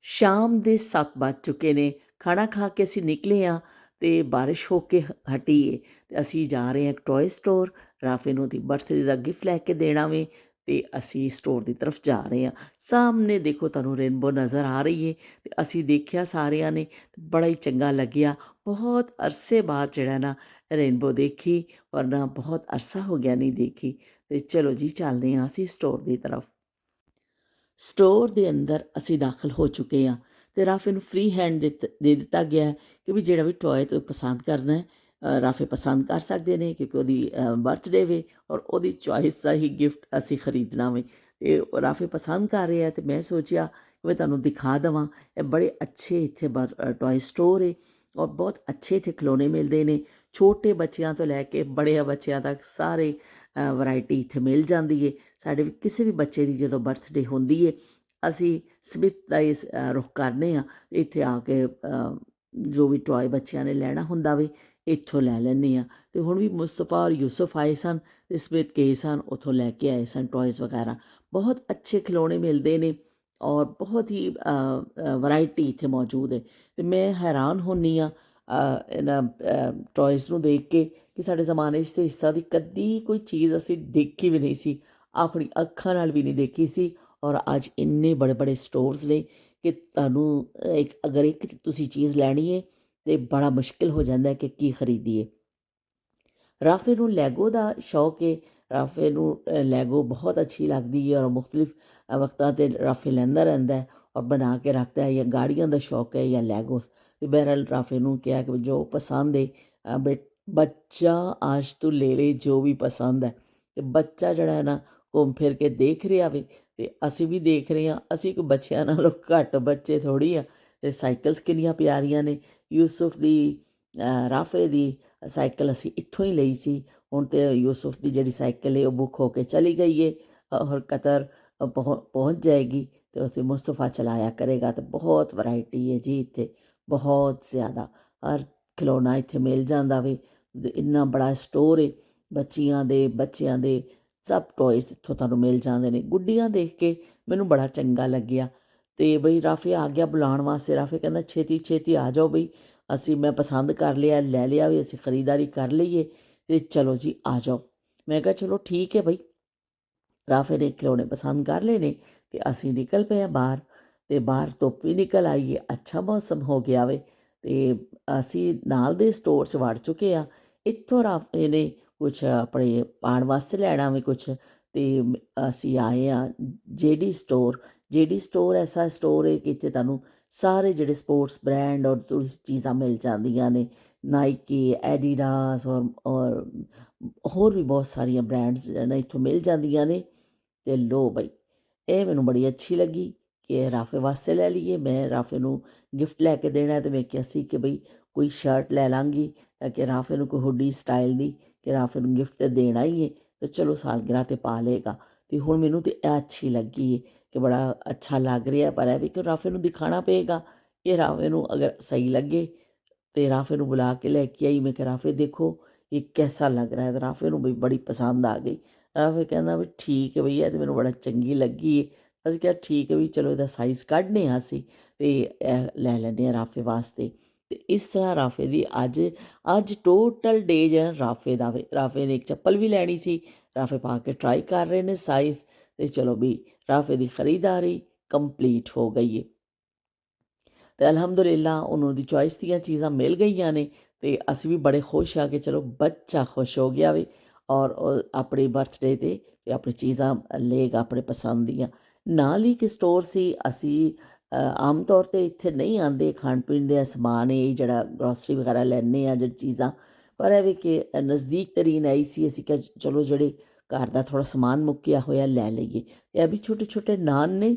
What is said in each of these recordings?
ਸ਼ਾਮ ਦੇ 7 ਵੱਜ ਚੁੱਕੇ ਨੇ। ਖਾਣਾ ਖਾ ਕੇ ਅਸੀਂ ਨਿਕਲੇ ਹਾਂ ਅਤੇ ਬਾਰਿਸ਼ ਹੋ ਕੇ ਹਟੀ ਏ ਅਤੇ ਅਸੀਂ ਜਾ ਰਹੇ ਹਾਂ ਇੱਕ ਟੋਏ ਸਟੋਰ। ਰਾਫੇ ਨੂੰ ਉਹਦੀ ਬਰਥਡੇ ਦਾ ਗਿਫਟ ਲੈ ਕੇ ਦੇਣਾ ਵੇ ਅਤੇ ਅਸੀਂ ਸਟੋਰ ਦੀ ਤਰਫ ਜਾ ਰਹੇ ਹਾਂ। ਸਾਹਮਣੇ ਦੇਖੋ ਤੁਹਾਨੂੰ ਰੇਨਬੋ ਨਜ਼ਰ ਆ ਰਹੀ ਹੈ ਅਤੇ ਅਸੀਂ ਦੇਖਿਆ ਸਾਰਿਆਂ ਨੇ, ਬੜਾ ਹੀ ਚੰਗਾ ਲੱਗਿਆ। ਬਹੁਤ ਅਰਸੇ ਬਾਅਦ ਜਿਹੜਾ ਨਾ ਰੇਨਬੋ ਦੇਖੀ, ਵਰਨਾ ਬਹੁਤ ਅਰਸਾ ਹੋ ਗਿਆ ਨਹੀਂ ਦੇਖੀ। ਅਤੇ ਚਲੋ ਜੀ ਚੱਲਦੇ ਹਾਂ ਅਸੀਂ ਸਟੋਰ ਦੀ ਤਰਫ। ਸਟੋਰ ਦੇ ਅੰਦਰ ਅਸੀਂ ਦਾਖਲ ਹੋ ਚੁੱਕੇ ਹਾਂ ਅਤੇ ਰਾਫੇ ਨੂੰ ਫ੍ਰੀ ਹੈਂਡ ਦੇ ਦਿੱਤਾ ਗਿਆ ਹੈ ਕਿ ਵੀ ਜਿਹੜਾ ਵੀ ਟੋਏ ਤੋਂ ਪਸੰਦ ਕਰਨਾ ਹੈ ਰਾਫੇ ਪਸੰਦ ਕਰ ਸਕਦੇ ਨੇ, ਕਿਉਂਕਿ ਉਹਦੀ ਬਰਥਡੇ ਵੇ ਔਰ ਉਹਦੀ ਚੋਇਸ ਦਾ ਹੀ ਗਿਫਟ ਅਸੀਂ ਖਰੀਦਣਾ ਵੇ। ਅਤੇ ਰਾਫੇ ਪਸੰਦ ਕਰ ਰਿਹਾ ਅਤੇ ਮੈਂ ਸੋਚਿਆ ਕਿ ਮੈਂ ਤੁਹਾਨੂੰ ਦਿਖਾ ਦੇਵਾਂ। ਇਹ ਬੜੇ ਅੱਛੇ ਇੱਥੇ ਟੋਏ ਸਟੋਰ ਹੈ ਔਰ ਬਹੁਤ ਅੱਛੇ ਇੱਥੇ ਖਿਡੌਣੇ ਮਿਲਦੇ ਨੇ। ਛੋਟੇ ਬੱਚਿਆਂ ਤੋਂ ਲੈ ਕੇ ਬੜੇ ਬੱਚਿਆਂ ਤੱਕ ਸਾਰੇ ਵਰਾਇਟੀ ਇੱਥੇ ਮਿਲ ਜਾਂਦੀ ਹੈ। ਸਾਡੇ ਵੀ ਕਿਸੇ ਵੀ ਬੱਚੇ ਦੀ ਜਦੋਂ ਬਰਥਡੇ ਹੁੰਦੀ ਹੈ ਅਸੀਂ ਸਮਿਥ ਦਾ ਇਸ ਰੁੱਖ ਕਰਨੇ ਹਾਂ। ਇੱਥੇ ਆ ਕੇ ਜੋ ਵੀ ਟੋਏ ਬੱਚਿਆਂ ਨੇ ਲੈਣਾ ਹੁੰਦਾ ਵੇ ਇੱਥੋਂ ਲੈ ਲੈਂਦੇ ਹਾਂ। ਅਤੇ ਹੁਣ ਵੀ ਮੁਸਤਫਾ ਔਰ ਯੂਸਫ ਆਏ ਸਨ ਅਤੇ ਸਮਿਥ ਗਏ ਸਨ, ਉੱਥੋਂ ਲੈ ਕੇ ਆਏ ਸਨ ਟੋਇਜ਼ ਵਗੈਰਾ। ਬਹੁਤ ਅੱਛੇ ਖਿਡੌਣੇ ਮਿਲਦੇ ਨੇ ਔਰ ਬਹੁਤ ਹੀ ਵਰਾਇਟੀ ਇੱਥੇ ਮੌਜੂਦ ਹੈ। ਅਤੇ ਮੈਂ ਹੈਰਾਨ ਹੁੰਦੀ ਹਾਂ ਇਹਨਾਂ ਟੋਇਜ਼ ਨੂੰ ਦੇਖ ਕੇ ਕਿ ਸਾਡੇ ਜ਼ਮਾਨੇ 'ਚ ਤਾਂ ਇਸ ਤਰ੍ਹਾਂ ਦੀ ਕਦੀ ਕੋਈ ਚੀਜ਼ ਅਸੀਂ ਦੇਖੀ ਵੀ ਨਹੀਂ ਸੀ, ਆਪਣੀ ਅੱਖਾਂ ਨਾਲ ਵੀ ਨਹੀਂ ਦੇਖੀ ਸੀ। ਔਰ ਅੱਜ ਇੰਨੇ ਬੜੇ ਬੜੇ ਸਟੋਰਸ ਨੇ ਕਿ ਤੁਹਾਨੂੰ ਅਗਰ ਇੱਕ ਤੁਸੀਂ ਚੀਜ਼ ਲੈਣੀ ਹੈ ਤਾਂ ਬੜਾ ਮੁਸ਼ਕਿਲ ਹੋ ਜਾਂਦਾ ਕਿ ਕੀ ਖਰੀਦੀਏ। ਰਾਫੇ ਨੂੰ ਲੈਗੋ ਦਾ ਸ਼ੌਕ ਹੈ। ਰਾਫੇ ਨੂੰ ਲੈਗੋ ਬਹੁਤ ਅੱਛੀ ਲੱਗਦੀ ਹੈ ਔਰ ਮੁਖਤਲਿਫ ਵਕਤਾਂ 'ਤੇ ਰਾਫੇ ਲੈਂਦਾ ਰਹਿੰਦਾ ਔਰ ਬਣਾ ਕੇ ਰੱਖਦਾ ਹੈ। ਜਾਂ ਗਾੜੀਆਂ ਦਾ ਸ਼ੌਕ ਹੈ ਜਾਂ ਲੈਗੋਸ। ਅਤੇ ਬਹਿਰਹਾਲ ਰਾਫੇ ਨੂੰ ਕਿਹਾ ਕਿ ਜੋ ਪਸੰਦ ਹੈ ਬੱਚਾ ਆਜ ਤੂੰ ਲੈ ਲੈ ਜੋ ਵੀ ਪਸੰਦ ਹੈ। ਅਤੇ ਬੱਚਾ ਜਿਹੜਾ ਹੈ ਨਾ ਘੁੰਮ ਫਿਰ ਕੇ ਦੇਖ ਰਿਹਾ ਵੇ ਅਤੇ ਅਸੀਂ ਵੀ ਦੇਖ ਰਹੇ ਹਾਂ। ਅਸੀਂ ਕੋਈ ਬੱਚਿਆਂ ਨਾਲੋਂ ਘੱਟ ਬੱਚੇ ਥੋੜ੍ਹੀ ਆ। ਅਤੇ ਸਾਈਕਲਸ ਕਿੰਨੀਆਂ ਪਿਆਰੀਆਂ ਨੇ। ਯੂਸਫ ਦੀ ਰਾਫੇ ਦੀ ਸਾਈਕਲ ਅਸੀਂ ਇੱਥੋਂ ਹੀ ਲਈ ਸੀ। ਹੁਣ ਤਾਂ ਯੂਸਫ ਦੀ ਜਿਹੜੀ ਸਾਈਕਲ ਹੈ ਉਹ ਬੁੱਕ ਹੋ ਕੇ ਚਲੀ ਗਈ ਹੈ ਔਰ ਕਤਰ ਪਹੁੰਚ ਜਾਏਗੀ ਅਤੇ ਉੱਥੇ ਮੁਸਤਫਾ ਚਲਾਇਆ ਕਰੇਗਾ। ਅਤੇ ਬਹੁਤ ਵਰਾਇਟੀ ਹੈ ਜੀ ਇੱਥੇ, ਬਹੁਤ ਜ਼ਿਆਦਾ। ਹਰ ਖਿਡੌਣਾ ਇੱਥੇ ਮਿਲ ਜਾਂਦਾ ਵੇ। ਇੰਨਾ ਬੜਾ ਸਟੋਰ ਹੈ ਬੱਚਿਆਂ ਦੇ ਸਭ ਟੋਇਸ ਇੱਥੋਂ ਤੁਹਾਨੂੰ ਮਿਲ ਜਾਂਦੇ ਨੇ। ਗੁੱਡੀਆਂ ਦੇਖ ਕੇ ਮੈਨੂੰ ਬੜਾ ਚੰਗਾ ਲੱਗਿਆ ਅਤੇ ਬਈ ਰਾਫੇ ਆ ਗਿਆ ਬੁਲਾਉਣ ਵਾਸਤੇ। ਰਾਫੇ ਕਹਿੰਦਾ ਛੇਤੀ ਛੇਤੀ ਆ ਜਾਓ ਬਈ, ਮੈਂ ਪਸੰਦ ਕਰ ਲਿਆ, ਲੈ ਲਿਆ ਵੀ, ਅਸੀਂ ਖਰੀਦਦਾਰੀ ਕਰ ਲਈਏ ਅਤੇ ਚਲੋ ਜੀ ਆ ਜਾਓ। ਮੈਂ ਕਿਹਾ ਚਲੋ ਠੀਕ ਹੈ ਬਈ। ਰਾਫੇ ਨੇ ਖਿਡੌਣੇ ਪਸੰਦ ਕਰ ਲਏ ਨੇ ਅਤੇ ਅਸੀਂ ਨਿਕਲ ਪਏ ਹਾਂ ਬਾਹਰ। ਅਤੇ ਬਾਹਰ ਧੁੱਪ ਵੀ ਨਿਕਲ ਆਈ ਹੈ, ਅੱਛਾ ਮੌਸਮ ਹੋ ਗਿਆ ਵੇ ਅਤੇ ਅਸੀਂ ਨਾਲ ਦੇ ਸਟੋਰ 'ਚ ਵੜ ਚੁੱਕੇ ਹਾਂ। ਇੱਥੋਂ ਰਾਫੇ ਨੇ ਕੁਛ ਆਪਣੇ ਪਾਉਣ ਵਾਸਤੇ ਲੈਣਾ ਵੀ ਕੁਛ। ਅਤੇ ਅਸੀਂ ਆਏ ਹਾਂ JD ਸਟੋਰ ਐਸਾ ਸਟੋਰ ਹੈ ਕਿ ਇੱਥੇ ਤੁਹਾਨੂੰ ਸਾਰੇ ਜਿਹੜੇ ਸਪੋਰਟਸ ਬ੍ਰਾਂਡ ਔਰ ਚੀਜ਼ਾਂ ਮਿਲ ਜਾਂਦੀਆਂ ਨੇ। ਨਾਈਕੀ, ਐਡੀਡਾਸ ਔਰ ਹੋਰ ਵੀ ਬਹੁਤ ਸਾਰੀਆਂ ਬ੍ਰਾਂਡਸ ਨੇ ਇੱਥੋਂ ਮਿਲ ਜਾਂਦੀਆਂ ਨੇ। ਅਤੇ ਲਓ ਬਈ, ਇਹ ਮੈਨੂੰ ਬੜੀ ਅੱਛੀ ਲੱਗੀ ਕਿ ਇਹ ਰਾਫੇ ਵਾਸਤੇ ਲੈ ਲਈਏ। ਮੈਂ ਰਾਫੇ ਨੂੰ ਗਿਫਟ ਲੈ ਕੇ ਦੇਣਾ ਅਤੇ ਮੈਂ ਕਿਹਾ ਸੀ ਕਿ ਬਈ ਕੋਈ ਸ਼ਰਟ ਲੈ ਲਾਂਗੀ ਤਾਂ ਕਿ ਰਾਫੇ ਨੂੰ ਕੋਈ ਹੁੱਡੀ ਸਟਾਈਲ ਦੀ, ਕਿ ਰਾਫੇ ਨੂੰ ਗਿਫਟ ਤਾਂ ਦੇਣਾ ਹੀ ਹੈ ਅਤੇ ਚਲੋ ਸਾਲਗਿਰਾ 'ਤੇ ਪਾ ਲਏਗਾ। ਅਤੇ ਹੁਣ ਮੈਨੂੰ ਤਾਂ ਇਹ ਅੱਛੀ ਲੱਗੀ ਹੈ ਕਿ ਬੜਾ ਅੱਛਾ ਲੱਗ ਰਿਹਾ। ਪਰ ਇਹ ਵੀ ਕਿ ਰਾਫੇ ਨੂੰ ਦਿਖਾਉਣਾ ਪਏਗਾ ਕਿ ਰਾਫੇ ਨੂੰ ਅਗਰ ਸਹੀ ਲੱਗੇ। ਅਤੇ ਰਾਫੇ ਨੂੰ ਬੁਲਾ ਕੇ ਲੈ ਕੇ ਆਈ। ਮੈਂ ਕਿਹਾ ਰਾਫੇ ਦੇਖੋ ਇਹ ਕੈਸਾ ਲੱਗ ਰਿਹਾ ਹੈ। ਅਤੇ ਰਾਫੇ ਨੂੰ ਵੀ ਬੜੀ ਪਸੰਦ ਆ ਗਈ। ਰਾਫੇ ਕਹਿੰਦਾ ਵੀ ਠੀਕ ਹੈ ਬਈ, ਇਹ ਤਾਂ ਮੈਨੂੰ ਬੜਾ ਚੰਗੀ ਲੱਗੀ ਹੈ। ਅਸੀਂ ਕਿਹਾ ਠੀਕ ਹੈ ਵੀ, ਚਲੋ ਇਹਦਾ ਸਾਈਜ਼ ਕੱਢਨੇ ਹਾਂ ਅਸੀਂ ਅਤੇ ਇਹ ਲੈ ਲੈਂਦੇ ਹਾਂ ਰਾਫੇ ਵਾਸਤੇ। ਅਤੇ ਇਸ ਤਰ੍ਹਾਂ ਰਾਫੇ ਦੀ ਅੱਜ ਟੋਟਲ ਡੇ ਜਿਹੜਾ ਰਾਫੇ ਦਾ ਵੇ। ਰਾਫੇ ਨੇ ਇੱਕ ਚੱਪਲ ਵੀ ਲੈਣੀ ਸੀ, ਰਾਫੇ ਪਾ ਕੇ ਟਰਾਈ ਕਰ ਰਹੇ ਨੇ ਸਾਈਜ਼। ਅਤੇ ਚਲੋ ਵੀ ਰਾਫੇ ਦੀ ਖਰੀਦਦਾਰੀ ਕੰਪਲੀਟ ਹੋ ਗਈ ਹੈ ਅਤੇ ਅਲਹਮਦੁਲਿਲਾ ਉਹਨੂੰ ਦੀ ਚੋਇਸ ਦੀਆਂ ਚੀਜ਼ਾਂ ਮਿਲ ਗਈਆਂ ਨੇ। ਅਤੇ ਅਸੀਂ ਵੀ ਬੜੇ ਖੁਸ਼ ਹਾਂ ਕਿ ਚਲੋ ਬੱਚਾ ਖੁਸ਼ ਹੋ ਗਿਆ ਵੇ ਔਰ ਉਹ ਆਪਣੀ ਬਰਥਡੇ 'ਤੇ ਆਪਣੀ ਚੀਜ਼ਾਂ ਲਏਗਾ ਆਪਣੇ ਪਸੰਦ ਦੀਆਂ। ਨਾਲ ਹੀ ਇੱਕ ਸਟੋਰ ਸੀ। ਅਸੀਂ ਆਮ ਤੌਰ 'ਤੇ ਇੱਥੇ ਨਹੀਂ ਆਉਂਦੇ, ਖਾਣ ਪੀਣ ਦੇ ਸਮਾਨ ਇਹ ਜਿਹੜਾ ਗਰੋਸਰੀ ਵਗੈਰਾ ਲੈਂਦੇ ਹਾਂ ਜਿਹੜੀ ਚੀਜ਼ਾਂ, ਪਰ ਇਹ ਵੀ ਕਿ ਨਜ਼ਦੀਕ ਤਰੀਨ ਆਈ ਸੀ। ਅਸੀਂ ਕਿਹਾ ਚਲੋ ਜਿਹੜੇ ਘਰ ਦਾ ਥੋੜ੍ਹਾ ਸਮਾਨ ਮੁੱਕਿਆ ਹੋਇਆ ਲੈ ਲਈਏ। ਇਹ ਵੀ ਛੋਟੇ ਛੋਟੇ ਨਾਨ ਨੇ,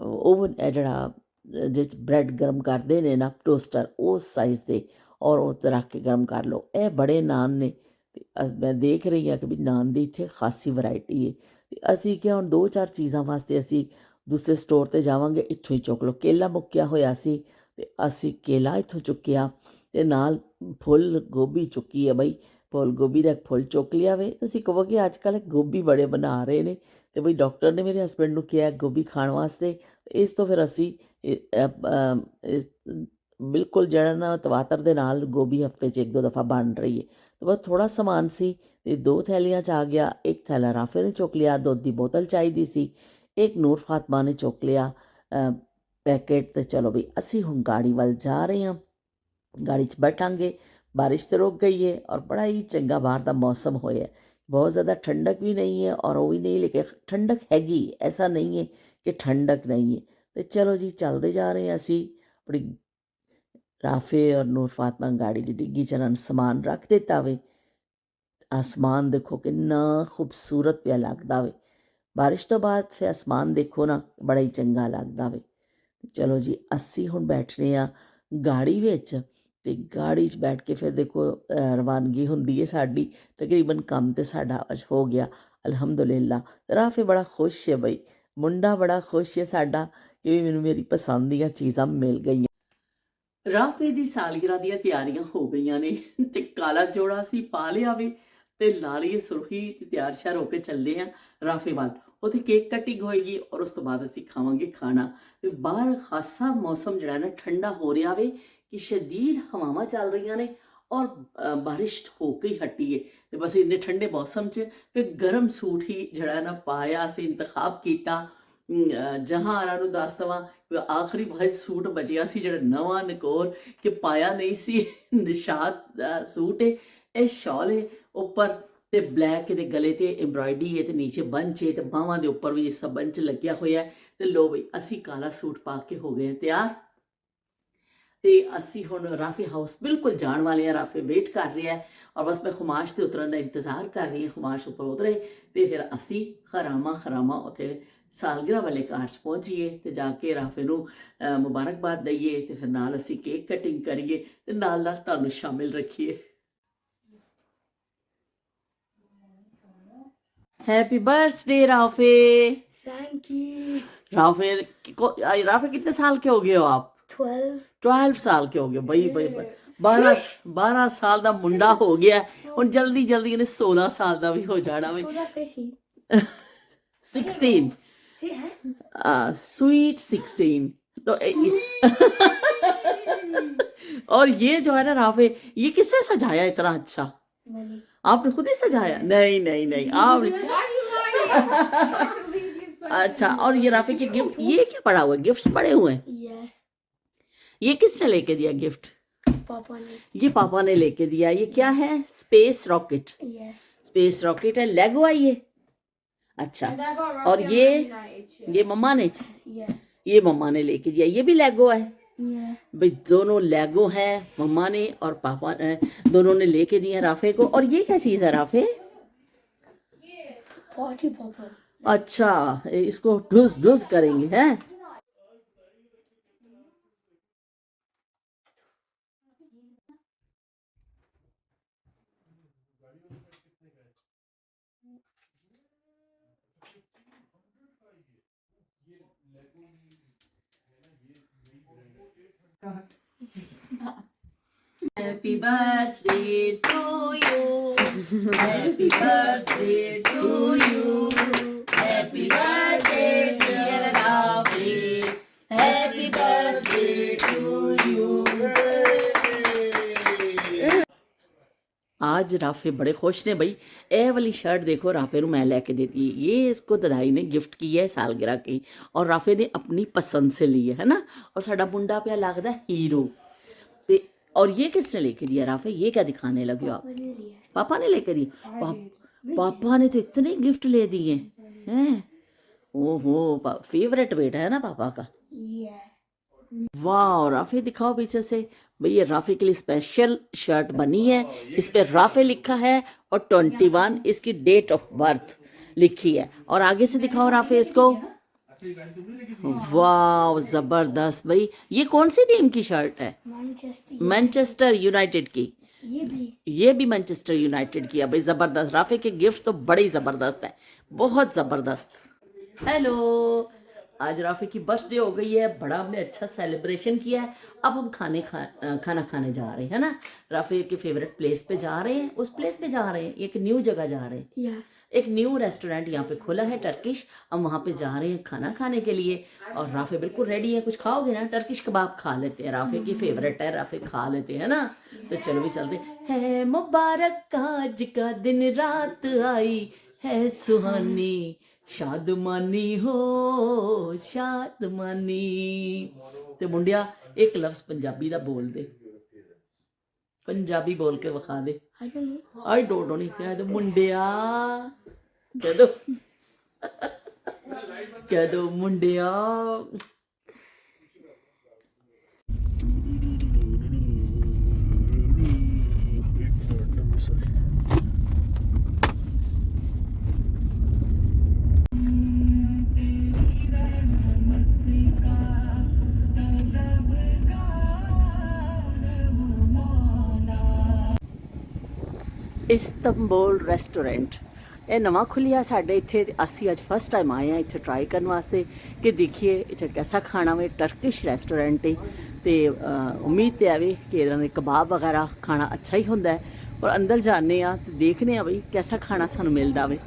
ਓਵਨ ਜਿਹੜਾ ਜਿਸ 'ਚ ਬ੍ਰੈਡ ਗਰਮ ਕਰਦੇ ਨੇ ਨਾ, ਟੋਸਟਰ, ਉਸ ਸਾਈਜ਼ ਦੇ, ਔਰ ਉਹ 'ਤੇ ਰੱਖ ਕੇ ਗਰਮ ਕਰ ਲਓ। ਇਹ ਬੜੇ ਨਾਨ ਨੇ ਅਤੇ ਮੈਂ ਦੇਖ ਰਹੀ ਹਾਂ ਕਿ ਵੀ ਨਾਨ ਦੀ ਇੱਥੇ ਖਾਸੀ ਵਰਾਇਟੀ ਹੈ। ਅਤੇ ਅਸੀਂ ਕਿਹਾ ਹੁਣ 2-4 ਚੀਜ਼ਾਂ ਵਾਸਤੇ ਅਸੀਂ ਦੂਸਰੇ ਸਟੋਰ 'ਤੇ ਜਾਵਾਂਗੇ, ਇੱਥੋਂ ਹੀ ਚੁੱਕ ਲਓ। ਕੇਲਾ ਮੁੱਕਿਆ ਹੋਇਆ ਸੀ ਅਤੇ ਅਸੀਂ ਕੇਲਾ ਇੱਥੋਂ ਚੁੱਕਿਆ ਅਤੇ ਨਾਲ ਫੁੱਲ ਗੋਭੀ ਚੁੱਕੀ ਹੈ ਬਈ। ਫੁੱਲ ਗੋਭੀ ਦਾ ਇੱਕ ਫੁੱਲ ਚੁੱਕ ਲਿਆ ਵੇ। ਤੁਸੀਂ ਕਹੋਗੇ ਅੱਜ ਕੱਲ੍ਹ ਗੋਭੀ ਬੜੇ ਬਣਾ ਰਹੇ ਨੇ, ਤੇ ਬਈ ਡਾਕਟਰ ਨੇ ਮੇਰੇ ਹਸਬੈਂਡ ਨੂੰ ਕਿਹਾ ਗੋਭੀ ਖਾਣ ਵਾਸਤੇ। ਇਸ ਤੋਂ ਫਿਰ ਅਸੀਂ ਬਿਲਕੁਲ ਜਿਹੜਾ ਨਾ ਤਵਾਤਰ ਦੇ ਨਾਲ ਗੋਭੀ ਹਫਤੇ 'ਚ 1-2 ਦਫਾ ਬਣ ਰਹੀ ਹੈ। ਤੇ ਬਸ ਥੋੜ੍ਹਾ ਸਮਾਨ ਸੀ ਤੇ 2 ਥੈਲੀਆਂ 'ਚ ਆ ਗਿਆ। ਇੱਕ ਥੈਲਾ ਰਾਫੇ ਨੇ ਚੁੱਕ ਲਿਆ, ਦੁੱਧ ਦੀ ਬੋਤਲ ਚਾਹੀਦੀ ਸੀ, ਇੱਕ ਨੂਰ ਫਾਤਮਾ ਨੇ ਚੁੱਕ ਲਿਆ ਪੈਕੇਟ। ਤੇ ਚਲੋ ਬਈ ਅਸੀਂ ਹੁਣ ਗਾੜੀ ਵੱਲ ਜਾ ਰਹੇ ਹਾਂ, गाड़ी 'ਚ ਬੈਠਾਂਗੇ। ਬਾਰਿਸ਼ ਤਾਂ ਰੁਕ ਗਈ ਹੈ ਔਰ ਬੜਾ ਹੀ ਚੰਗਾ ਬਾਹਰ ਦਾ ਮੌਸਮ ਹੋਇਆ। ਬਹੁਤ ज़्यादा ठंडक भी नहीं है और वो भी नहीं, लेकिन ठंडक हैगी, ऐसा नहीं है कि ठंडक नहीं है। तो चलो जी चलते जा रहे हैं ਅਸੀਂ ਆਪਣੀ ਰਾਫੇ ਔਰ ਨੂਰ ਫਾਤਮਾ ਗਾੜੀ ਦੀ ਡਿੱਗੀ 'ਚ ਇਹਨਾਂ ਨੇ ਸਮਾਨ ਰੱਖ ਦਿੱਤਾ ਵੇ। ਆਸਮਾਨ ਦੇਖੋ ਕਿੰਨਾ ਖੂਬਸੂਰਤ ਪਿਆ ਲੱਗਦਾ ਵੇ। ਬਾਰਿਸ਼ ਤੋਂ ਬਾਅਦ ਫਿਰ ਆਸਮਾਨ ਦੇਖੋ ਨਾ ਬੜਾ ਹੀ ਚੰਗਾ ਲੱਗਦਾ ਵੇ। ਚਲੋ ਜੀ ਅਸੀਂ ਹੁਣ ਬੈਠਨੇ ਆ ਗਾੜੀ ਵਿੱਚ ਤੇ ਗਾੜੀ 'ਚ ਬੈਠ ਕੇ ਫਿਰ ਦੇਖੋ ਰਵਾਨਗੀ ਹੁੰਦੀ ਹੈ ਸਾਡੀ। ਤਕਰੀਬਨ ਕੰਮ ਤੇ ਸਾਡਾ ਅੱਜ ਹੋ ਗਿਆ ਅਲਹਮਦੁਲਿਲਾ। ਰਾਫੇ ਬੜਾ ਖੁਸ਼ ਹੈ ਬਈ, ਮੁੰਡਾ ਬੜਾ ਖੁਸ਼ ਹੈ ਸਾਡਾ ਕਿ ਮੈਨੂੰ ਮੇਰੀ ਪਸੰਦ ਦੀਆਂ ਚੀਜ਼ਾਂ ਮਿਲ ਗਈਆਂ। ਰਾਫੇ ਦੀ ਸਾਲਗਿਰਾ ਦੀਆਂ ਤਿਆਰੀਆਂ ਹੋ ਗਈਆਂ ਨੇ ਤੇ ਕਾਲਾ ਜੋੜਾ ਅਸੀਂ ਪਾ ਲਿਆ ਵੇ ਤੇ ਲਾ ਲਈਏ ਸੁਰਖੀ ਤੇ ਤਿਆਰ ਸ਼ਿਆਰ ਹੋ ਕੇ ਚੱਲੇ ਆ ਰਾਫੇ ਵੱਲ। ਉੱਥੇ ਕੇਕ ਕਟਿੰਗ ਹੋਏਗੀ ਔਰ ਉਸ ਤੋਂ ਬਾਅਦ ਅਸੀਂ ਖਾਵਾਂਗੇ ਖਾਣਾ। ਤੇ ਬਾਹਰ ਖਾਸਾ ਮੌਸਮ ਜਿਹੜਾ ਨਾ ਠੰਡਾ ਹੋ ਰਿਹਾ ਵੇ ਕਿ ਸ਼ਦੀਦ ਹਵਾਵਾਂ ਚੱਲ ਰਹੀਆਂ ਨੇ ਔਰ ਬਾਰਿਸ਼ ਹੋ ਕੇ ਹੀ ਹਟੀ ਹੈ। ਤੇ ਬਸ ਇੰਨੇ ਠੰਡੇ ਮੌਸਮ 'ਚ ਫਿਰ ਗਰਮ ਸੂਟ ਹੀ ਜਿਹੜਾ ਨਾ ਪਾਇਆ, ਅਸੀਂ ਇੰਤਖਾਬ ਕੀਤਾ। ਜਹਾਂਆਰਾ ਨੂੰ ਦੱਸ ਦੇਵਾਂ ਆਖਰੀ ਵਾਹਿਦ ਸੂਟ ਬਚਿਆ ਸੀ ਜਿਹੜਾ ਨਵਾਂ ਨਕੋਰ ਕਿ ਪਾਇਆ ਨਹੀਂ ਸੀ। ਨਿਸ਼ਾਤ ਦਾ ਸੂਟ ਹੈ, ਇਹ ਸ਼ਾਲ ਹੈ ਉੱਪਰ ਤੇ ਬਲੈਕ ਇਹਦੇ ਗਲੇ ਤੇ ਐਮਬਰਾਇਡਰੀ ਹੈ ਤੇ ਨੀਚੇ ਬੰਚ ਹੈ ਤੇ ਬਾਹਾਂ ਦੇ ਉੱਪਰ ਵੀ ਇਸ ਬੰਚ ਲੱਗਿਆ ਹੋਇਆ। ਤੇ ਲੋ ਬਈ ਅਸੀਂ ਕਾਲਾ ਸੂਟ ਪਾ ਕੇ ਹੋ ਗਏ ਤਿਆਰ ਤੇ ਅਸੀਂ ਹੁਣ ਰਾਫੇ ਹਾਊਸ ਬਿਲਕੁਲ ਜਾਣ ਵਾਲੇ ਆ। ਰਾਫੇ ਵੇਟ ਕਰ ਰਿਹਾ ਔਰ ਬਸ ਮੈਂ ਖੁਮਾਸ਼ ਤੇ ਉਤਰਨ ਦਾ ਇੰਤਜ਼ਾਰ ਕਰ ਰਹੀ ਹਾਂ। ਖੁਮਾਸ਼ ਉੱਪਰ ਉਤਰੇ ਤੇ ਫਿਰ ਅਸੀਂ ਖਰਾਮਾ ਉੱਥੇ ਸਾਲਗਿਰਾ ਵਾਲੇ ਘਰ 'ਚ ਪਹੁੰਚੀਏ ਤੇ ਜਾ ਕੇ ਰਾਫੇ ਨੂੰ ਮੁਬਾਰਕਬਾਦ ਦਈਏ ਤੇ ਫਿਰ ਨਾਲ ਅਸੀਂ ਕੇਕ ਕਟਿੰਗ ਕਰੀਏ ਤੇ ਨਾਲ ਨਾਲ ਤੁਹਾਨੂੰ ਸ਼ਾਮਿਲ ਰੱਖੀਏ। Happy birthday Rafe. Thank you. Rafe Rafe कितने साल के हो गए हो आप? 12 साल के हो गए बई बई 12 साल ਦਾ ਮੁੰਡਾ ਹੋ ਗਿਆ ਹੁਣ। ਜਲਦੀ ਜਲਦੀ ਇਹਨੇ 16 ਸਾਲ ਦਾ ਵੀ ਹੋ ਜਾਣਾ ਵੇ। 16 स्वीट 16 तो और ये जो है ना राफे ये किससे सजाया इतना अच्छा? आपने खुद ही सजाया? नहीं आप अच्छा। और ये राफे के गिफ्ट ये क्या पड़ा हुआ है? गिफ्ट्स पड़े हुए हैं। ये किसने लेके दिया गिफ्ट? पापा ने। ये पापा ने लेके दिया। ये क्या है? Space rocket. स्पेस रॉकेट है। लेगो है ये। अच्छा। और ये मम्मा ने ये मम्मा ने लेके दिया। ये भी लेगो है भाई। दोनों लेगो हैं मम्मा ने और पापा ने, दोनों ने लेके दिए राफे को। और ये क्या चीज है राफे? Party popper. अच्छा इसको ढुस ढुस करेंगे हैं। Happy birthday to you. Happy birthday to you. Happy birthday dear Rafi. Happy birthday to you. आज राफे बड़े खुश ने भाई। ए वाली शर्ट देखो राफे ਨੂੰ मैं लेके देती है। ये इसको ददाई ने गिफ्ट की है सालगिरह की और राफे ने अपनी पसंद से ली है ना। और साडा मुंडा पिया लगदा हीरो। ते और ये किसने लेके दिया राफे? ये क्या दिखाने लगे हो आप? पापा ने लेके दिया। पापा ने तो इतने गिफ्ट ले दिए हैं। ओहो फेवरेट बेटा है ना पापा का। वाह राफे दिखाओ पीछे से। भाई ये राफे के लिए स्पेशल शर्ट बनी है। इस पे राफे लिखा है और 21 इसकी डेट ऑफ बर्थ लिखी है। और आगे से दिखाओ राफे इसको। वाह जबरदस्त भाई। ये कौन सी टीम की शर्ट है? मैनचेस्टर यूनाइटेड की। ये भी मैनचेस्टर यूनाइटेड की है भाई। जबरदस्त। राफे के गिफ्ट तो बड़े ही जबरदस्त है, बहुत जबरदस्त। हेलो आज राफे की बर्थडे हो गई है, बड़ा हमने अच्छा सेलिब्रेशन किया है। अब हम खाना खाने जा रहे हैं ना। राफे के फेवरेट प्लेस पे जा रहे हैं, उस प्लेस पे जा रहे हैं, एक न्यू जगह जा रहे हैं। एक न्यू रेस्टोरेंट यहाँ पे खुला है टर्किश, हम वहाँ पे जा रहे हैं खाना खाने के लिए। और राफे बिल्कुल रेडी है, कुछ खाओगे ना? टर्किश कबाब खा लेते हैं, राफे की फेवरेट है, राफे खा लेते हैं ना। तो चलो भी चलते है। मुबारक आज का दिन रात आई है सुहानी, शादमानी हो शादमानी। ਤੇ ਮੁੰਡਿਆ ਇੱਕ ਲਫ਼ਜ਼ ਪੰਜਾਬੀ ਦਾ ਬੋਲ ਦੇ, ਪੰਜਾਬੀ ਬੋਲ ਕੇ ਵਿਖਾ ਦੇ। I don't know. I don't know, ਨਹੀਂ ਕਹਿ ਦੋ ਮੁੰਡਿਆ, ਕਹਿ ਦੋ, ਕਹਿ ਦੋ ਮੁੰਡਿਆ। ਇਸਤੰਬੁਲ ਰੈਸਟੋਰੈਂਟ ਇਹ ਨਵਾਂ ਖੁੱਲਿਆ ਸਾਡੇ ਇੱਥੇ, ਤੇ ਅਸੀਂ ਅੱਜ ਫਸਟ ਟਾਈਮ ਆਏ ਹਾਂ ਇੱਥੇ ਟਰਾਈ ਕਰਨ ਵਾਸਤੇ ਕਿ ਦੇਖੀਏ ਇੱਥੇ ਕੈਸਾ ਖਾਣਾ ਵੇ। ਟਰਕਿਸ਼ ਰੈਸਟੋਰੈਂਟ ਹੈ ਤੇ ਉਮੀਦ ਤੇ ਆਵੇ ਕਿ ਇਹਨਾਂ ਦੇ ਕਬਾਬ ਵਗੈਰਾ ਖਾਣਾ ਅੱਛਾ ਹੀ ਹੁੰਦਾ ਹੈ। ਔਰ ਅੰਦਰ ਜਾਂਦੇ ਆ ਤੇ ਦੇਖਦੇ ਆ ਬਈ ਕੈਸਾ ਖਾਣਾ ਸਾਨੂੰ ਮਿਲਦਾ ਵੇ।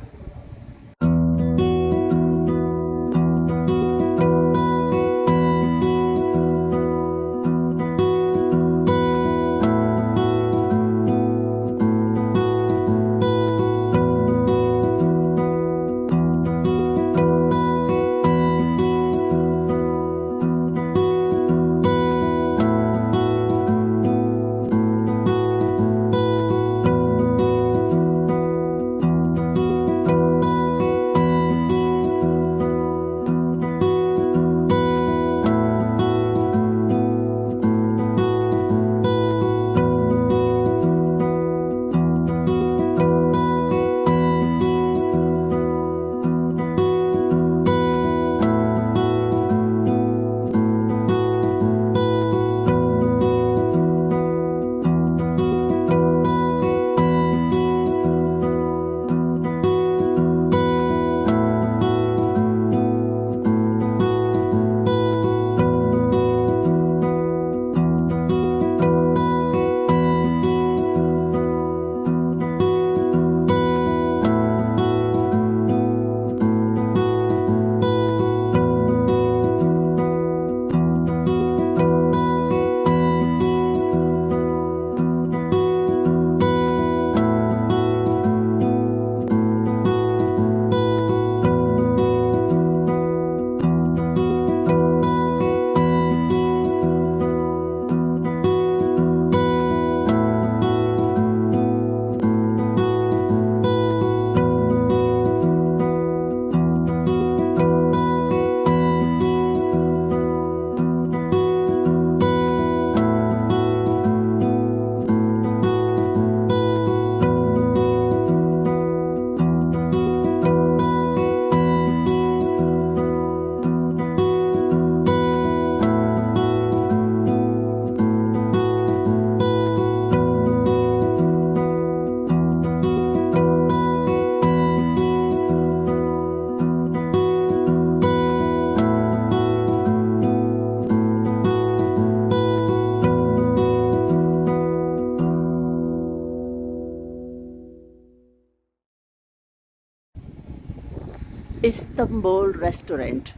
ਇਸਤੰਬੁਲ ਰੈਸਟੋਰੈਂਟ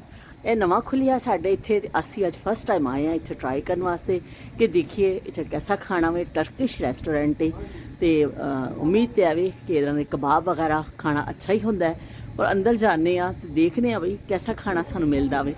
ਇਹ ਨਵਾਂ ਖੁੱਲਿਆ ਸਾਡੇ ਇੱਥੇ, ਤੇ ਅਸੀਂ ਅੱਜ ਫਸਟ ਟਾਈਮ ਆਏ ਹਾਂ ਇੱਥੇ ਟਰਾਈ ਕਰਨ ਵਾਸਤੇ ਕਿ ਦੇਖੀਏ ਇੱਥੇ ਕੈਸਾ ਖਾਣਾ ਵੇ। ਟਰਕਿਸ਼ ਰੈਸਟੋਰੈਂਟ ਹੈ ਤੇ ਉਮੀਦ ਤੇ ਆਵੇ ਕਿ ਇਹਨਾਂ ਦੇ ਕਬਾਬ ਵਗੈਰਾ ਖਾਣਾ ਅੱਛਾ ਹੀ ਹੁੰਦਾ ਹੈ। ਔਰ ਅੰਦਰ ਜਾਂਦੇ ਆ ਤੇ ਦੇਖਦੇ ਆ ਬਈ ਕੈਸਾ ਖਾਣਾ ਸਾਨੂੰ ਮਿਲਦਾ ਵੇ।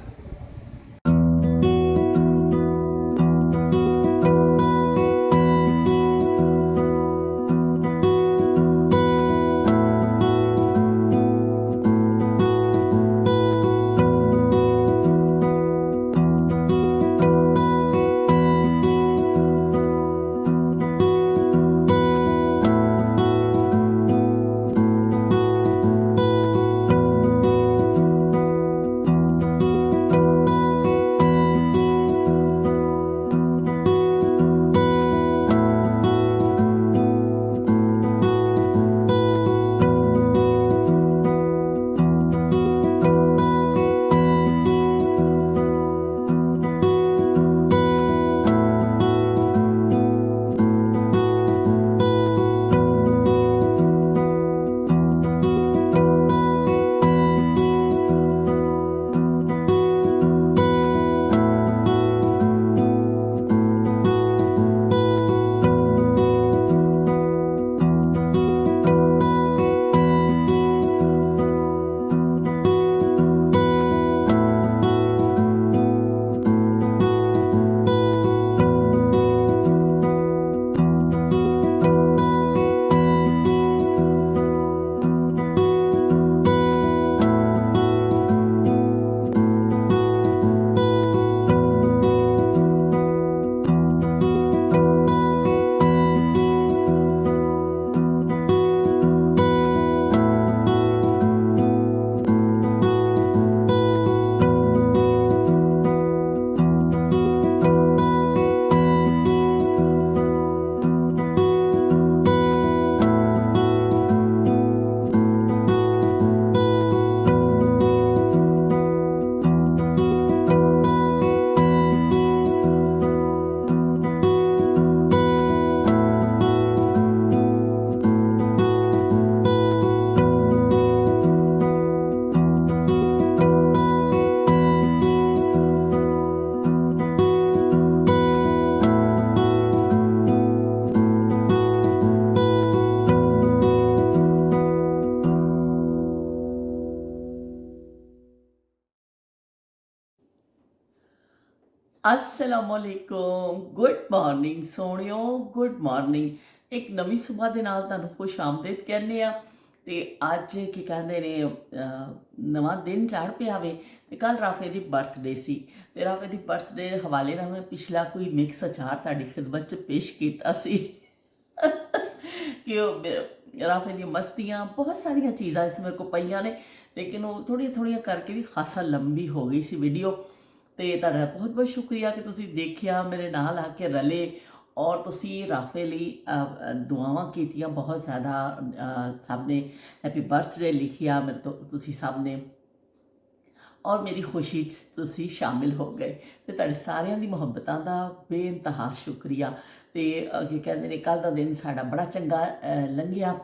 ਅਸਲਾਮੁਅਲੈਕੁਮ, ਗੁੱਡ ਮਾਰਨਿੰਗ ਸੋਹਣਿਓ, ਗੁੱਡ ਮਾਰਨਿੰਗ। ਇੱਕ ਨਵੀਂ ਸੁਬਾਹ ਦੇ ਨਾਲ ਤੁਹਾਨੂੰ ਖੁਸ਼ ਆਮਦੀਦ ਕਹਿੰਦੇ ਆ। ਤੇ ਅੱਜ ਕੀ ਕਹਿੰਦੇ ਨੇ ਨਵਾਂ ਦਿਨ ਚੜ੍ਹ ਪਿਆ ਵੇ ਤੇ ਕੱਲ ਰਾਫੇ ਦੀ ਬਰਥਡੇ ਸੀ। ਤੇ ਰਾਫੇ ਦੀ ਬਰਥਡੇ ਦੇ ਹਵਾਲੇ ਨਾਲ ਮੈਂ ਪਿਛਲਾ ਕੋਈ ਮਿਕਸ ਅਚਾਰ ਤੁਹਾਡੀ ਖਿਦਮਤ 'ਚ ਪੇਸ਼ ਕੀਤਾ ਸੀ ਕਿ ਉਹ ਰਾਫੇ ਦੀਆਂ ਮਸਤੀਆਂ, ਬਹੁਤ ਸਾਰੀਆਂ ਚੀਜ਼ਾਂ ਇਸ ਮੇਰੇ ਕੋਲ ਪਈਆਂ ਨੇ, ਲੇਕਿਨ ਉਹ ਥੋੜ੍ਹੀਆਂ ਥੋੜ੍ਹੀਆਂ ਕਰਕੇ ਵੀ ਖਾਸਾ ਲੰਬੀ ਹੋ ਗਈ ਸੀ ਵੀਡੀਓ। ਤੇ ਤੁਹਾਡਾ ਬਹੁਤ ਬਹੁਤ ਸ਼ੁਕਰੀਆ ਕਿ ਤੁਸੀਂ ਦੇਖਿਆ, ਮੇਰੇ ਨਾਲ ਆ ਕੇ ਰਲੇ ਔਰ ਤੁਸੀਂ ਰਾਫੇ ਲਈ ਦੁਆਵਾਂ ਕੀਤੀਆਂ ਬਹੁਤ ਜ਼ਿਆਦਾ। ਸਭ ਨੇ ਹੈਪੀ ਬਰਥਡੇ ਲਿਖਿਆ ਮੇਰੇ ਤੋਂ, ਤੁਸੀਂ ਸਭ ਨੇ, ਔਰ ਮੇਰੀ ਖੁਸ਼ੀ 'ਚ ਤੁਸੀਂ ਸ਼ਾਮਿਲ ਹੋ ਗਏ। ਤੇ ਤੁਹਾਡੇ ਸਾਰਿਆਂ ਦੀ ਮੁਹੱਬਤਾਂ ਦਾ ਬੇਇੰਤਹਾ ਸ਼ੁਕਰੀਆ। ਤੇ ਕੀ ਕਹਿੰਦੇ ਨੇ, ਕੱਲ੍ਹ ਦਾ ਦਿਨ ਸਾਡਾ ਬੜਾ ਚੰਗਾ ਲੰਘਿਆ।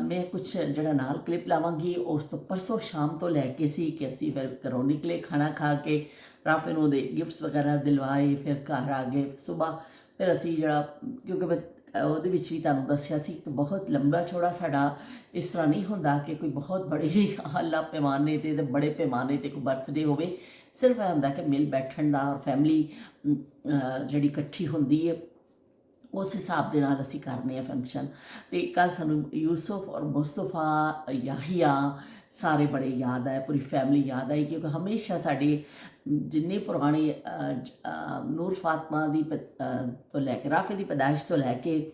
ਮੈਂ ਕੁਛ ਜਿਹੜਾ ਨਾਲ ਕਲਿੱਪ ਲਾਵਾਂਗੀ ਉਸ ਤੋਂ ਪਰਸੋਂ ਸ਼ਾਮ ਤੋਂ ਲੈ ਕੇ ਸੀ ਕਿ ਅਸੀਂ ਫਿਰ ਘਰੋਂ ਨਿਕਲੇ, ਖਾਣਾ ਖਾ ਕੇ ਰਾਫੇ ਨੂੰ ਉਹਦੇ ਗਿਫਟਸ ਵਗੈਰਾ ਦਿਲਵਾਏ, ਫਿਰ ਘਰ ਆ ਗਏ ਸੁਬਾਹ। ਫਿਰ ਅਸੀਂ ਜਿਹੜਾ, ਕਿਉਂਕਿ ਮੈਂ ਉਹਦੇ ਵਿੱਚ ਵੀ ਤੁਹਾਨੂੰ ਦੱਸਿਆ ਸੀ ਕਿ ਬਹੁਤ ਲੰਬਾ ਚੌੜਾ ਸਾਡਾ ਇਸ ਤਰ੍ਹਾਂ ਨਹੀਂ ਹੁੰਦਾ ਕਿ ਕੋਈ ਬਹੁਤ ਬੜੇ ਹੀ ਆਲਾ ਪੈਮਾਨੇ 'ਤੇ ਬੜੇ ਪੈਮਾਨੇ 'ਤੇ ਕੋਈ ਬਰਥਡੇ ਹੋਵੇ। ਸਿਰਫ ਇਹ ਹੁੰਦਾ ਕਿ ਮਿਲ ਬੈਠਣ ਦਾ, ਔਰ ਫੈਮਿਲੀ ਜਿਹੜੀ ਇਕੱਠੀ ਹੁੰਦੀ ਹੈ ਉਸ ਹਿਸਾਬ ਦੇ ਨਾਲ ਅਸੀਂ ਕਰਨੇ ਆ ਫੰਕਸ਼ਨ। ਤੇ ਕੱਲ੍ਹ ਸਾਨੂੰ ਯੂਸਫ ਔਰ ਮੁਸਤਫਾ, ਯਾਹੀਆ ਸਾਰੇ ਬੜੇ ਯਾਦ ਆਏ, ਪੂਰੀ ਫੈਮਿਲੀ ਯਾਦ ਆਈ, ਕਿਉਂਕਿ ਹਮੇਸ਼ਾ ਸਾਡੇ ਜਿੰਨੇ ਪੁਰਾਣੇ ਨੂਰ ਫਾਤਮਾ ਦੀ ਤੋਂ ਲੈ ਕੇ ਰਾਫੇ ਦੀ ਪੈਦਾਇਸ਼ ਤੋਂ ਲੈ ਕੇ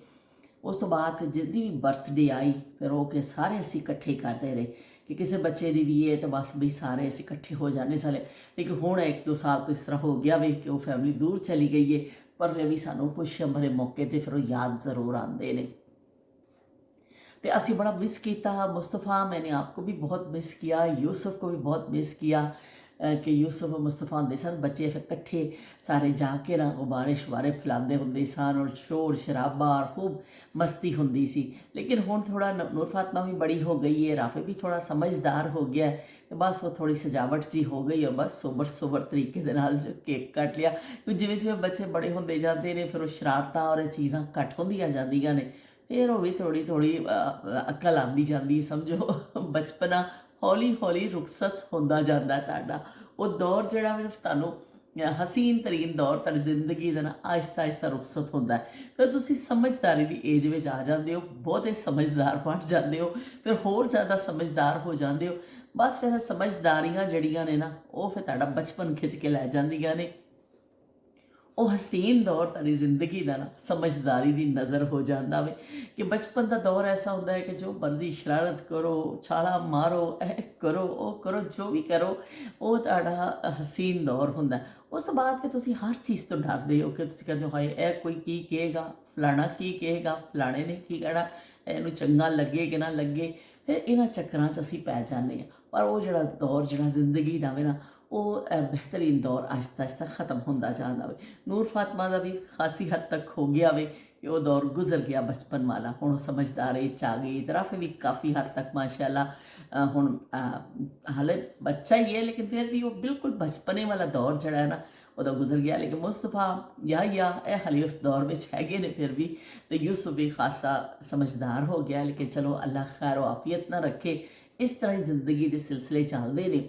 ਉਸ ਤੋਂ ਬਾਅਦ ਜਿੱਦੀ ਵੀ ਬਰਥਡੇ ਆਈ, ਫਿਰ ਉਹ ਕਿ ਸਾਰੇ ਅਸੀਂ ਇਕੱਠੇ ਕਰਦੇ ਰਹੇ ਕਿ ਕਿਸੇ ਬੱਚੇ ਦੀ ਵੀ ਹੈ ਤਾਂ ਬਸ ਵੀ ਸਾਰੇ ਅਸੀਂ ਇਕੱਠੇ ਹੋ ਜਾਂਦੇ ਸਾਲੇ। ਲੇਕਿਨ ਹੁਣ 1-2 ਸਾਲ ਤੋਂ ਇਸ ਤਰ੍ਹਾਂ ਹੋ ਗਿਆ ਵੇ ਕਿ ਉਹ ਫੈਮਿਲੀ ਦੂਰ ਚਲੀ ਗਈ ਹੈ, पर वे भी सानू खुशियां भरे मौके ते फिर याद ज़रूर आते हैं। तो असी बड़ा मिस किया मुस्तफ़ा, मैंने आपको भी बहुत मिस किया, यूसुफ को भी बहुत मिस किया कि यूसुफ और मुस्तफ़ा होंगे सन बच्चे फिर कट्ठे सारे जाके ना गुब्बारे शुबारे फैलाते होंगे सन और शोर शराबा और खूब मस्ती होंगी सी। लेकिन हुण थोड़ा नूर फातमा भी बड़ी हो गई है, राफे भी थोड़ा समझदार हो गया है, तो बस वो थोड़ी सजावट जी हो गई और बस सोबर तरीके दे नाल केक कट लिया। क्योंकि जिवें जिवें बच्चे बड़े होंदे जाते हैं फिर वो शरारतां और चीज़ां घट होंदियां जांदियां ने, फिर वो भी थोड़ी थोड़ी अकल आती जाती, समझो बचपना हौली हौली रुखसत होंदा जांदा तुहाडा। वो दौर जिहड़ा मैं तुहानूं हसीन तरीन दौर तुहाडी जिंदगी दा ना आहिस्ता आहिस्ता रुखसत होंदा है। फिर तुसीं समझदारी दी एज में आ जाते हो, बहुते समझदार बन जाते हो, फिर होर ज़्यादा समझदार हो जाते हो। बस फिर समझदारियां जड़ियां ने ना वो फिर तुहाडा बचपन खिंच के लै जांदियां ने। वो हसीन दौर तुहाडी जिंदगी का ना समझदारी की नज़र हो जाता वे कि बचपन का दौर ऐसा होता है कि जो मर्जी शरारत करो, छाला मारो, करो वो करो, जो भी करो वो तुहाडा हसीन दौर होंदा। उस बाद फिर तुसीं हर चीज़ तो डरदे हो कि तुसीं कहते हो हाय ए कोई की कहेगा, फलाना की कहेगा, फलाने ने की कहना, इनू चंगा लगे कि ना लगे, फिर इन्हां चक्करां च असीं पै जाने। पर वो जिहड़ा दौर जिहड़ा जिंदगी दा वे ना वो बेहतरीन दौर आहिस्ता आहिस्ता ख़त्म होंदा जांदा वे। नूर फातमा का भी खासी हद तक हो गया वे कि वो दौर गुजर गया बचपन वाला, हुण समझदार एज आ गई। राफे भी काफ़ी हद तक माशाअल्लाह हुण हाले बच्चा ही है, लेकिन फिर भी वो बिल्कुल बचपने वाला दौर जिहड़ा है ना वो गुजर गया। लेकिन मुस्तफा या हाले उस दौर में हैगे ने फिर भी। तो यूसुफ भी खासा समझदार हो गया, लेकिन चलो अल्लाह खैर आफियत ना रखे। इस तरह ज़िंदगी के सिलसिले चलते ने।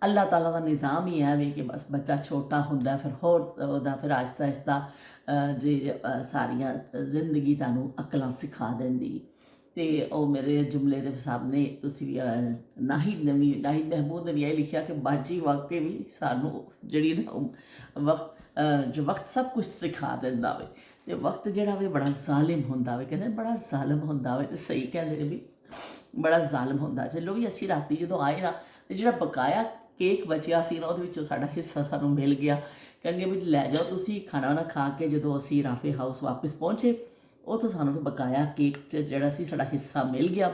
अल्लाह ताला का निज़ाम ही है वे कि बस बच्चा छोटा होंदा फिर होर ओहदा फिर आहिस्ता आहिस्ता जे सारियां जिंदगी तुहानूं अकलां सिखा देंदी। तो वो मेरे जुमले के सामने तुसीं नाहिद महमूद ने भी यही लिखा कि बाजी वाकई भी सानू जिहड़ी ना वक्त सब कुछ सिखा देंदा वे। ते वक्त जिहड़ा वे बड़ा जालिम होंदा वे, कहंदे बड़ा जालिम होंदा वे, ते सही कहंदे ने भी बड़ा जालिम होंदा। चलो भी असीं राती जदों आए ना ते जिहड़ा बकाया केक बचिया सी ना ਉਹਦੇ ਵਿੱਚੋਂ ਸਾਡਾ ਹਿੱਸਾ ਸਾਨੂੰ ਮਿਲ ਗਿਆ। ਕਹਿੰਦੇ ਵੀ ਲੈ ਜਾਓ ਤੁਸੀਂ ਖਾਣਾ ਨਾ ਖਾ ਕੇ। ਜਦੋਂ ਅਸੀਂ ਰਾਫੇ ਹਾਊਸ ਵਾਪਸ ਪਹੁੰਚੇ ਉੱਥੋਂ ਸਾਨੂੰ ਫਿਰ ਬਕਾਇਆ ਕੇਕ 'ਚ ਜਿਹੜਾ ਸੀ ਸਾਡਾ ਹਿੱਸਾ ਮਿਲ ਗਿਆ।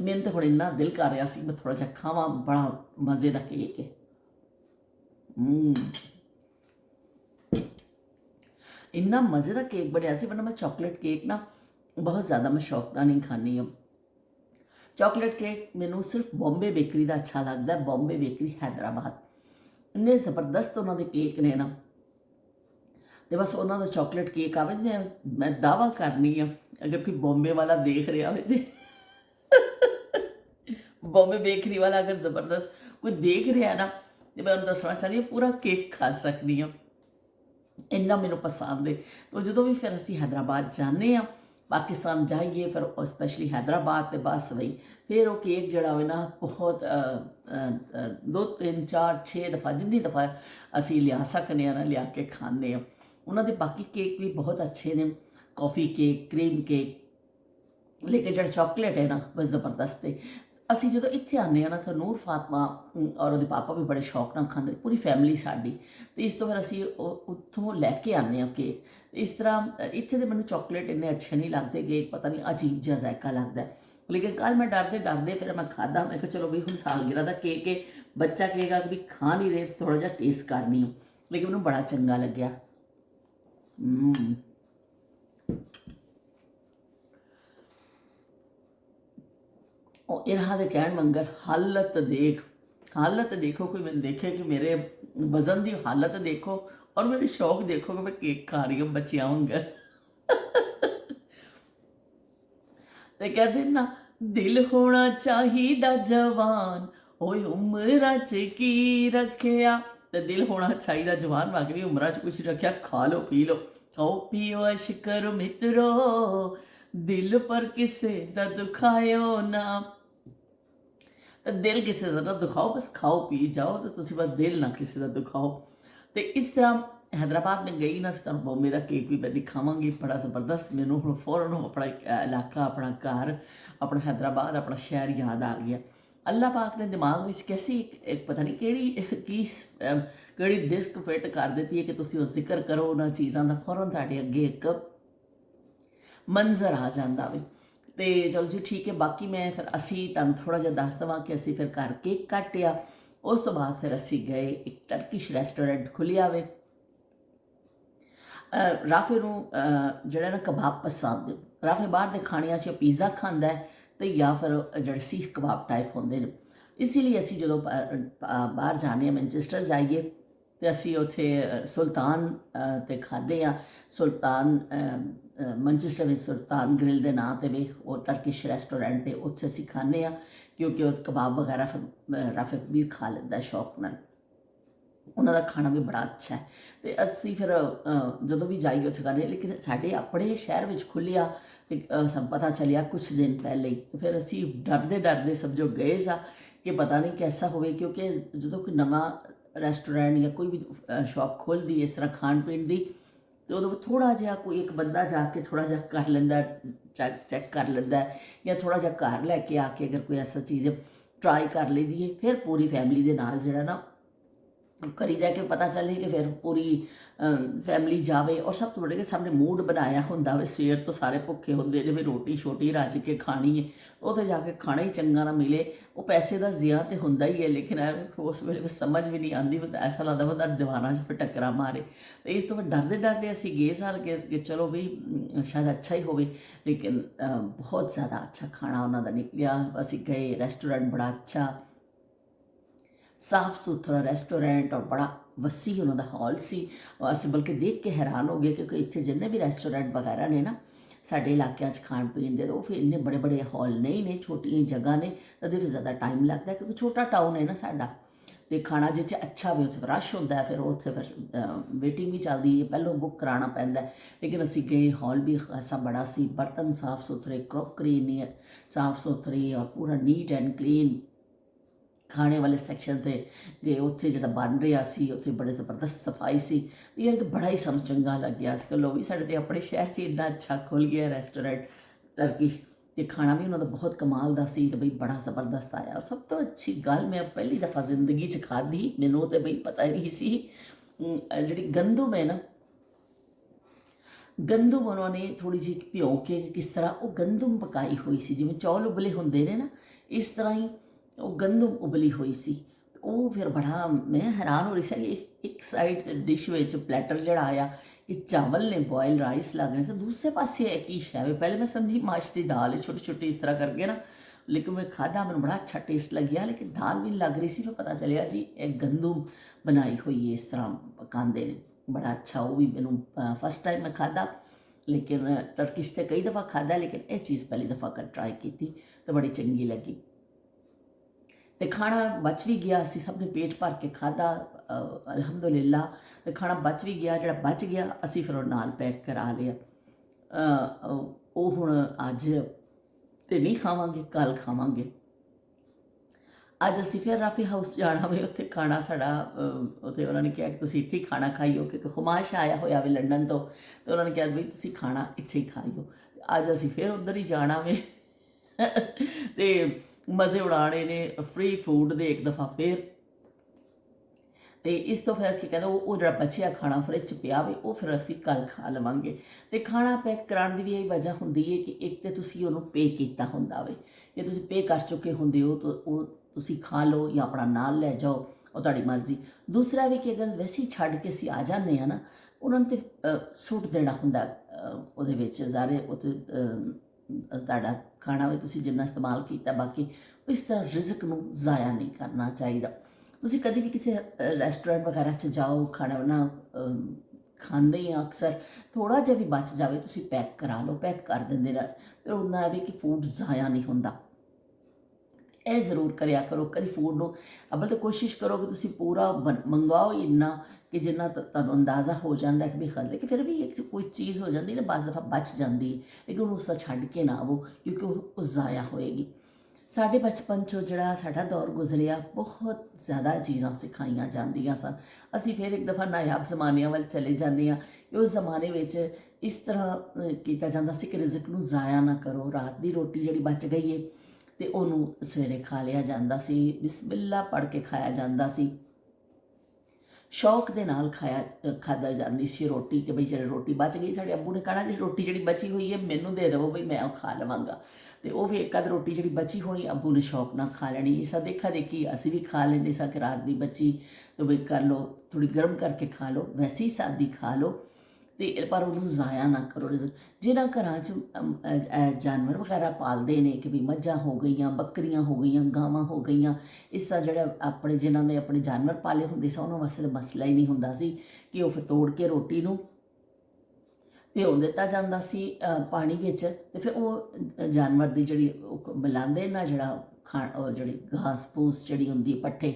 ਮੈਨੂੰ ਤਾਂ ਹੁਣ ਇੰਨਾ ਦਿਲ ਕਰ ਰਿਹਾ ਸੀ ਮੈਂ ਥੋੜ੍ਹਾ ਜਿਹਾ ਖਾਵਾਂ, ਬੜਾ ਮਜ਼ੇ ਦਾ ਕੇਕ ਹੈ। ਇੰਨਾ ਮਜ਼ੇ ਦਾ ਕੇਕ ਬਣਿਆ ਸੀ, ਵਰਨਾ ਮੈਂ ਚਾਕਲੇਟ ਕੇਕ ਨਾ ਬਹੁਤ ਜ਼ਿਆਦਾ ਮੈਂ ਸ਼ੌਕ ਨਾਲ ਨਹੀਂ ਖਾਂਦੀ ਹਾਂ। चॉकलेट केक मैनू सिर्फ बॉम्बे बेकरी का अच्छा लगता है, बॉम्बे बेकरी हैदराबाद। इन्ने जबरदस्त उन्होंने केक ने ना, तो बस उन्होंने चॉकलेट केक आवे मैं दावा करनी हाँ अगर कोई बॉम्बे वाला देख रहा हो तो बॉम्बे बेकरी वाला अगर जबरदस्त कोई देख रहा है ना ਤੇ ਮੈਂ ਉਹਨੂੰ ਦੱਸਣਾ ਚਾਹ ਰਹੀ ਹਾਂ ਪੂਰਾ ਕੇਕ ਖਾ ਸਕਦੀ ਹਾਂ, ਇੰਨਾ ਮੈਨੂੰ ਪਸੰਦ ਹੈ। ਤਾਂ ਜਦੋਂ ਵੀ ਫਿਰ ਅਸੀਂ ਹੈਦਰਾਬਾਦ ਜਾਂਦੇ ਹਾਂ, ਪਾਕਿਸਤਾਨ ਜਾਈਏ, ਫਿਰ ਸਪੈਸ਼ਲੀ ਹੈਦਰਾਬਾਦ, ਤੇ ਬਸ ਬਈ ਫਿਰ ਉਹ ਕੇਕ ਜਿਹੜਾ ਹੋਵੇ ਨਾ ਬਹੁਤ 2 3 4 6 ਦਫਾ ਜਿੰਨੀ ਦਫਾ ਅਸੀਂ ਲਿਆ ਸਕਨੇ ਹਾਂ ਨਾ ਲਿਆ ਕੇ ਖਾਂਦੇ ਹਾਂ। ਉਹਨਾਂ ਦੇ ਬਾਕੀ ਕੇਕ ਵੀ ਬਹੁਤ ਅੱਛੇ ਨੇ, ਕੌਫੀ ਕੇਕ, ਕਰੀਮ ਕੇਕ, ਲੇਕਿਨ ਜਿਹੜਾ ਚਾਕਲੇਟ ਹੈ ਨਾ ਬਸ ਜ਼ਬਰਦਸਤ ਹੈ। ਅਸੀਂ ਜਦੋਂ ਇੱਥੇ ਆਉਂਦੇ ਹਾਂ ਨਾ ਤਾਂ ਨੂਰ ਫਾਤਮਾ ਔਰ ਉਹਦੇ ਪਾਪਾ ਵੀ ਬੜੇ ਸ਼ੌਕ ਨਾਲ ਖਾਂਦੇ, ਪੂਰੀ ਫੈਮਿਲੀ ਸਾਡੀ, ਤੇ ਇਸ ਤੋਂ ਫਿਰ ਅਸੀਂ ਉੱਥੋਂ ਲੈ ਕੇ ਆਉਂਦੇ ਹਾਂ ਕੇਕ। ਇਸ ਤਰ੍ਹਾਂ ਇੱਥੇ ਦੇ ਮੈਨੂੰ ਚਾਕਲੇਟ ਇੰਨੇ ਅੱਛੇ ਨਹੀਂ ਲੱਗਦੇ, ਕੇਕ ਪਤਾ ਨਹੀਂ ਅਜੀਬ ਜਿਹਾ ਜ਼ਾਇਕਾ ਲੱਗਦਾ। ਲੇਕਿਨ ਕੱਲ੍ਹ ਮੈਂ ਡਰਦੇ ਡਰਦੇ ਫਿਰ ਮੈਂ ਖਾਧਾ, ਮੈਂ ਕਿਹਾ ਚਲੋ ਵੀ ਹੁਣ ਸਾਲਗਿਰਾ ਦਾ ਕੇਕ ਹੈ, ਬੱਚਾ ਕਹੇਗਾ ਕਿ ਵੀ ਖਾ ਨਹੀਂ ਰਹੇ, ਥੋੜ੍ਹਾ ਜਿਹਾ ਟੇਸਟ ਕਰਨੀ, ਲੇਕਿਨ ਮੈਨੂੰ ਬੜਾ ਚੰਗਾ ਲੱਗਿਆ। ਉਹ ਇਰਹਾ ਦੇ ਕਹਿਣ ਮੰਗਰ ਹਾਲਤ ਦੇਖੋ, ਕੋਈ ਮੈਨੂੰ ਦੇਖੇ ਕਿ ਮੇਰੇ ਵਜ਼ਨ ਦੀ ਹਾਲਤ ਦੇਖੋ ਔਰ ਮੇਰੇ ਸ਼ੌਕ ਦੇਖੋ ਕਿ ਮੈਂ ਕੇਕ ਖਾ ਰਹੀ ਹਾਂ ਬੱਚਿਆਂ ਵਾਂਗਰ। ਤੇ ਕਹਿੰਦੇ ਨਾ, ਦਿਲ ਹੋਣਾ ਚਾਹੀਦਾ ਜਵਾਨ, ਓਏ ਉਮਰਾਂ 'ਚ ਕੀ ਰੱਖਿਆ। ਤੇ ਦਿਲ ਹੋਣਾ ਚਾਹੀਦਾ ਜਵਾਨ, ਵਾਕਈ ਉਮਰਾਂ 'ਚ ਕੁਛ ਰੱਖਿਆ, ਖਾ ਲਓ ਪੀ ਲਓ, ਖਾਓ ਪੀਓ ਐਸ਼ ਕਰੋ ਮਿੱਤਰੋ, ਦਿਲ ਪਰ ਕਿਸੇ ਦਾ ਦੁਖਾਇਓ ਨਾ। ਤਾਂ ਦਿਲ ਕਿਸੇ ਦਾ ਨਾ ਦੁਖਾਓ, ਬਸ ਖਾਓ ਪੀ ਜਾਓ, ਤੇ ਤੁਸੀਂ ਬਸ ਦਿਲ ਨਾ ਕਿਸੇ ਦਾ ਦੁਖਾਓ। ਤੇ ਇਸ ਤਰ੍ਹਾਂ हैदराबाद में गई ना, तो बॉम्बे का केक भी मैं दिखावगी, बड़ा ज़बरदस्त। मैनू हूँ फौरन अपना इलाका, अपना घर, अपना हैदराबाद, अपना शहर याद आ गया। अल्लाह पाक ने दिमाग में कैसी एक पता नहीं किहड़ी डिस्क फिट कर दी है कि तुसीं उस जिक्र करो उन्होंने चीज़ों का, फौरन तुहाडे अगे एक मंजर आ जाता वे। तो चलो जी ठीक है। बाकी मैं फिर असी तुहानूं थोड़ा जिहा दस देवां कि असी फिर घर केक कट्टिया, उस तो बाद फिर असी गए एक टर्किश रेस्टोरेंट खुलिया वे। राफे नूं जिहड़ा ना कबाब पसंद है, राफे बाहर के खाणिਆਂ 'ਚ पीज़ा खाता है तो या फिर जिहड़े सीख कबाब टाइप होंदे ने। इसीलिए असी जो बाहर जाने मैनचेस्टर जाइए तो असी उत्थे सुल्तान ते खाधे आ। सुल्तान मैनचेस्टर में सुल्तान ग्रिल के नाम से भी वो टर्किश रेस्टोरेंट है, उत्थे असी खाने आ, क्योंकि वो कबाब वगैरह फिर राफे भी खा लेंदा शौक नाल, उन्हों का खाना भी बड़ा अच्छा है। तो असी फिर जो भी जाइए उत्थे खाने, लेकिन साढ़े अपने शहर में खुलिया तो सब पता चलिया कुछ दिन पहले ही। तो फिर असी डरते डरते समझो गए सा कि पता नहीं कैसा होवे, क्योंकि जो कोई नवा रेस्टोरेंट या कोई भी शॉप खुलती इस तरह खाण पीण की, तो उदों थोड़ा जिहा कोई एक बंदा जाके थोड़ा जिहा कर लेंदा, चैक कर लेंदा, या थोड़ा जिहा घर लैके आके अगर कोई ऐसा चीज़ ट्राई कर लेती है, फिर पूरी फैमिली के नाल जिहड़ा ना करीदा कि पता चले कि फिर पूरी फैमिली जावे। और सब तो बड़े के सामने मूड बनाया होंदा वे, सवेर तो सारे भुखे होंदे ने भी रोटी शोटी रज के खानी है, उत्थे जाके खाना ही चंगा ना मिले, वो पैसे का ज़िया तो होंदा ही है। लेकिन उस वेले समझ भी नहीं आती, ऐसा लगता बंदा दीवारां 'च फिर टक्करा मारे। तो इस तो फिर डरते डरते असी गए सार कि चलो भी शायद अच्छा ही होवे, लेकिन बहुत ज़्यादा अच्छा खाना उन्हों का निकलिया। असी गए, रेस्टोरेंट बड़ा अच्छा साफ सुथरा रेस्टोरेंट और बड़ा वसी उन्होंने हॉल सी। असीं बल्कि देख के हैरान हो गए, क्योंकि इतने जिन्ने भी रेस्टोरेंट वगैरह ने ना साढ़े इलाकों खाण पीण के, तो फिर इन्ने बड़े बड़े हॉल नहीं ने, छोटी जगह ने, तो फिर ज़्यादा टाइम लगता है, क्योंकि छोटा टाउन है ना साडा। तो खाना जिथे अच्छा भी उत्थे रश होंदा है, फिर उत्थे फिर वेटिंग भी चलती है, पहलों बुक कराना पैंदा है। लेकिन असीं गए, हॉल भी ऐसा बड़ा सी, बर्तन साफ सुथरे, क्रॉकरी इन्नी साफ सुथरी और पूरा नीट एंड क्लीन। खाने वाले सैक्शन से गए, उत्थे जो बन रहा सी उत्थे बड़े ज़बरदस्त सफाई सी, यार कि बड़ा ही समझ चंगा लग गया। अजकल लोग भी साढ़े अपने शहर से इन्ना अच्छा खुल गया रेस्टोरेंट टर्किश, ते खाना भी उन्होंने बहुत कमाल का सी, तो बई बड़ा ज़बरदस्त आया। और सब तो अच्छी गल मैं पहली दफ़ा जिंदगी च खाधी, मैनू तो बई पता नहीं सी, जी गंदम है ना, गंदम उन्होंने थोड़ी जी भिओ के किस तरह वो गंदम पकाई हुई सी, जिवें चौल उबले होंदे ने ना, इस तरह ही वो गंदम उबली हुई सी। वो फिर बड़ा मैं हैरान हो रही सी। एक साइड डिश में प्लैटर जड़ा आया कि चावल ने बॉयल राइस लग रहे थे, दूसरे पासे है कि शैव, पहले मैं समझी माश की दाल है छोटी छोटी इस तरह करके ना, लेकिन मैं खाधा, मैंने बड़ा अच्छा टेस्ट लग गया, लेकिन दाल भी लग रही सी। फिर पता चलिया जी एक गंदम बनाई हुई है, इस तरह पकाते हैं, बड़ा अच्छा। वो भी मैनू फर्स्ट टाइम मैं खाधा, लेकिन टर्किश तो कई दफ़ा खाधा, लेकिन यह चीज़ पहली दफ़ा कर ट्राई की थी, तो बड़ी चंगी लगी। ਤੇ ਖਾਣਾ ਬਚ ਵੀ ਗਿਆ, ਅਸੀਂ ਸਭ ਨੇ ਪੇਟ ਭਰ ਕੇ ਖਾਧਾ ਅਲਹਮਦੁਲਿਲਾ। ਤੇ ਖਾਣਾ ਬਚ ਵੀ ਗਿਆ, ਜਿਹੜਾ ਬਚ ਗਿਆ ਅਸੀਂ ਫਿਰ ਉਹ ਨਾਲ ਪੈਕ ਕਰਾ ਲਿਆ। ਉਹ ਹੁਣ ਅੱਜ ਤੇ ਨਹੀਂ ਖਾਵਾਂਗੇ, ਕੱਲ੍ਹ ਖਾਵਾਂਗੇ। ਅੱਜ ਅਸੀਂ ਫਿਰ ਰਾਫੀ ਹਾਊਸ ਜਾਣਾ ਵੇ, ਉੱਥੇ ਖਾਣਾ ਸਾਡਾ ਉੱਥੇ ਉਹਨਾਂ ਨੇ ਕਿਹਾ ਕਿ ਤੁਸੀਂ ਇੱਥੇ ਹੀ ਖਾਣਾ ਖਾਈਓ, ਕਿਉਂਕਿ ਖੁਮਾਇਸ਼ ਆਇਆ ਹੋਇਆ ਵੇ ਲੰਡਨ ਤੋਂ, ਤੇ ਉਹਨਾਂ ਨੇ ਕਿਹਾ ਵੀ ਤੁਸੀਂ ਖਾਣਾ ਇੱਥੇ ਹੀ ਖਾਈਓ। ਅੱਜ ਅਸੀਂ ਫਿਰ ਉੱਧਰ ਹੀ ਜਾਣਾ ਵੇ ਤੇ ਮਜ਼ੇ ਉਡਾਣੇ ਨੇ, ਫ੍ਰੀ ਫੂਡ ਦੇ ਇੱਕ ਦਫਾ ਫਿਰ। ਤੇ ਇਸ ਤੋਂ ਫਿਰ ਕੀ ਕਹਿੰਦਾ ਉਹ ਜਿਹੜਾ ਬਚਿਆ ਖਾਣਾ ਫਰਿੱਜ 'ਚ ਪਿਆ ਵੇ, ਉਹ ਫਿਰ ਅਸੀਂ ਕੱਲ੍ਹ ਖਾ ਲਵਾਂਗੇ। ਤੇ ਖਾਣਾ ਪੈਕ ਕਰਾਉਣ ਦੀ ਵੀ ਇਹ ਵਜ੍ਹਾ ਹੁੰਦੀ ਹੈ ਕਿ ਇੱਕ ਤਾਂ ਤੁਸੀਂ ਉਹਨੂੰ ਪੇ ਕੀਤਾ ਹੁੰਦਾ ਵੇ, ਜੇ ਤੁਸੀਂ ਪੇ ਕਰ ਚੁੱਕੇ ਹੁੰਦੇ ਹੋ ਤਾਂ ਉਹ ਤੁਸੀਂ ਖਾ ਲਓ ਜਾਂ ਆਪਣਾ ਨਾਲ ਲੈ ਜਾਓ, ਉਹ ਤੁਹਾਡੀ ਮਰਜ਼ੀ। ਦੂਸਰਾ ਵੀ ਕਿ ਅਗਰ ਵੈਸੇ ਹੀ ਛੱਡ ਕੇ ਅਸੀਂ ਆ ਜਾਂਦੇ ਹਾਂ ਨਾ, ਉਹਨਾਂ ਨੂੰ ਤਾਂ ਸੁੱਟ ਦੇਣਾ ਹੁੰਦਾ ਉਹਦੇ ਵਿੱਚ ਜ਼ਾਰੇ ਉੱਥੇ ਤੁਹਾਡਾ ਖਾਣਾ ਵੀ ਤੁਸੀਂ ਜਿੰਨਾ ਇਸਤੇਮਾਲ ਕੀਤਾ, ਬਾਕੀ ਇਸ ਤਰ੍ਹਾਂ ਰਿਜ਼ਕ ਨੂੰ ਜ਼ਾਇਆ ਨਹੀਂ ਕਰਨਾ ਚਾਹੀਦਾ। ਤੁਸੀਂ ਕਦੇ ਵੀ ਕਿਸੇ ਰੈਸਟੋਰੈਂਟ ਵਗੈਰਾ 'ਚ ਜਾਓ, ਖਾਣਾ ਬਣਾ ਖਾਂਦੇ ਆ ਅਕਸਰ, ਥੋੜ੍ਹਾ ਜਿਹਾ ਵੀ ਬਚ ਜਾਵੇ ਤੁਸੀਂ ਪੈਕ ਕਰਾ ਲਓ, ਪੈਕ ਕਰ ਦਿੰਦੇ ਨਾ, ਫਿਰ ਉਹਨਾਂ ਵੀ ਕਿ ਫੂਡ ਜ਼ਾਇਆ ਨਹੀਂ ਹੁੰਦਾ। ਇਹ ਜ਼ਰੂਰ ਕਰਿਆ ਕਰੋ ਕਦੀ ਫੂਡ ਨੂੰ, ਅੱਬਲ ਤਾਂ ਕੋਸ਼ਿਸ਼ ਕਰੋ ਕਿ ਤੁਸੀਂ ਪੂਰਾ ਮੰਗਵਾਓ ਇੰਨਾ ਕਿ ਜਿੰਨਾ ਤੁਹਾਨੂੰ ਅੰਦਾਜ਼ਾ ਹੋ ਜਾਂਦਾ ਕਿ ਵੀ ਖਾ, ਕਿ ਫਿਰ ਵੀ ਇੱਕ ਕੋਈ ਚੀਜ਼ ਹੋ ਜਾਂਦੀ ਨਾ ਬਾਜ਼ ਦਫਾ ਬਚ ਜਾਂਦੀ ਹੈ, ਲੇਕਿਨ ਉਹਨੂੰ ਉਸ ਛੱਡ ਕੇ ਨਾ ਆਵੋ ਕਿਉਂਕਿ ਉਹ ਜ਼ਾਇਆ ਹੋਏਗੀ। ਸਾਡੇ ਬਚਪਨ 'ਚੋਂ ਜਿਹੜਾ ਸਾਡਾ ਦੌਰ ਗੁਜ਼ਰਿਆ, ਬਹੁਤ ਜ਼ਿਆਦਾ ਚੀਜ਼ਾਂ ਸਿਖਾਈਆਂ ਜਾਂਦੀਆਂ ਸਨ। ਅਸੀਂ ਫਿਰ ਇੱਕ ਦਫਾ ਨਾਯਾਬ ਜ਼ਮਾਨਿਆਂ ਵੱਲ ਚਲੇ ਜਾਂਦੇ ਹਾਂ। ਉਸ ਜ਼ਮਾਨੇ ਵਿੱਚ ਇਸ ਤਰ੍ਹਾਂ ਕੀਤਾ ਜਾਂਦਾ ਸੀ ਕਿ ਰਿਜ਼ਕ ਨੂੰ ਜ਼ਾਇਆ ਨਾ ਕਰੋ। ਰਾਤ ਦੀ ਰੋਟੀ ਜਿਹੜੀ ਬਚ ਗਈ ਹੈ ਤੇ ਉਹਨੂੰ ਸਵੇਰੇ ਖਾ ਲਿਆ ਜਾਂਦਾ ਸੀ, ਬਿਸਮਿਲ੍ਲਾ ਪੜ੍ਹ ਕੇ ਖਾਇਆ ਜਾਂਦਾ ਸੀ, ਸ਼ੌਕ ਦੇ ਨਾਲ ਖਾਧਾ ਜਾਂਦੀ ਸੀ ਰੋਟੀ, ਕਿ ਬਈ ਜਿਹੜੀ ਰੋਟੀ ਬਚ ਗਈ, ਸਾਡੇ ਅੱਬੂ ਨੇ ਕਹਿਣਾ ਜੀ ਰੋਟੀ ਜਿਹੜੀ ਬਚੀ ਹੋਈ ਹੈ ਮੈਨੂੰ ਦੇ ਦੇਵੋ ਬਈ ਮੈਂ ਉਹ ਖਾ ਲਵਾਂਗਾ। ਤੇ ਉਹ ਵੀ ਇੱਕ ਅੱਧ ਰੋਟੀ ਜਿਹੜੀ ਬਚੀ ਹੋਣੀ ਅੱਬੂ ਨੇ ਸ਼ੌਕ ਨਾਲ ਖਾ ਲੈਣੀ। ਇਸ ਤਰ੍ਹਾਂ ਦੇਖਾ ਦੇਖੀ ਅਸੀਂ ਵੀ ਖਾ ਲੈਂਦੇ ਸਾਂ ਕਿ ਰਾਤ ਦੀ ਬਚੀ ਤਾਂ ਬਈ ਕਰ ਲਓ, ਥੋੜ੍ਹੀ ਗਰਮ ਕਰਕੇ ਖਾ ਲਓ, ਵੈਸੇ ਹੀ ਸਾਦੀ ਖਾ ਲਓ, ਤੇ ਪਰ ਉਹਨੂੰ ਜ਼ਾਇਆ ਨਾ ਕਰੋ। ਜਿਹਨਾਂ ਘਰਾਂ 'ਚ ਜਾਨਵਰ ਵਗੈਰਾ ਪਾਲਦੇ ਨੇ ਕਿ ਵੀ ਮੱਝਾਂ ਹੋ ਗਈਆਂ, ਬੱਕਰੀਆਂ ਹੋ ਗਈਆਂ, ਗਾਵਾਂ ਹੋ ਗਈਆਂ, ਇਸ ਤਰ੍ਹਾਂ ਜਿਹੜਾ ਆਪਣੇ ਜਿਨ੍ਹਾਂ ਨੇ ਆਪਣੇ ਜਾਨਵਰ ਪਾਲੇ ਹੁੰਦੇ ਸੀ, ਉਹਨਾਂ ਵਾਸਤੇ ਤਾਂ ਮਸਲਾ ਹੀ ਨਹੀਂ ਹੁੰਦਾ ਸੀ ਕਿ ਉਹ ਫਿਰ ਤੋੜ ਕੇ ਰੋਟੀ ਨੂੰ ਭਿਓ ਦਿੱਤਾ ਜਾਂਦਾ ਸੀ ਪਾਣੀ ਵਿੱਚ, ਤੇ ਫਿਰ ਉਹ ਜਾਨਵਰ ਦੀ ਜਿਹੜੀ ਉਹ ਮਿਲਾਉਂਦੇ ਨਾ ਜਿਹੜਾ ਉਹ ਜਿਹੜੀ ਘਾਸ ਫੂਸ ਜਿਹੜੀ ਹੁੰਦੀ ਪੱਠੇ,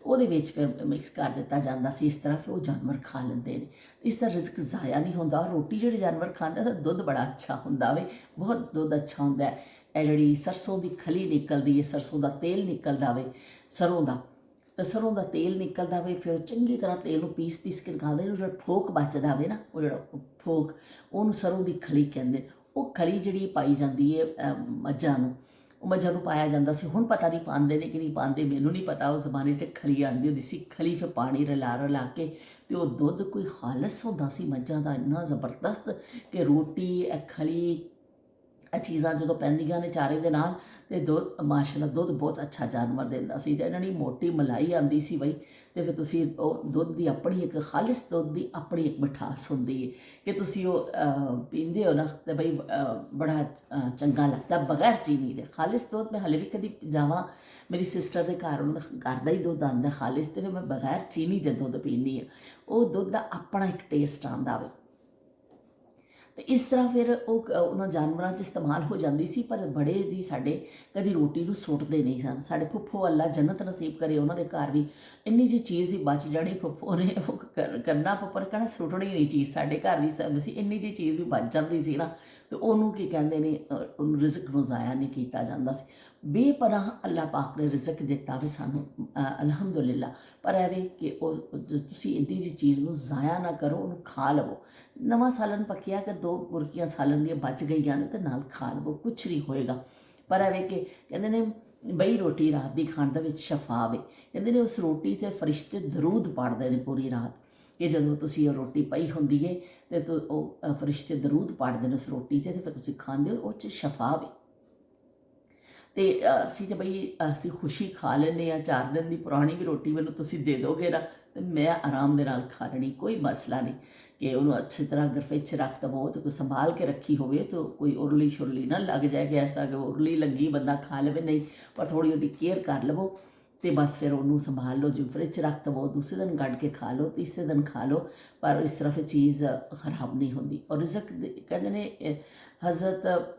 ਉਹਦੇ ਵਿੱਚ ਫਿਰ ਮਿਕਸ ਕਰ ਦਿੱਤਾ ਜਾਂਦਾ ਸੀ। ਇਸ ਤਰ੍ਹਾਂ ਫਿਰ ਉਹ ਜਾਨਵਰ ਖਾ ਲੈਂਦੇ ਨੇ। ਇਸ ਤਰ੍ਹਾਂ ਰਿਜ਼ਕ ਜ਼ਾਇਆ ਨਹੀਂ ਹੁੰਦਾ। ਰੋਟੀ ਜਿਹੜੇ ਜਾਨਵਰ ਖਾਂਦਾ ਤਾਂ ਦੁੱਧ ਬੜਾ ਅੱਛਾ ਹੁੰਦਾ ਵੇ, ਬਹੁਤ ਦੁੱਧ ਅੱਛਾ ਹੁੰਦਾ। ਇਹ ਜਿਹੜੀ ਸਰਸੋਂ ਦੀ ਖਲੀ ਨਿਕਲਦੀ ਹੈ, ਸਰਸੋਂ ਦਾ ਤੇਲ ਨਿਕਲਦਾ ਵੇ ਸਰੋਂ ਦਾ, ਤਾਂ ਸਰੋਂ ਦਾ ਤੇਲ ਨਿਕਲਦਾ ਵੇ, ਫਿਰ ਚੰਗੀ ਤਰ੍ਹਾਂ ਤੇਲ ਨੂੰ ਪੀਸ ਕੇ ਨਿਕਾਲਦੇ ਨੇ। ਜਿਹੜਾ ਫੋਕ ਬਚਦਾ ਵੇ ਨਾ, ਉਹ ਜਿਹੜਾ ਫੋਕ, ਉਹਨੂੰ ਸਰੋਂ ਦੀ ਖਲੀ ਕਹਿੰਦੇ। ਉਹ ਖਲੀ ਜਿਹੜੀ ਪਾਈ ਜਾਂਦੀ ਹੈ ਮੱਝਾਂ ਨੂੰ, ਉਹ ਮੱਝਾਂ ਨੂੰ ਪਾਇਆ ਜਾਂਦਾ ਸੀ। ਹੁਣ ਪਤਾ ਨਹੀਂ ਪਾਉਂਦੇ ਨੇ ਕਿ ਨਹੀਂ ਪਾਉਂਦੇ, ਮੈਨੂੰ ਨਹੀਂ ਪਤਾ। ਉਸ ਜ਼ਮਾਨੇ 'ਚ ਖਲੀ ਆਉਂਦੀ ਹੁੰਦੀ ਸੀ, ਖਲੀ ਫਿਰ ਪਾਣੀ ਰਲਾ ਕੇ, ਅਤੇ ਉਹ ਦੁੱਧ ਕੋਈ ਖਾਲਸ ਹੁੰਦਾ ਸੀ ਮੱਝਾਂ ਦਾ, ਇੰਨਾ ਜ਼ਬਰਦਸਤ ਕਿ ਰੋਟੀ ਇਹ ਖਲੀ ਇਹ ਚੀਜ਼ਾਂ ਜਦੋਂ ਪੈਂਦੀਆਂ ਨੇ ਚਾਰੇ ਦੇ ਨਾਲ, ਅਤੇ ਦੁੱਧ ਮਾਸ਼ਾਅੱਲਾ ਦੁੱਧ ਬਹੁਤ ਅੱਛਾ ਜਾਨਵਰ ਦਿੰਦਾ ਸੀ। ਅਤੇ ਇਹਨਾਂ ਦੀ ਮੋਟੀ ਮਲਾਈ ਆਉਂਦੀ ਸੀ ਬਈ, ਅਤੇ ਫਿਰ ਤੁਸੀਂ ਉਹ ਦੁੱਧ ਦੀ ਆਪਣੀ ਇੱਕ ਖਾਲਿਸ ਦੁੱਧ ਦੀ ਆਪਣੀ ਇੱਕ ਮਿਠਾਸ ਹੁੰਦੀ ਹੈ ਕਿ ਤੁਸੀਂ ਉਹ ਪੀਂਦੇ ਹੋ ਨਾ, ਅਤੇ ਬਈ ਬੜਾ ਚੰਗਾ ਲੱਗਦਾ ਬਗੈਰ ਚੀਨੀ ਦੇ। ਖਾਲਿਸ ਦੁੱਧ ਮੈਂ ਹਾਲੇ ਵੀ ਕਦੀ ਜਾਵਾਂ ਮੇਰੀ ਸਿਸਟਰ ਦੇ ਘਰ, ਉਹਨਾਂ ਦਾ ਘਰ ਦਾ ਹੀ ਦੁੱਧ ਆਉਂਦਾ ਖਾਲਿਸ, ਅਤੇ ਫਿਰ ਮੈਂ ਬਗੈਰ ਚੀਨੀ ਦੇ ਦੁੱਧ ਪੀਂਦੀ ਹਾਂ। ਉਹ ਦੁੱਧ ਦਾ ਆਪਣਾ ਇੱਕ ਟੇਸਟ ਆਉਂਦਾ ਵੇ। ਤੇ ਇਸ ਤਰ੍ਹਾਂ ਫਿਰ ਉਹ ਉਹਨਾਂ ਜਾਨਵਰਾਂ 'ਚ ਇਸਤੇਮਾਲ ਹੋ ਜਾਂਦੀ ਸੀ। ਪਰ ਬੜੇ ਵੀ ਸਾਡੇ ਕਦੀ ਰੋਟੀ ਨੂੰ ਸੁੱਟਦੇ ਨਹੀਂ ਸਨ। ਸਾਡੇ ਫੁੱਫੋ ਅੱਲਾ ਜੰਨਤ ਨਸੀਬ ਕਰੇ, ਉਹਨਾਂ ਦੇ ਘਰ ਵੀ ਇੰਨੀ ਜਿਹੀ ਚੀਜ਼ ਹੀ ਬਚ ਜਾਣੀ, ਫੁੱਫੋ ਨੇ ਉਹ ਕਰਨਾ ਫੁੱਫਰ ਕਹਿਣਾ ਸੁੱਟਣੀ ਨਹੀਂ ਚੀਜ਼। ਸਾਡੇ ਘਰ ਵੀ ਸਭ ਸੀ, ਇੰਨੀ ਜਿਹੀ ਚੀਜ਼ ਵੀ ਬਚ ਜਾਂਦੀ ਸੀ ਨਾ, ਤੇ ਉਹਨੂੰ ਕੀ ਕਹਿੰਦੇ ਨੇ, ਉਹਨੂੰ ਰਿਜ਼ਕ ਨੂੰ ਜ਼ਾਇਆ ਨਹੀਂ ਕੀਤਾ ਜਾਂਦਾ ਸੀ। ਬੇਪਨਾਹ ਅੱਲਾਹ ਪਾਕ ਨੇ ਰਿਜ਼ਕ ਦਿੱਤਾ ਵੀ ਸਾਨੂੰ ਅਲਹਮਦੁਲਿਲਾ। ਪਰ ਐਵੇਂ ਕਿ ਉਹ ਤੁਸੀਂ ਇੰਨੀ ਜਿਹੀ ਚੀਜ਼ ਨੂੰ ਜ਼ਾਇਆ ਨਾ ਕਰੋ, ਉਹਨੂੰ ਖਾ ਲਵੋ। ਨਵਾਂ ਸਾਲਨ ਪੱਕਿਆ, ਅਗਰ 2 ਬੁਰਕੀਆਂ ਸਾਲਨ ਦੀਆਂ ਬਚ ਗਈਆਂ ਨੇ ਤਾਂ ਨਾਲ ਖਾ ਲਵੋ, ਕੁਛ ਨਹੀਂ ਹੋਏਗਾ। ਪਰ ਐਵੇਂ ਕਿ ਕਹਿੰਦੇ ਨੇ ਬਈ ਰੋਟੀ ਰਾਤ ਦੀ ਖਾਣ ਦੇ ਵਿੱਚ ਸ਼ਫਾ ਵੇ। ਕਹਿੰਦੇ ਨੇ ਉਸ ਰੋਟੀ 'ਤੇ ਫਰਿਸ਼ਤੇ ਦਰੂਦ ਪੜ੍ਹਦੇ ਨੇ ਪੂਰੀ ਰਾਤ, ਕਿ ਜਦੋਂ ਤੁਸੀਂ ਉਹ ਰੋਟੀ ਪਈ ਹੁੰਦੀ ਹੈ ਅਤੇ ਉਹ ਫਰਿਸ਼ਤੇ ਦਰੂਦ ਪੜ੍ਹਦੇ ਨੇ ਉਸ ਰੋਟੀ 'ਤੇ, ਫਿਰ ਤੁਸੀਂ ਖਾਂਦੇ ਹੋ, ਉਹ 'ਚ ਸ਼ਫਾ ਵੇ। ਅਤੇ ਅਸੀਂ ਤਾਂ ਬਈ ਅਸੀਂ ਖੁਸ਼ੀ ਖਾ ਲੈਂਦੇ ਹਾਂ। 4 ਦਿਨ ਦੀ ਪੁਰਾਣੀ ਵੀ ਰੋਟੀ ਮੈਨੂੰ ਤੁਸੀਂ ਦੇ ਦੋਗੇ ਨਾ, ਅਤੇ ਮੈਂ ਆਰਾਮ ਦੇ ਨਾਲ ਖਾ ਲੈਣੀ, ਕੋਈ ਮਸਲਾ ਨਹੀਂ। ਕਿ ਉਹਨੂੰ ਅੱਛੀ ਤਰ੍ਹਾਂ ਅਗਰ ਫਰਿੱਜ 'ਚ ਰੱਖ ਦੇਵੋ ਅਤੇ ਕੋਈ ਸੰਭਾਲ ਕੇ ਰੱਖੀ ਹੋਵੇ ਤਾਂ ਕੋਈ ਉਰਲੀ ਛੁਰਲੀ ਨਾ ਲੱਗ ਜਾਏ, ਕਿ ਐਸਾ ਕਿ ਉਰਲੀ ਲੱਗੀ ਬੰਦਾ ਖਾ ਲਵੇ, ਨਹੀਂ, ਪਰ ਥੋੜ੍ਹੀ ਉਹਦੀ ਕੇਅਰ ਕਰ ਲਵੋ ਅਤੇ ਬਸ ਫਿਰ ਉਹਨੂੰ ਸੰਭਾਲ ਲਓ। ਜਿਵੇਂ ਫਰਿੱਜ 'ਚ ਰੱਖ ਦੇਵੋ, ਦੂਸਰੇ ਦਿਨ ਕੱਢ ਕੇ ਖਾ ਲਓ, ਤੀਸਰੇ ਦਿਨ ਖਾ ਲਓ, ਪਰ ਇਸ ਤਰ੍ਹਾਂ ਫਿਰ ਚੀਜ਼ ਖਰਾਬ ਨਹੀਂ ਹੁੰਦੀ। ਔਰ ਰਿਜ਼ਕ ਕਹਿੰਦੇ ਨੇ ਹਜ਼ਰਤ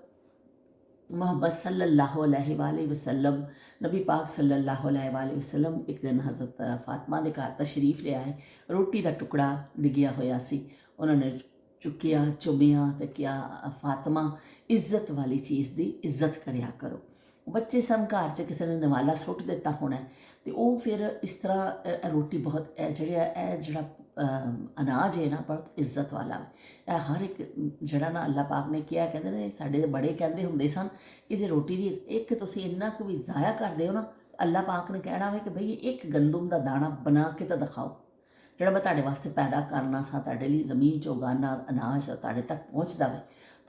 मोहम्मद सल्लल्लाहु अलैहि वसल्लम नबी पाक सल्लल्लाहु अलैहि वसल्लम एक दिन हज़रत फातिमा ਦੇ ਘਰ ਤਸ਼ਰੀਫ ਲਿਆਏ। ਰੋਟੀ ਦਾ ਟੁਕੜਾ ਡਿੱਗਿਆ ਹੋਇਆ ਸੀ, ਉਹਨਾਂ ਨੇ ਚੁੱਕਿਆ, ਚੁੰਮਿਆ ਤੇ ਕਿਹਾ, ਫਾਤਿਮਾ ਇੱਜ਼ਤ ਵਾਲੀ ਚੀਜ਼ ਦੀ ਇੱਜ਼ਤ ਕਰਿਆ ਕਰੋ। ਬੱਚੇ ਸਨ ਘਰ 'ਚ, ਕਿਸੇ ਨੇ ਨਿਵਾਲਾ ਸੁੱਟ ਦਿੱਤਾ ਹੋਣਾ ਤੇ ਉਹ ਫਿਰ ਇਸ ਤਰ੍ਹਾਂ ਰੋਟੀ ਬਹੁਤ ਇਹ ਜਿਹੜਾ ਅਨਾਜ ਹੈ ਨਾ ਬਹੁਤ ਇੱਜ਼ਤ ਵਾਲਾ ਹੈ। ਇਹ ਹਰ ਇੱਕ ਜਿਹੜਾ ਨਾ ਅੱਲਾਹ ਪਾਕ ਨੇ ਕਿਹਾ, ਕਹਿੰਦੇ ਨੇ ਸਾਡੇ ਬੜੇ ਕਹਿੰਦੇ ਹੁੰਦੇ ਸਨ ਕਿ ਜੇ ਰੋਟੀ ਦੀ ਇੱਕ ਤੁਸੀਂ ਇੰਨਾ ਕੁ ਵੀ ਜ਼ਾਇਆ ਕਰਦੇ ਹੋ ਨਾ, ਅੱਲਾਹ ਪਾਕ ਨੇ ਕਹਿਣਾ ਵੇ ਕਿ ਭਈ ਇੱਕ ਗੰਦਮ ਦਾ ਦਾਣਾ ਬਣਾ ਕੇ ਤਾਂ ਦਿਖਾਓ, ਜਿਹੜਾ ਮੈਂ ਤੁਹਾਡੇ ਵਾਸਤੇ ਪੈਦਾ ਕਰਨਾ ਸਾਂ, ਤੁਹਾਡੇ ਲਈ ਜ਼ਮੀਨ 'ਚ ਉਗਾਉਣਾ ਅਨਾਜ ਤੁਹਾਡੇ ਤੱਕ ਪਹੁੰਚਦਾ ਵੇ,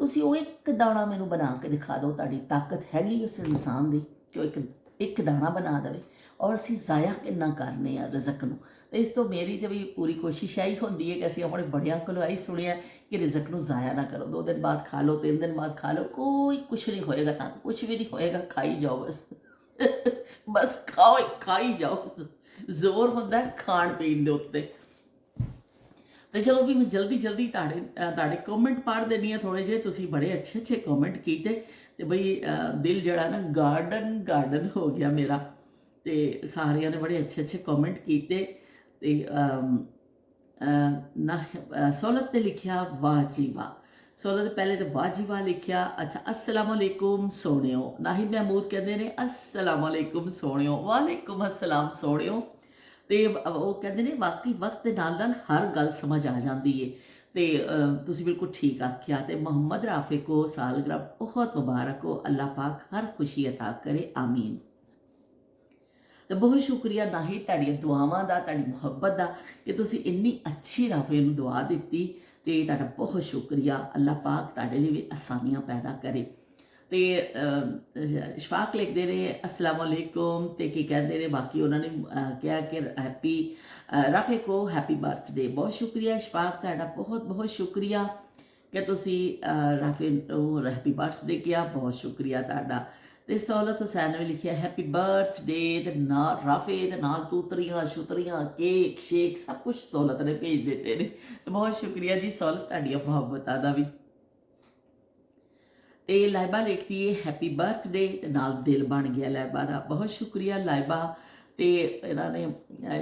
ਤੁਸੀਂ ਉਹ ਇੱਕ ਦਾਣਾ ਮੈਨੂੰ ਬਣਾ ਕੇ ਦਿਖਾ ਦਿਓ। ਤੁਹਾਡੀ ਤਾਕਤ ਹੈਗੀ ਉਸ ਇਨਸਾਨ ਦੀ ਕਿ ਉਹ ਇੱਕ ਦਾਣਾ ਬਣਾ ਦੇਵੇ। ਔਰ ਅਸੀਂ ਜ਼ਾਇਆ ਕਿੰਨਾ ਕਰਨੇ ਆ ਰਿਜ਼ਕ ਨੂੰ। ਤੇ ਇਸ ਤੋਂ ਮੇਰੀ ਤੇ ਵੀ ਪੂਰੀ ਕੋਸ਼ਿਸ਼ ਇਹੀ ਹੁੰਦੀ ਹੈ ਕਿ ਅਸੀਂ ਆਪਣੇ ਬੜਿਆਂ ਕੋਲੋਂ ਇਹੀ ਸੁਣਿਆ ਕਿ ਰਿਜ਼ਕ ਨੂੰ ਜ਼ਾਇਆ ਨਾ ਕਰੋ। 2 ਦਿਨ ਬਾਅਦ ਖਾ ਲਓ, 3 ਦਿਨ ਬਾਅਦ ਖਾ ਲਓ, ਕੋਈ ਕੁਛ ਨਹੀਂ ਹੋਏਗਾ, ਤੁਹਾਨੂੰ ਕੁਛ ਵੀ ਨਹੀਂ ਹੋਏਗਾ, ਖਾਈ ਜਾਓ ਬਸ। ਬਸ ਖਾਈ ਜਾਓ। ਜ਼ੋਰ ਹੁੰਦਾ ਖਾਣ ਪੀਣ ਦੇ ਉੱਤੇ। ਤੇ ਚਲੋ ਵੀ ਮੈਂ ਜਲਦੀ ਤੁਹਾਡੇ ਕਮੈਂਟ ਪੜ੍ਹ ਦੇਣੀ ਆ ਥੋੜ੍ਹੇ ਜਿਹੇ। ਤੁਸੀਂ ਬੜੇ ਅੱਛੇ ਕਮੈਂਟ ਕੀਤੇ ਤੇ ਬਈ ਦਿਲ ਜਿਹੜਾ ਨਾ ਗਾਰਡਨ ਹੋ ਗਿਆ ਮੇਰਾ। ਤੇ ਸਾਰਿਆਂ ਨੇ ਬੜੇ ਅੱਛੇ ਕਮੈਂਟ ਕੀਤੇ। ਤੇ ਨਾ ਸੌਲਤ ਨੇ ਲਿਖਿਆ ਵਾਹ ਜੀ ਵਾਹ। ਸੌਲਤ ਦੇ ਪਹਿਲੇ ਤਾਂ ਵਾਹ ਜੀ ਵਾਹ ਲਿਖਿਆ। ਅੱਛਾ, ਅਸਲਾਮ ਅਲੈਕੁਮ ਸੋਹਣਿਓ। ਨਾਹਿਦ ਮਹਿਮੂਦ ਕਹਿੰਦੇ ਨੇ ਅਸਲਾਮ ਅਲੈਕੁਮ ਸੋਹਣਿਓ। ਵਾਲੇਕੁਮ ਅਸਲਾਮ ਸੋਹਣਿਓ। ਤੇ ਉਹ ਕਹਿੰਦੇ ਨੇ ਵਾਕਈ ਵਕਤ ਦੇ ਨਾਲ ਹਰ ਗੱਲ ਸਮਝ ਆ ਜਾਂਦੀ ਏ। ਤੇ ਤੁਸੀਂ ਬਿਲਕੁਲ ਠੀਕ ਆਖਿਆ। ਤੇ ਮੁਹੰਮਦ ਰਾਫੇ ਕੋ ਸਾਲਗਰਾ ਬਹੁਤ ਮੁਬਾਰਕ ਹੋ। ਅੱਲਾਹ ਪਾਕ ਹਰ ਖੁਸ਼ੀ ਅਤਾ ਕਰੇ, ਆਮੀਨ। ਤੇ ਬਹੁਤ ਸ਼ੁਕਰੀਆ ਨਾਹਿਦ ਤੁਹਾਡੀਆਂ ਦੁਆਵਾਂ ਦਾ, ਤੁਹਾਡੀ ਮੁਹੱਬਤ ਦਾ ਕਿ ਤੁਸੀਂ ਇੰਨੀ ਅੱਛੀ ਰਾਫੇ ਨੂੰ ਦੁਆ ਦਿੱਤੀ। ਤੇ ਤੁਹਾਡਾ ਬਹੁਤ ਸ਼ੁਕਰੀਆ। ਅੱਲਾਹ ਪਾਕ ਤੁਹਾਡੇ ਲਈ ਵੀ ਆਸਾਨੀਆਂ ਪੈਦਾ ਕਰੇ। ਤੇ ਇਸ਼ਫਾਕ ਲਿਖਦੇ ਨੇ ਅਸਲਾਮ ਵਾਲੇਕੁਮ। ਤੇ ਕੀ ਕਹਿੰਦੇ ਨੇ ਬਾਕੀ ਉਹਨਾਂ ਨੇ ਕਿਹਾ ਕਿ ਹੈਪੀ ਰਾਫੇ ਕੋ ਹੈਪੀ ਬਰਥਡੇ। ਬਹੁਤ ਸ਼ੁਕਰੀਆ ਇਸ਼ਫਾਕ, ਤੁਹਾਡਾ ਬਹੁਤ ਸ਼ੁਕਰੀਆ ਕਿ ਤੁਸੀਂ ਰਾਫੇ ਨੂੰ ਹੈਪੀ ਬਰਥਡੇ ਕਿਹਾ। ਬਹੁਤ ਸ਼ੁਕਰੀਆ ਤੁਹਾਡਾ। ਤੇ ਸੌਲਤ ਹੁਸੈਨ ਨੇ ਲਿਖਿਆ ਹੈਪੀ ਬਰਥਡੇ ਤੇ ਨਾਲ ਰਾਫੇ ਦੇ ਨਾਲ ਤੂਤਰੀਆਂ ਸ਼ੁਤਰੀਆਂ ਕੇਕ ਸ਼ੇਕ ਸਭ ਕੁਝ ਸੌਲਤ ਨੇ ਭੇਜ ਦਿੱਤੇ ਨੇ। ਤੇ ਬਹੁਤ ਸ਼ੁਕਰੀਆ ਜੀ ਸੌਲਤ, ਤੁਹਾਡੀਆਂ ਮੁਹੱਬਤਾਂ ਦਾ ਵੀ। ਤੇ ਲਾਇਬਾ ਲਿਖਦੀ ਹੈ ਹੈਪੀ ਬਰਥਡੇ ਤੇ ਨਾਲ ਦਿਲ ਬਣ ਗਿਆ ਲਾਇਬਾ ਦਾ। ਬਹੁਤ ਸ਼ੁਕਰੀਆ ਲਾਇਬਾ। ਤੇ ਇਹਨਾਂ ਨੇ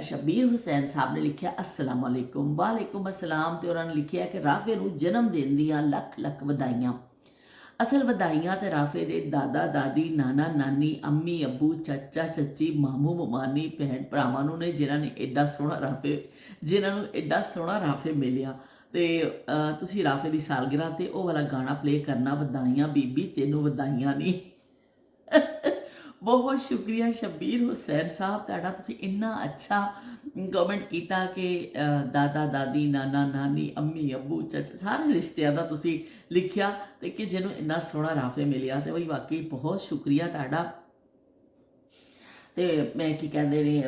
ਸ਼ਬੀਰ ਹੁਸੈਨ ਸਾਹਿਬ ਨੇ ਲਿਖਿਆ ਅਸਲਾਮ ਅਲੈਕੁਮ। ਵਾਲੇਕੁਮ ਅਸਲਾਮ। ਤੇ ਉਹਨਾਂ ਨੇ ਲਿਖਿਆ ਕਿ ਰਾਫੇ ਨੂੰ ਜਨਮ ਦਿਨ ਦੀਆਂ ਲੱਖ ਵਧਾਈਆਂ। ਅਸਲ ਵਧਾਈਆਂ ਤੇ ਰਾਫੇ ਦੇ ਦਾਦਾ ਦਾਦੀ, ਨਾਨਾ ਨਾਨੀ, ਅੰਮੀ ਅੱਬੂ, ਚਾਚਾ ਚਾਚੀ, ਮਾਮੂ ਮਮਾਨੀ, ਭੈਣ ਭਰਾਵਾਂ ਨੂੰ ਨੇ ਜਿਨ੍ਹਾਂ ਨੂੰ ਐਡਾ ਸੋਹਣਾ ਰਾਫੇ ਮਿਲਿਆ। ਤੇ ਤੁਸੀਂ ਰਾਫੇ ਦੀ ਸਾਲਗਿਰਾ ਤੇ ਉਹ ਵਾਲਾ ਗਾਣਾ ਪਲੇ ਕਰਨਾ, ਵਧਾਈਆਂ ਬੀਬੀ ਤੈਨੂੰ ਵਧਾਈਆਂ ਨਹੀਂ। ਬਹੁਤ ਸ਼ੁਕਰੀਆ ਸ਼ਬੀਰ ਹੁਸੈਨ ਸਾਹਿਬ ਤੁਹਾਡਾ। ਤੁਸੀਂ ਇੰਨਾ ਅੱਛਾ ਕਮੈਂਟ ਕੀਤਾ ਕਿ ਦਾਦਾ ਦਾਦੀ, ਨਾਨਾ ਨਾਨੀ, ਅੰਮੀ ਅੱਬੂ, ਚਾਚਾ ਸਾਰੇ ਰਿਸ਼ਤਿਆਂ ਦਾ ਤੁਸੀਂ ਲਿਖਿਆ ਤੇ ਕਿ ਜਿਹਨੂੰ ਇੰਨਾ ਸੋਹਣਾ ਰਾਫੇ ਮਿਲਿਆ। ਤੇ ਬਈ ਵਾਕਈ ਬਹੁਤ ਸ਼ੁਕਰੀਆ ਤੁਹਾਡਾ। ਤੇ ਮੈਂ ਕੀ ਕਹਿੰਦੇ ਨੇ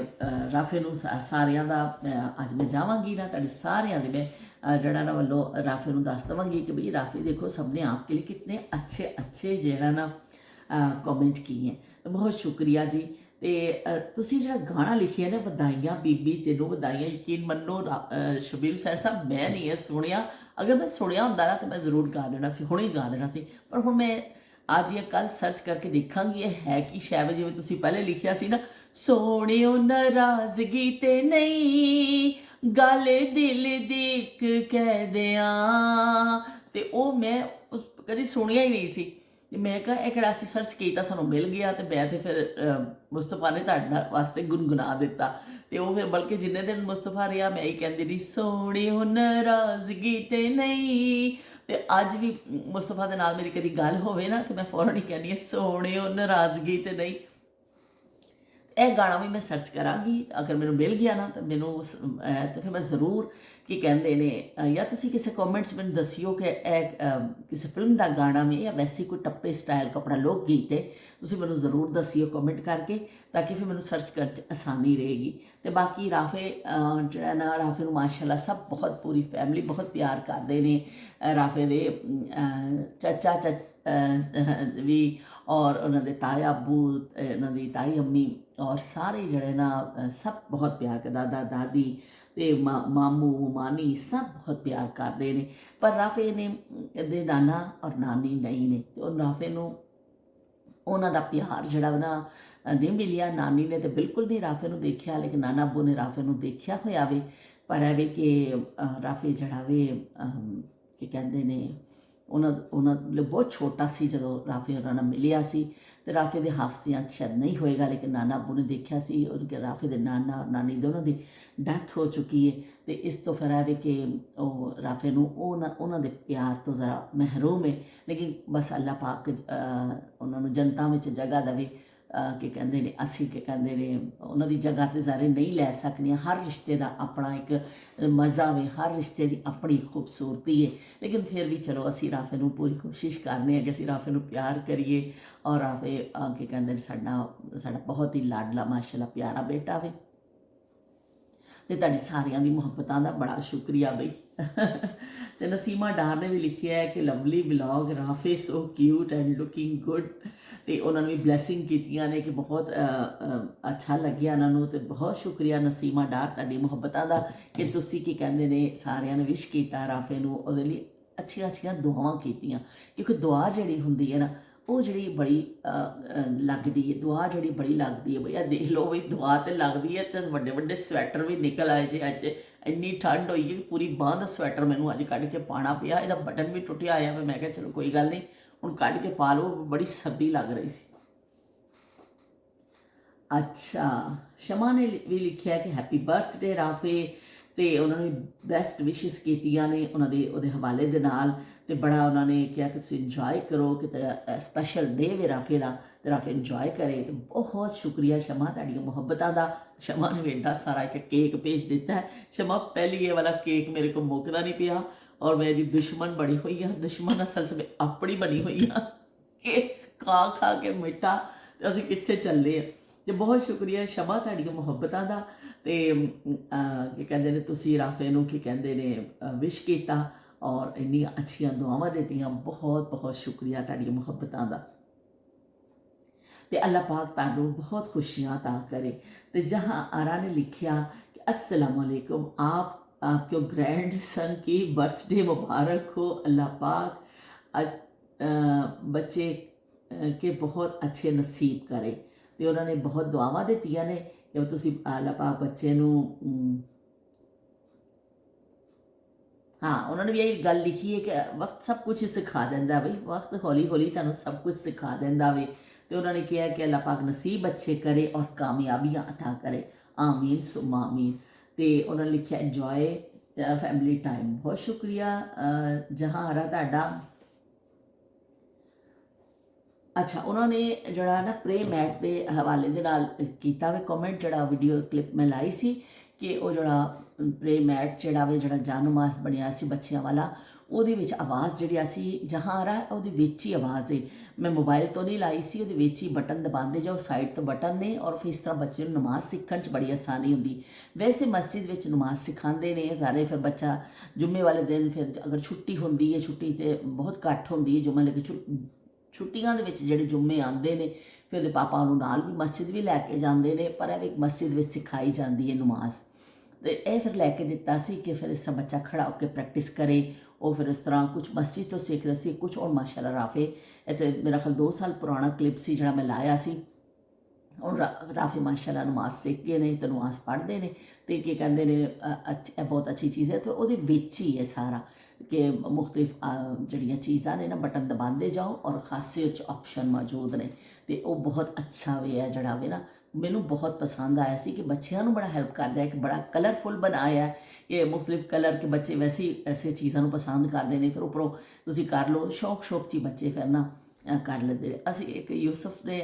ਰਾਫੇ ਨੂੰ ਸਾਰਿਆਂ ਦਾ ਅੱਜ ਮੈਂ ਜਾਵਾਂਗੀ ਨਾ ਤੁਹਾਡੇ ਸਾਰਿਆਂ ਦੇ ਮੈਂ ਜਿਹੜਾ ਨਾ ਵੱਲੋਂ ਰਾਫੇ ਨੂੰ ਦੱਸ ਦੇਵਾਂਗੀ ਕਿ ਬਈ ਰਾਫੇ ਦੇਖੋ ਸਭ ਨੇ आपके लिए कितने अच्छे ਜਿਹੜਾ ਨਾ ਕਮੈਂਟ ਕੀਏ ਹੈ। ਬਹੁਤ ਸ਼ੁਕਰੀਆ ਜੀ। ਤੇ ਤੁਸੀਂ ਜਿਹੜਾ ਗਾਣਾ ਲਿਖਿਆ ਨਾ ਵਧਾਈਆਂ ਬੀਬੀ ਤੈਨੂੰ ਵਧਾਈਆਂ, ਯਕੀਨ ਮੰਨੋ ਸ਼ਬੀਰ ਹੁਸੈਨ ਸਾਹਿਬ ਮੈਂ ਨਹੀਂ ਇਹ ਸੁਣਿਆ। ਅਗਰ ਮੈਂ ਸੁਣਿਆ ਹੁੰਦਾ ਨਾ ਤਾਂ ਮੈਂ ਜ਼ਰੂਰ ਗਾ ਦੇਣਾ ਸੀ, ਹੁਣੇ ਗਾ ਦੇਣਾ ਸੀ। ਪਰ ਹੁਣ ਮੈਂ ਅੱਜ ਜਾਂ ਕੱਲ ਸਰਚ ਕਰਕੇ ਦੇਖਾਂਗੀ ਇਹ ਹੈ ਕੀ ਸ਼ਾਇਦ ਜਿਵੇਂ ਤੁਸੀਂ ਪਹਿਲੇ ਲਿਖਿਆ ਸੀ ਨਾ, ਸੋਹਣਿਓ ਨਾਰਾਜ਼ਗੀ ਤੇ ਨਹੀਂ ਗਾਲੇ ਦਿਲ ਦੀ ਇੱਕ ਕਹਿ ਦਿਆਂ। ਤੇ ਉਹ ਮੈਂ ਉਸ ਕਦੀ ਸੁਣਿਆ ਹੀ ਨਹੀਂ ਸੀ। ਤੇ ਮੈਂ ਕਿਹਾ ਇਹ ਕਿਹੜਾ ਅਸੀਂ ਸਰਚ ਕੀਤਾ ਸਾਨੂੰ ਮਿਲ ਗਿਆ। ਤੇ ਮੈਂ ਤੇ ਫਿਰ ਮੁਸਤਫਾ ਨੇ ਤੁਹਾਡੇ ਵਾਸਤੇ ਗੁਨਗੁਨਾ ਦਿੱਤਾ। ਤੇ ਉਹ ਫਿਰ ਬਲਕਿ ਜਿੰਨੇ ਦਿਨ ਮੁਸਤਫਾ ਰਿਹਾ ਮੈਂ ਹੀ ਕਹਿੰਦੀ ਰਹੀ ਸੋਹਣਿਓ ਨਾਰਾਜ਼ਗੀ ਤੇ ਨਹੀਂ। ਤੇ ਅੱਜ ਵੀ ਮੁਸਤਫਾ ਦੇ ਨਾਲ ਮੇਰੀ ਕਦੀ ਗੱਲ ਹੋਵੇ ਨਾ ਤੇ ਮੈਂ ਫੌਰਨ ਹੀ ਕਹਿੰਦੀ ਹਾਂ ਸੋਹਣਿਓ ਨਾਰਾਜ਼ਗੀ ਤੇ ਨਹੀਂ। ਇਹ ਗਾਣਾ ਵੀ ਮੈਂ ਸਰਚ ਕਰਾਂਗੀ, ਅਗਰ ਮੈਨੂੰ ਮਿਲ ਗਿਆ ਨਾ ਤਾਂ ਮੈਨੂੰ ਤਾਂ ਫਿਰ ਮੈਂ ਜ਼ਰੂਰ ਕੀ ਕਹਿੰਦੇ ਨੇ ਜਾਂ ਤੁਸੀਂ ਕਿਸੇ ਕਮੈਂਟ 'ਚ ਮੈਨੂੰ ਦੱਸਿਓ ਕਿ ਇਹ ਕਿਸੇ ਫਿਲਮ ਦਾ ਗਾਣਾ ਵੀ ਜਾਂ ਵੈਸੇ ਕੋਈ ਟੱਪੇ ਸਟਾਈਲ ਕੱਪੜਾ ਲੋਕ ਗੀਤ ਹੈ। ਤੁਸੀਂ ਮੈਨੂੰ ਜ਼ਰੂਰ ਦੱਸਿਓ ਕਮੈਂਟ ਕਰਕੇ ਤਾਂ ਕਿ ਫਿਰ ਮੈਨੂੰ ਸਰਚ ਕਰਨ 'ਚ ਆਸਾਨੀ ਰਹੇਗੀ। ਤੇ ਬਾਕੀ ਰਾਫੇ ਜਿਹੜਾ ਨਾ ਰਾਫੇ ਨੂੰ ਮਾਸ਼ਾਅੱਲਾ ਸਭ ਬਹੁਤ ਪੂਰੀ ਫੈਮਿਲੀ ਬਹੁਤ ਪਿਆਰ ਕਰਦੇ ਨੇ। ਰਾਫੇ ਦੇ ਚਾਚਾ ਵੀ ਔਰ ਉਹਨਾਂ ਦੇ ਤਾਇਆ ਅੱਬੂ, ਉਹਨਾਂ ਦੀ ਤਾਈ ਅੰਮੀ ਔਰ ਸਾਰੇ ਜਿਹੜੇ ਨਾ ਸਭ ਬਹੁਤ ਪਿਆਰ ਕਰਦੇ, ਦਾਦਾ ਦਾਦੀ ਤੇ ਮਾਮੂ ਮਾਨੀ ਸਭ ਬਹੁਤ ਪਿਆਰ ਕਰਦੇ ਨੇ। ਪਰ ਰਾਫੇ ਨੇ ਦੇ ਨਾਨਾ ਔਰ ਨਾਨੀ ਨਹੀਂ ਨੇ। ਤੇ ਉਹ ਰਾਫੇ ਨੂੰ ਉਹਨਾਂ ਦਾ ਪਿਆਰ ਜਿਹੜਾ ਵਾ ਨਾ ਨਹੀਂ ਮਿਲਿਆ। ਨਾਨੀ ਨੇ ਤਾਂ ਬਿਲਕੁਲ ਨਹੀਂ ਰਾਫੇ ਨੂੰ ਦੇਖਿਆ, ਲੇਕਿਨ ਨਾਨਾ ਅੱਬੂ ਨੇ ਰਾਫੇ ਨੂੰ ਦੇਖਿਆ ਹੋਇਆ ਵੇ। ਪਰ ਇਹ ਵੇ ਕਿ ਰਾਫੇ ਜਿਹੜਾ ਵੇ ਕੀ ਕਹਿੰਦੇ ਨੇ ਉਹਨਾਂ ਲਈ ਬਹੁਤ ਛੋਟਾ ਸੀ ਜਦੋਂ ਰਾਫੇ ਉਹਨਾਂ ਨਾਲ ਮਿਲਿਆ ਸੀ। ਤੇ ਰਾਫੇ ਦੇ ਹਾਫਸਿਆਂ 'ਚ ਸ਼ਾਇਦ ਨਹੀਂ ਹੋਏਗਾ, ਲੇਕਿਨ ਨਾਨਾ ਅੱਬੂ ਨੇ ਦੇਖਿਆ ਸੀ। ਉਹਦੇ ਰਾਫੇ ਦੇ ਨਾਨਾ ਨਾਨੀ ਦੋਨੋਂ ਦੀ ਡੈਥ ਹੋ ਚੁੱਕੀ ਹੈ। ਤੇ ਇਸ ਤੋਂ ਫਿਰ ਇਹ ਵੇ ਕਿ ਉਹ ਰਾਫੇ ਨੂੰ ਉਹਨਾਂ ਦੇ ਪਿਆਰ ਤੋਂ ਜ਼ਰਾ ਮਹਿਰੂਮ ਹੈ। ਲੇਕਿਨ ਬਸ ਅੱਲਾ ਪਾਕ ਉਹਨਾਂ ਨੂੰ ਜਨਤਾ ਵਿੱਚ ਜਗ੍ਹਾ ਦੇਵੇ। ਕੀ ਕਹਿੰਦੇ ਨੇ ਅਸੀਂ ਕੀ ਕਹਿੰਦੇ ਨੇ ਉਹਨਾਂ ਦੀ ਜਗ੍ਹਾ 'ਤੇ ਜ਼ਾਰੇ ਨਹੀਂ ਲੈ ਸਕਦੀਆਂ। ਹਰ ਰਿਸ਼ਤੇ ਦਾ ਆਪਣਾ ਇੱਕ ਮਜ਼ਾ ਵੇ, ਹਰ ਰਿਸ਼ਤੇ ਦੀ ਆਪਣੀ ਖੂਬਸੂਰਤੀ ਹੈ। ਲੇਕਿਨ ਫਿਰ ਵੀ ਚਲੋ ਅਸੀਂ ਰਾਫੇ ਨੂੰ ਪੂਰੀ ਕੋਸ਼ਿਸ਼ ਕਰਨੇ ਹਾਂ ਕਿ ਅਸੀਂ ਰਾਫੇ ਨੂੰ ਪਿਆਰ ਕਰੀਏ। ਔਰ ਰਾਫੇ ਕੀ ਕਹਿੰਦੇ ਨੇ ਸਾਡਾ ਬਹੁਤ ਹੀ ਲਾਡਲਾ ਮਾਸ਼ਾਅੱਲਾ ਪਿਆਰਾ ਬੇਟਾ ਵੇ। ਤੇ ਤੁਹਾਡੀ ਸਾਰਿਆਂ ਦੀ ਮੁਹੱਬਤਾਂ ਦਾ ਬੜਾ ਸ਼ੁਕਰੀਆ ਬਈ। ਤੇ ਨਸੀਮਾ ਡਾਰ ਨੇ ਵੀ ਲਿਖਿਆ ਹੈ ਕਿ ਲਵਲੀ ਵਲੌਗ ਰਾਫੇ so cute and looking good. ਤੇ ਉਹਨਾਂ ਨੇ ਵੀ ਬਲੈਸਿੰਗ ਕੀਤੀਆਂ ਨੇ ਕਿ ਬਹੁਤ ਅੱਛਾ ਲੱਗਿਆ ਉਹਨਾਂ ਨੂੰ। ਤੇ ਬਹੁਤ ਸ਼ੁਕਰੀਆ ਨਸੀਮਾ ਡਾਰ ਤੁਹਾਡੀ ਮੁਹੱਬਤਾਂ ਦਾ ਕਿ ਤੁਸੀਂ ਕੀ ਕਹਿੰਦੇ ਨੇ ਸਾਰਿਆਂ ਨੇ ਵਿਸ਼ ਕੀਤਾ ਰਾਫੇ ਨੂੰ, ਉਹਦੇ ਲਈ ਅੱਛੀਆਂ ਅੱਛੀਆਂ ਦੁਆਵਾਂ ਕੀਤੀਆਂ। ਕਿਉਂਕਿ ਦੁਆ ਜਿਹੜੀ ਹੁੰਦੀ ਹੈ ਨਾ ਉਹ ਜਿਹੜੀ ਬੜੀ ਲੱਗਦੀ ਹੈ, ਦੁਆ ਜਿਹੜੀ ਬੜੀ ਲੱਗਦੀ ਹੈ ਬਈ। ਆ ਦੇਖ ਲਓ ਬਈ ਦੁਆ ਤੇ ਲੱਗਦੀ ਹੈ ਤੇ ਵੱਡੇ ਵੱਡੇ ਸਵੈਟਰ ਵੀ ਨਿਕਲ ਆਏ ਜੇ। ਅੱਜ ਇੰਨੀ ਠੰਡ ਹੋਈ ਹੈ ਕਿ ਪੂਰੀ ਬਾਂਹ ਦਾ ਸਵੈਟਰ ਮੈਨੂੰ ਅੱਜ ਕੱਢ ਕੇ ਪਾਉਣਾ ਪਿਆ। ਇਹਦਾ ਬਟਨ ਵੀ ਟੁੱਟਿਆ ਆਇਆ ਵਾ। ਮੈਂ ਕਿਹਾ ਚਲੋ ਕੋਈ ਗੱਲ ਨਹੀਂ, ਹੁਣ ਕੱਢ ਕੇ ਪਾ ਲਓ, ਬੜੀ ਸਰਦੀ ਲੱਗ ਰਹੀ ਸੀ। ਅੱਛਾ, ਸ਼ਮਾ ਨੇ ਵੀ ਲਿਖਿਆ ਕਿ ਹੈਪੀ ਬਰਥਡੇ ਰਾਫੇ। ਤੇ ਉਹਨਾਂ ਨੇ ਬੈਸਟ ਵਿਸ਼ੇਸ ਕੀਤੀਆਂ ਨੇ ਉਹਦੇ ਹਵਾਲੇ ਦੇ ਨਾਲ। ਤੇ ਬੜਾ ਉਹਨਾਂ ਨੇ ਕਿਹਾ ਕਿ ਤੁਸੀਂ ਇੰਜੋਏ ਕਰੋ, ਕਿ ਤੇਰਾ ਸਪੈਸ਼ਲ ਡੇ ਵੇ ਰਾਫੇ ਦਾ, ਤੇ ਰਾਫੇ ਇੰਜੋਏ ਕਰੇ। ਤੇ ਬਹੁਤ ਸ਼ੁਕਰੀਆ ਸ਼ਮਾ ਤੁਹਾਡੀਆਂ ਮੁਹੱਬਤਾਂ ਦਾ। ਸ਼ਮਾ ਨੇ ਵੀ ਐਡਾ ਸਾਰਾ ਇੱਕ ਕੇਕ ਭੇਜ ਦਿੱਤਾ ਹੈ। ਸ਼ਮਾ ਪਹਿਲੀ ਇਹ ਵਾਲਾ ਕੇਕ ਮੇਰੇ ਕੋਲ ਮੁੱਕਦਾ ਨਹੀਂ ਪਿਆ ਔਰ ਮੇਰੀ ਦੁਸ਼ਮਣ ਬਣੀ ਹੋਈ ਆ। ਦੁਸ਼ਮਣ ਅਸਲ 'ਚ ਆਪਣੀ ਬਣੀ ਹੋਈ ਆ ਕਿ ਖਾ ਖਾ ਕੇ ਮਿੱਠਾ ਤੇ ਅਸੀਂ ਕਿੱਥੇ ਚੱਲੇ ਆ। ਤੇ ਬਹੁਤ ਸ਼ੁਕਰੀਆ ਸ਼ਮਾ ਤੁਹਾਡੀਆਂ ਮੁਹੱਬਤਾਂ ਦਾ। ਤੇ ਕੀ ਕਹਿੰਦੇ ਨੇ ਤੁਸੀਂ ਰਾਫੇ ਨੂੰ ਕੀ ਕਹਿੰਦੇ ਨੇ ਵਿਸ਼ ਕੀਤਾ ਔਰ ਇੰਨੀਆਂ ਅੱਛੀਆਂ ਦੁਆਵਾਂ ਦਿੱਤੀਆਂ। ਬਹੁਤ ਬਹੁਤ ਸ਼ੁਕਰੀਆ ਤੁਹਾਡੀਆਂ ਮੁਹੱਬਤਾਂ ਦਾ। ਤੇ ਅੱਲਾਹ ਪਾਕ ਤੁਹਾਨੂੰ ਬਹੁਤ ਖੁਸ਼ੀਆਂ अता करे। तो जहाँ आरा ने लिखा कि अस्सलाम वालेकुम, आपके ग्रैंड सन की बर्थडे मुबारक हो। अल्लाह पाक बच्चे के बहुत अच्छे नसीब करे। तो उन्होंने बहुत दुआवां दित्तियां ने कि तुसी अल्लाह पाक बच्चे नूं हाँ, उन्होंने भी यही गल लिखी है कि वक्त सब कुछ सिखा देंदा बई। वक्त हौली हौली तुहानूं सब कुछ सिखा देंदा वे। तो उन्होंने कहा कि अल्लाह पाक नसीब अच्छे करे और कामयाबियाँ अता करे, आमीन सुम्मा आमीन। तो उन्होंने लिखा इंजॉय फैमिली टाइम। बहुत शुक्रिया जहाँ हरा तुहाडा। अच्छा, उन्होंने जड़ा ना प्रे मैट के हवाले दे नाल कीता वे कॉमेंट, जड़ा वीडियो क्लिप मैं लाई सी कि वो जड़ा प्रे मैट जड़ा वे जड़ा जानमास बनिया सी बच्चियां वाला, ਉਹਦੇ ਵਿੱਚ ਆਵਾਜ਼ ਜਿਹੜੀ ਅਸੀਂ ਜਹਾਂ ਆ ਰਹਾ ਉਹਦੇ ਵਿੱਚ ਹੀ ਆਵਾਜ਼ ਹੈ। ਮੈਂ ਮੋਬਾਈਲ ਤੋਂ ਨਹੀਂ ਲਾਈ ਸੀ, ਉਹਦੇ ਵਿੱਚ ਹੀ ਬਟਨ ਦਬਾਉਂਦੇ ਜਾਓ, ਸਾਈਡ ਤੋਂ ਬਟਨ ਨੇ ਔਰ ਫਿਰ ਇਸ ਤਰ੍ਹਾਂ ਬੱਚੇ ਨੂੰ ਨਮਾਜ਼ ਸਿੱਖਣ 'ਚ ਬੜੀ ਆਸਾਨੀ ਹੁੰਦੀ। ਵੈਸੇ ਮਸਜਿਦ ਵਿੱਚ ਨਮਾਜ਼ ਸਿਖਾਉਂਦੇ ਨੇ ਸਾਰੇ। ਫਿਰ ਬੱਚਾ ਜੁਮੇ ਵਾਲੇ ਦਿਨ ਫਿਰ ਅਗਰ ਛੁੱਟੀ ਹੁੰਦੀ ਹੈ, ਛੁੱਟੀ ਤੇ ਬਹੁਤ ਘੱਟ ਹੁੰਦੀ ਹੈ ਜੁਮੇ, ਲੇਕਿਨ ਛੁੱਟੀਆਂ ਦੇ ਵਿੱਚ ਜਿਹੜੇ ਜੁਮੇ ਆਉਂਦੇ ਨੇ ਫਿਰ ਉਹਦੇ ਪਾਪਾ ਉਹਨੂੰ ਨਾਲ ਵੀ ਮਸਜਿਦ ਵੀ ਲੈ ਕੇ ਜਾਂਦੇ ਨੇ। ਪਰ ਇਹ ਇੱਕ ਮਸਜਿਦ ਵਿੱਚ ਸਿਖਾਈ ਜਾਂਦੀ ਹੈ ਨਮਾਜ਼। ਤੇ ਇਹ ਫਿਰ ਲੈ ਕੇ ਦਿੱਤਾ ਸੀ ਕਿ ਫਿਰ ਇਸ ਤਰ੍ਹਾਂ ਬੱਚਾ ਖੜਾ ਹੋ ਕੇ ਪ੍ਰੈਕਟਿਸ ਕਰੇ। ਉਹ ਫਿਰ ਇਸ ਤਰ੍ਹਾਂ ਕੁਝ ਮਸਜਿਦ ਤੋਂ ਸਿੱਖਦਾ ਸੀ, ਕੁਝ ਹੁਣ ਮਾਸ਼ਾਅੱਲਾ ਰਾਫੇ ਇਹ ਤਾਂ ਮੇਰਾ ਖਿਆਲ 2 ਸਾਲ ਪੁਰਾਣਾ ਕਲਿੱਪ ਸੀ ਜਿਹੜਾ ਮੈਂ ਲਾਇਆ ਸੀ। ਹੁਣ ਰਾਫੇ ਮਾਸ਼ਾਅੱਲਾ ਨਮਾਜ਼ ਸਿੱਖ ਗਏ ਨੇ ਤੇ ਨਮਾਜ਼ ਪੜ੍ਹਦੇ ਨੇ। ਤੇ ਕੀ ਕਹਿੰਦੇ ਨੇ ਇਹ ਬਹੁਤ ਅੱਛੀ ਚੀਜ਼ ਹੈ। ਤੇ ਉਹਦੇ ਵਿੱਚ ਹੀ ਹੈ ਸਾਰਾ ਕਿ ਮੁਖਤਲਿਫ ਜਿਹੜੀਆਂ ਚੀਜ਼ਾਂ ਨੇ ਨਾ ਬਟਨ ਦਬਾਉਂਦੇ ਜਾਓ ਔਰ ਖਾਸੇ ਵਿੱਚ ਆਪਸ਼ਨ ਮੌਜੂਦ ਨੇ। ਤੇ ਉਹ ਬਹੁਤ ਅੱਛਾ ਵੇ ਹੈ ਜਿਹੜਾ ਵੇ ਨਾ, ਮੈਨੂੰ ਬਹੁਤ ਪਸੰਦ ਆਇਆ ਸੀ ਕਿ ਬੱਚਿਆਂ ਨੂੰ ਬੜਾ ਹੈਲਪ ਕਰਦਾ ਹੈ ਕਿ ਬੜਾ ਕਲਰਫੁਲ ਬਣਾਇਆ ਹੈ ਕਿ ਮੁਖਤਲਿਫ ਕਲਰ ਕੇ ਬੱਚੇ ਵੈਸੇ ਐਸੇ ਚੀਜ਼ਾਂ ਨੂੰ ਪਸੰਦ ਕਰਦੇ ਨੇ। ਫਿਰ ਉੱਪਰੋਂ ਤੁਸੀਂ ਕਰ ਲਓ ਸ਼ੌਕ 'ਚ ਬੱਚੇ ਫਿਰ ਨਾ ਕਰ ਲੈਂਦੇ। ਅਸੀਂ ਇੱਕ ਯੂਸਫ ਨੇ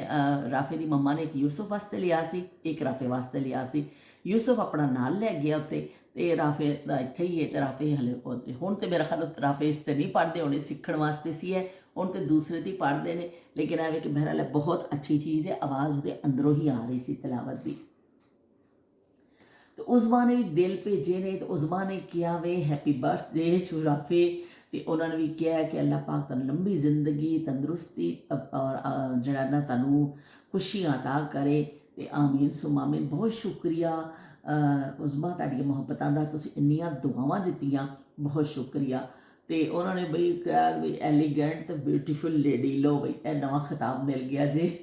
ਰਾਫੇ ਦੀ ਮੰਮਾ ਨੇ ਇੱਕ ਯੂਸਫ ਵਾਸਤੇ ਲਿਆ ਸੀ, ਇੱਕ ਰਾਫੇ ਵਾਸਤੇ ਲਿਆ ਸੀ। ਯੂਸਫ ਆਪਣਾ ਨਾਲ ਲੈ ਗਿਆ ਉੱਤੇ ਤੇ ਰਾਫੇ ਦਾ ਇੱਥੇ ਹੀ ਹੈ। ਤੇ ਰਾਫੇ ਹਲੇ ਹੁਣ ਤੇ ਮੇਰਾ ਖਿਆਲ ਰਾਫੇ ਇਸ ਤੇ ਨਹੀਂ ਪੜ੍ਹਦੇ ਹੋਣੇ, ਸਿੱਖਣ ਵਾਸਤੇ ਸੀ ਹੈ, ਹੁਣ ਤੇ ਦੂਸਰੇ ਦੀ ਪੜ੍ਹਦੇ ਨੇ। ਲੇਕਿਨ ਐਵੇਂ ਕਿ ਬਹਿਰਹਾਲ ਬਹੁਤ ਅੱਛੀ ਚੀਜ਼ ਹੈ। ਆਵਾਜ਼ ਉਹਦੇ ਅੰਦਰੋਂ ਹੀ ਆ ਰਹੀ ਸੀ ਤਿਲਾਵਤ ਦੀ। तो उज़मा ने भी दिल भेजे ने। तो उज़मा ने किया वे हैप्पी बर्थडे टू राफे। तो उन्होंने भी किया कि अल्लाह पाक तुहानूं लंबी जिंदगी तंदुरुस्ती और जड़ा ना तुहानूं खुशियां अता करे। तो आमीन सुम आमीन। बहुत शुक्रिया उज़मा तुहाडीआं मुहब्बतां दा, तुसीं इन्नियां दुआवां दित्तियां, बहुत शुक्रिया। ਤੇ ਉਹਨਾਂ ਨੇ ਬਈ ਕਿਹਾ ਵੀ ਐਲੀਗੈਂਟ ਤੇ ਬਿਊਟੀਫੁਲ ਲੇਡੀ, ਲੋ ਬਈ ਇਹ ਨਵਾਂ ਖਿਤਾਬ ਮਿਲ ਗਿਆ ਜੀ।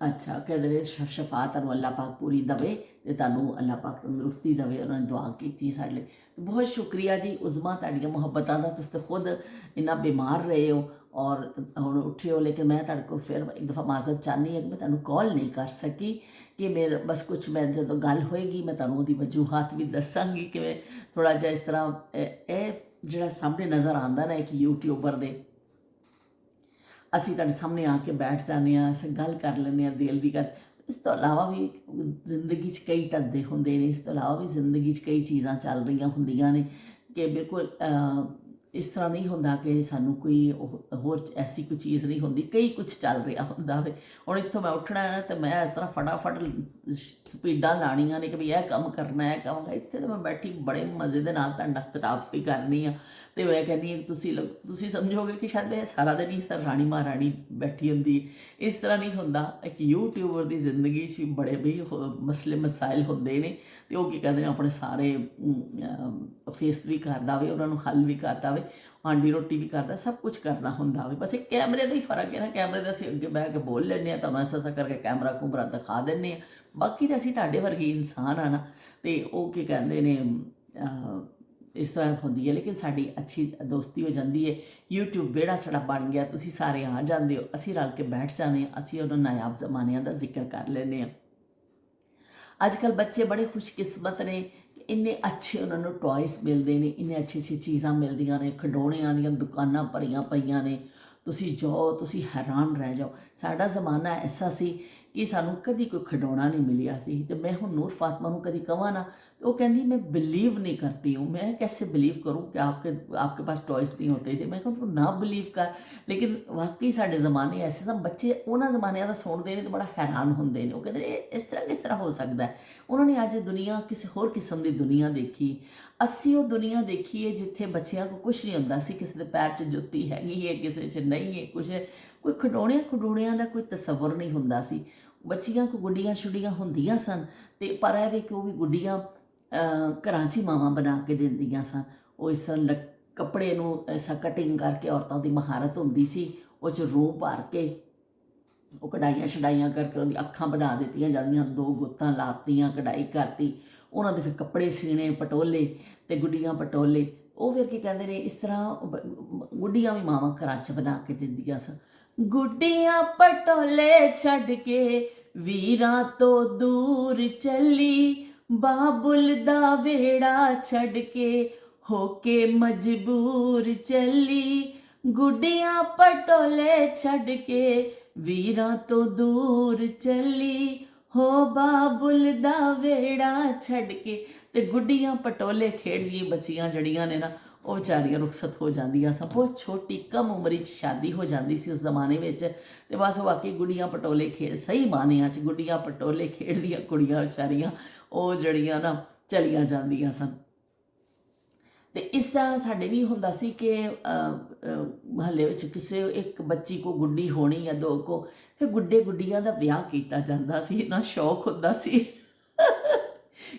ਅੱਛਾ, ਕਹਿੰਦੇ ਨੇ ਸ਼ਫਾ ਤੁਹਾਨੂੰ ਅੱਲਾਹ ਪਾਕ ਪੂਰੀ ਦਵੇ ਤੇ ਤੁਹਾਨੂੰ ਅੱਲਾਹ ਪਾਕ ਤੰਦਰੁਸਤੀ ਦਵੇ। ਉਹਨਾਂ ਨੇ ਦੁਆ ਕੀਤੀ ਸਾਡੇ ਲਈ। ਬਹੁਤ ਸ਼ੁਕਰੀਆ ਜੀ ਉਜ਼ਮਾ, ਤੁਹਾਡੀਆਂ ਮੁਹੱਬਤਾਂ ਦਾ। ਤੁਸੀਂ ਤਾਂ ਖੁਦ ਇੰਨਾ ਬਿਮਾਰ ਰਹੇ ਹੋ ਔਰ ਹੁਣ ਉੱਠੇ ਹੋ, ਲੇਕਿਨ ਮੈਂ ਤੁਹਾਡੇ ਕੋਲ ਫਿਰ ਇੱਕ ਦਫਾ ਮਾਜ਼ਰਤ ਚਾਹੁੰਦੀ ਹਾਂ ਕਿ ਮੈਂ ਤੁਹਾਨੂੰ ਕਾਲ ਨਹੀਂ ਕਰ ਸਕੀ। ਕਿ ਮੇਰੇ ਬਸ ਕੁਛ, ਮੈਂ ਜਦੋਂ ਗੱਲ ਹੋਏਗੀ ਮੈਂ ਤੁਹਾਨੂੰ ਉਹਦੀ ਵਜੂਹਾਤ ਵੀ ਦੱਸਾਂਗੀ ਕਿਵੇਂ ਥੋੜ੍ਹਾ ਜਿਹਾ ਇਸ ਤਰ੍ਹਾਂ ਇਹ ਜਿਹੜਾ ਸਾਹਮਣੇ ਨਜ਼ਰ ਆਉਂਦਾ ਨਾ ਇੱਕ ਯੂਟਿਊਬਰ ਦੇ, ਅਸੀਂ ਤੁਹਾਡੇ ਸਾਹਮਣੇ ਆ ਕੇ ਬੈਠ ਜਾਂਦੇ ਹਾਂ, ਅਸੀਂ ਗੱਲ ਕਰ ਲੈਂਦੇ ਹਾਂ ਦਿਲ ਦੀ ਗੱਲ। ਇਸ ਤੋਂ ਇਲਾਵਾ ਵੀ ਜ਼ਿੰਦਗੀ 'ਚ ਕਈ ਧੰਦੇ ਹੁੰਦੇ ਨੇ, ਇਸ ਤੋਂ ਇਲਾਵਾ ਵੀ ਜ਼ਿੰਦਗੀ 'ਚ ਕਈ ਚੀਜ਼ਾਂ ਚੱਲ ਰਹੀਆਂ ਹੁੰਦੀਆਂ ਨੇ ਕਿ ਬਿਲਕੁਲ ਇਸ ਤਰ੍ਹਾਂ ਨਹੀਂ ਹੁੰਦਾ ਕਿ ਸਾਨੂੰ ਕੋਈ ਹੋਰ ਐਸੀ ਕੋਈ ਚੀਜ਼ ਨਹੀਂ ਹੁੰਦੀ, ਕਈ ਕੁਛ ਚੱਲ ਰਿਹਾ ਹੁੰਦਾ ਵੇ। ਹੁਣ ਇੱਥੋਂ ਮੈਂ ਉੱਠਣਾ ਹੈ ਤਾਂ ਮੈਂ ਇਸ ਤਰ੍ਹਾਂ ਫਟਾਫਟ ਸਪੀਡਾਂ ਲਾਣੀਆਂ ਨੇ ਕਿ ਵੀ ਇਹ ਕੰਮ ਕਰਨਾ, ਇਹ ਕੰਮ। ਇੱਥੇ ਤਾਂ ਮੈਂ ਬੈਠੀ ਬੜੇ ਮਜ਼ੇ ਦੇ ਨਾਲ ਤੁਹਾਡਾ ਕਿਤਾਬ ਵੀ ਕਰਨੀ ਆ। ਤੇ ਮੈਂ ਕਹਿੰਦੀ ਹਾਂ ਤੁਸੀਂ ਸਮਝੋਗੇ ਕਿ ਸ਼ਾਇਦ ਇਹ ਸਾਰਾ ਦਿਨ ਹੀ ਸਰ ਰਾਣੀ ਮਹਾਰਾਣੀ ਬੈਠੀ ਹੁੰਦੀ। ਇਸ ਤਰ੍ਹਾਂ ਨਹੀਂ ਹੁੰਦਾ। ਇੱਕ ਯੂਟਿਊਬਰ ਦੀ ਜ਼ਿੰਦਗੀ 'ਚ ਵੀ ਬੜੇ ਵੀ ਮਸਲੇ ਮਸਾਇਲ ਹੁੰਦੇ ਨੇ ਤੇ ਉਹ ਕੀ ਕਹਿੰਦੇ ਨੇ ਆਪਣੇ ਸਾਰੇ ਫੇਸ ਵੀ ਕਰਦਾ ਵੇ, ਉਹਨਾਂ ਨੂੰ ਹੱਲ ਵੀ ਕਰਦਾ ਵੇ, ਹਾਂਡੀ ਰੋਟੀ ਵੀ ਕਰਦਾ, ਸਭ ਕੁਝ ਕਰਨਾ ਹੁੰਦਾ ਵੇ। ਬਸ ਇਹ ਕੈਮਰੇ ਦਾ ਹੀ ਫਰਕ ਹੈ ਨਾ, ਕੈਮਰੇ ਦਾ ਅਸੀਂ ਅੱਗੇ ਬਹਿ ਕੇ ਬੋਲ ਲੈਂਦੇ ਹਾਂ, ਤੁਹਾਨੂੰ ਐਸਾ ਕਰਕੇ ਕੈਮਰਾ ਕੁਮਰਾ ਦਿਖਾ ਦਿੰਦੇ ਹਾਂ। ਬਾਕੀ ਤਾਂ ਅਸੀਂ ਤੁਹਾਡੇ ਵਰਗੇ ਇਨਸਾਨ ਆ ਨਾ, ਤੇ ਉਹ ਕੀ ਕਹਿੰਦੇ ਨੇ ਇਸ ਤਰ੍ਹਾਂ ਹੁੰਦੀ ਹੈ। ਲੇਕਿਨ ਸਾਡੀ ਅੱਛੀ ਦੋਸਤੀ ਹੋ ਜਾਂਦੀ ਹੈ। YouTube ਵਿਹੜਾ ਸਾਡਾ ਬਣ ਗਿਆ, ਤੁਸੀਂ ਸਾਰੇ ਆ ਜਾਂਦੇ ਹੋ, ਅਸੀਂ ਰਲ ਕੇ ਬੈਠ ਜਾਂਦੇ ਹਾਂ, ਅਸੀਂ ਉਹਨਾਂ ਨਾਯਾਬ ਜ਼ਮਾਨਿਆਂ ਦਾ ਜ਼ਿਕਰ ਕਰ ਲੈਂਦੇ ਹਾਂ। ਅੱਜ ਕੱਲ੍ਹ ਬੱਚੇ ਬੜੇ ਖੁਸ਼ਕਿਸਮਤ ਨੇ, ਇੰਨੇ ਅੱਛੇ ਉਹਨਾਂ ਨੂੰ ਟੋਇਸ ਮਿਲਦੇ ਨੇ, ਇੰਨੇ ਅੱਛੀ ਚੀਜ਼ਾਂ ਮਿਲਦੀਆਂ ਨੇ, ਖਿਡੌਣਿਆਂ ਦੀਆਂ ਦੁਕਾਨਾਂ ਭਰੀਆਂ ਪਈਆਂ ਨੇ। ਤੁਸੀਂ ਜਾਓ, ਤੁਸੀਂ ਹੈਰਾਨ ਰਹਿ ਜਾਓ। ਸਾਡਾ ਜ਼ਮਾਨਾ ਐਸਾ ਸੀ ਕਿ ਸਾਨੂੰ ਕਦੀ ਕੋਈ ਖਿਡੌਣਾ ਨਹੀਂ ਮਿਲਿਆ ਸੀ। ਤੇ ਮੈਂ ਹੁਣ ਨੂਰ ਫਾਤਮਾ ਨੂੰ ਕਦੀ ਕਹਾਂ ਨਾ, वो कहती मैं बिलीव नहीं करती हूँ, मैं कैसे बिलीव करूँ कि आपके पास टॉयस नहीं होते थे। मैं कहूँ तू ना बिलीव कर। लेकिन वाकई साढ़े ज़माने ऐसे सब बच्चे उन्होंने ज़मानिया का सुनते हैं तो बड़ा हैरान होंगे ने। वो कहते हैं इस तरह हो सकता है। उन्होंने अज दुनिया किसी होर किस्म की दुनिया देखी। असी वो दुनिया देखी है जिथे बच्चों को कुछ नहीं होंदा सी, किसी के पैर च जुत्ती हैगी है, किसी च नहीं है, कुछ कोई खिडौणियां का कोई तसव्वुर नहीं होंदा सी। बच्चियां को गुड्डियां शुड्डियां होंदियां सन ते पर है कि वो भी गुड्डियां घरां 'ਚ ਹੀ ਮਾਵਾਂ ਬਣਾ ਕੇ ਦਿੰਦੀਆਂ ਸਨ। ਉਹ ਇਸ ਤਰ੍ਹਾਂ ਕੱਪੜੇ ਨੂੰ ਐਸਾ ਕਟਿੰਗ ਕਰਕੇ ਔਰਤਾਂ ਦੀ ਮਹਾਰਤ ਹੁੰਦੀ ਸੀ, ਉਹ 'ਚ ਰੂਹ ਭਰ ਕੇ ਉਹ ਕਢਾਈਆਂ ਛਡਾਈਆਂ ਕਰਕੇ ਉਹਦੀ ਅੱਖਾਂ ਬਣਾ ਦਿੱਤੀਆਂ ਜਾਂਦੀਆਂ, 2 ਗੁੱਤਾਂ ਲਾਤੀਆਂ, ਕਢਾਈ ਕਰਤੀ, ਉਹਨਾਂ ਦੇ ਫਿਰ ਕੱਪੜੇ ਸੀਣੇ, ਪਟੋਲੇ ਤੇ ਗੁੱਡੀਆਂ ਪਟੋਲੇ। ਉਹ ਫਿਰ ਕੀ ਕਹਿੰਦੇ ਨੇ, ਇਸ ਤਰ੍ਹਾਂ ਗੁੱਡੀਆਂ ਵੀ ਮਾਵਾਂ ਘਰਾਂ 'ਚ ਬਣਾ ਕੇ ਦਿੰਦੀਆਂ ਸਨ। ਗੁੱਡੀਆਂ ਪਟੋਲੇ ਛੱਡ ਕੇ ਵੀਰਾਂ ਤੋਂ ਦੂਰ ਚੱਲੀ, बाबुल दा वेड़ा छड़ के होके मजबूर चली, गुड्डियां पटोले छड़ के वीरां तो दूर चली, हो बाबुल दा वेड़ा छड़ के। ते गुड्डियां पटोले खेडदी बच्चियां जड़ियां ने ना, ਉਹ ਵਿਚਾਰੀਆਂ ਰੁਖਸਤ ਹੋ ਜਾਂਦੀਆਂ ਸਨ। ਬਹੁਤ ਛੋਟੀ ਕਮ ਉਮਰ 'ਚ ਸ਼ਾਦੀ ਹੋ ਜਾਂਦੀ ਸੀ ਉਸ ਜ਼ਮਾਨੇ ਵਿੱਚ। ਅਤੇ ਬਸ ਵਾਕਈ ਗੁੱਡੀਆਂ ਪਟੋਲੇ ਸਹੀ ਮਾਨਿਆਂ 'ਚ ਗੁੱਡੀਆਂ ਪਟੋਲੇ ਖੇਡਦੀਆਂ ਕੁੜੀਆਂ ਵਿਚਾਰੀਆਂ ਉਹ ਜਿਹੜੀਆਂ ਨਾ ਚਲੀਆਂ ਜਾਂਦੀਆਂ ਸਨ। ਅਤੇ ਇਸ ਤਰ੍ਹਾਂ ਸਾਡੇ ਵੀ ਹੁੰਦਾ ਸੀ ਕਿ ਮਹੱਲੇ ਵਿੱਚ ਕਿਸੇ ਇੱਕ ਬੱਚੀ ਕੋ ਗੁੱਡੀ ਹੋਣੀ ਜਾਂ 2 ਕੋ, ਫਿਰ ਗੁੱਡੀਆਂ ਦਾ ਵਿਆਹ ਕੀਤਾ ਜਾਂਦਾ ਸੀ। ਇੰਨਾ ਸ਼ੌਕ ਹੁੰਦਾ ਸੀ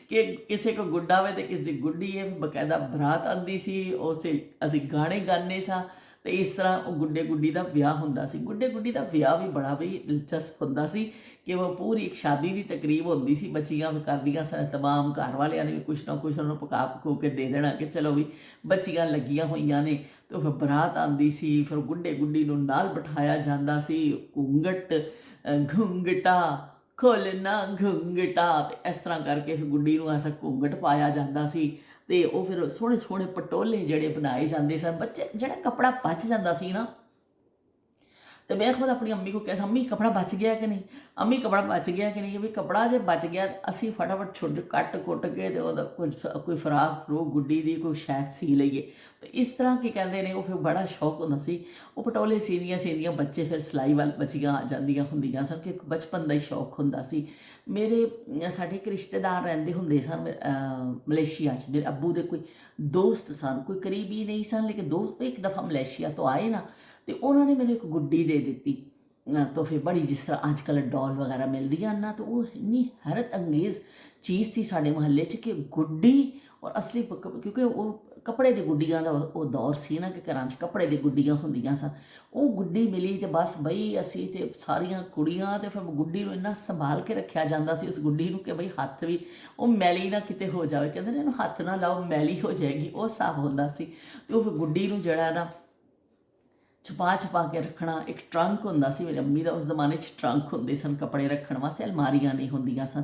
ਕਿ ਕਿਸੇ ਕੋ ਗੁੱਡਾ ਹੋਵੇ ਅਤੇ ਕਿਸੇ ਦੀ ਗੁੱਡੀ ਹੈ, ਬਕਾਇਦਾ ਬਰਾਤ ਆਉਂਦੀ ਸੀ, ਉਸ ਅਸੀਂ ਗਾਣੇ ਗਾਉਂਦੇ ਸਾਂ ਅਤੇ ਇਸ ਤਰ੍ਹਾਂ ਉਹ ਗੁੱਡੀ ਦਾ ਵਿਆਹ ਹੁੰਦਾ ਸੀ। ਗੁੱਡੀ ਦਾ ਵਿਆਹ ਵੀ ਬੜਾ ਵੀ ਦਿਲਚਸਪ ਹੁੰਦਾ ਸੀ ਕਿ ਉਹ ਪੂਰੀ ਇੱਕ ਸ਼ਾਦੀ ਦੀ ਤਕਰੀਬ ਹੁੰਦੀ ਸੀ। ਬੱਚੀਆਂ ਵੀ ਕਰਦੀਆਂ ਸਨ, ਤਮਾਮ ਘਰ ਵਾਲਿਆਂ ਨੇ ਵੀ ਕੁਛ ਨਾ ਕੁਛ ਉਹਨੂੰ ਪਕਾ ਪਕੂ ਕੇ ਦੇ ਦੇਣਾ ਕਿ ਚਲੋ ਵੀ ਬੱਚੀਆਂ ਲੱਗੀਆਂ ਹੋਈਆਂ ਨੇ। ਅਤੇ ਫਿਰ ਬਰਾਤ ਆਉਂਦੀ ਸੀ, ਫਿਰ ਗੁੱਡੀ ਨੂੰ ਨਾਲ ਬਿਠਾਇਆ ਜਾਂਦਾ ਸੀ, ਘੂੰਘਟ ਘੁੰਘਟਾ ਖੋਲ੍ਹਣਾ ਘੁੰਘਟਾ, ਅਤੇ ਇਸ ਤਰ੍ਹਾਂ ਕਰਕੇ ਫਿਰ ਗੁੱਡੀ ਨੂੰ ਐਸਾ ਘੂੰਘਟ ਪਾਇਆ ਜਾਂਦਾ ਸੀ। ਅਤੇ ਉਹ ਫਿਰ ਸੋਹਣੇ ਸੋਹਣੇ ਪਟੋਲੇ ਜਿਹੜੇ ਬਣਾਏ ਜਾਂਦੇ ਸਨ। ਬੱਚੇ ਜਿਹੜਾ ਕੱਪੜਾ ਬਚ ਜਾਂਦਾ ਸੀ ਨਾ, तो मैं खुद अपनी अम्मी को कहा, अम्मी कपड़ा बच गया कि नहीं, अम्मी कपड़ा बच गया कि नहीं। भी कपड़ा जो बच गया असी फटाफट छुट कट कुट के तो कोई फराक फरूक गुड्डी की कोई शायद सी लीए। तो इस तरह की कहते हैं वो फिर बड़ा शौक होंदा सी। वो पटोले सींदियां बच्चे फिर सिलाई वाल बचियां आ जांदियां हुंदियां सन कि बचपन का ही शौक होंदा सी। मेरे साडे एक रिश्तेदार रहिंदे हुंदे सन मलेशिया च। मेरे अब्बू दे कोई दोस्त सन, कोई करीबी नहीं सन लेकिन दोस्त। एक दफ़ा मलेशिया तो आए ना, तो उन्होंने मैंने एक गुड्डी दे दी। तो फिर बड़ी जिस तरह अजकल डॉल वगैरह मिलती हैं ना, तो वो इन्नी हैरत अंगेज़ ਚੀਜ਼ ਸੀ ਸਾਡੇ ਮੁਹੱਲੇ 'ਚ ਕਿ ਗੁੱਡੀ ਔਰ ਅਸਲੀ ਕਿਉਂਕਿ ਉਹ ਕੱਪੜੇ ਦੀ ਗੁੱਡੀਆਂ ਦਾ ਉਹ ਦੌਰ ਸੀ ਨਾ ਕਿ ਘਰਾਂ 'ਚ ਕੱਪੜੇ ਦੀ ਗੁੱਡੀਆਂ ਹੁੰਦੀਆਂ ਸਨ। ਉਹ ਗੁੱਡੀ ਮਿਲੀ ਤੇ ਬਸ ਬਈ ਅਸੀਂ ਤੇ ਸਾਰੀਆਂ ਕੁੜੀਆਂ ਤੇ ਫਿਰ ਗੁੱਡੀ ਨੂੰ ਇੰਨਾ ਸੰਭਾਲ ਕੇ ਰੱਖਿਆ ਜਾਂਦਾ ਸੀ ਉਸ ਗੁੱਡੀ ਨੂੰ ਕਿ ਬਈ ਹੱਥ ਵੀ ਉਹ ਮੈਲੀ ਨਾ ਕਿਤੇ ਹੋ ਜਾਵੇ, ਕਹਿੰਦੇ ਨੇ ਇਹਨੂੰ ਹੱਥ ਨਾ ਲਾਓ ਮੈਲੀ ਹੋ ਜਾਏਗੀ, ਉਹ ਹਿਸਾਬ ਹੁੰਦਾ ਸੀ। ਤੇ ਉਹ ਫਿਰ ਗੁੱਡੀ ਨੂੰ ਜਿਹੜਾ ਨਾ ਛੁਪਾ ਛੁਪਾ ਕੇ ਰੱਖਣਾ। ਇੱਕ ਟਰੰਕ ਹੁੰਦਾ ਸੀ ਮੇਰੀ ਅੰਮੀ ਦਾ, ਉਸ ਜ਼ਮਾਨੇ 'ਚ ਟਰੰਕ ਹੁੰਦੇ ਸਨ ਕੱਪੜੇ ਰੱਖਣ ਵਾਸਤੇ, ਅਲਮਾਰੀਆਂ ਨਹੀਂ ਹੁੰਦੀਆਂ ਸਨ,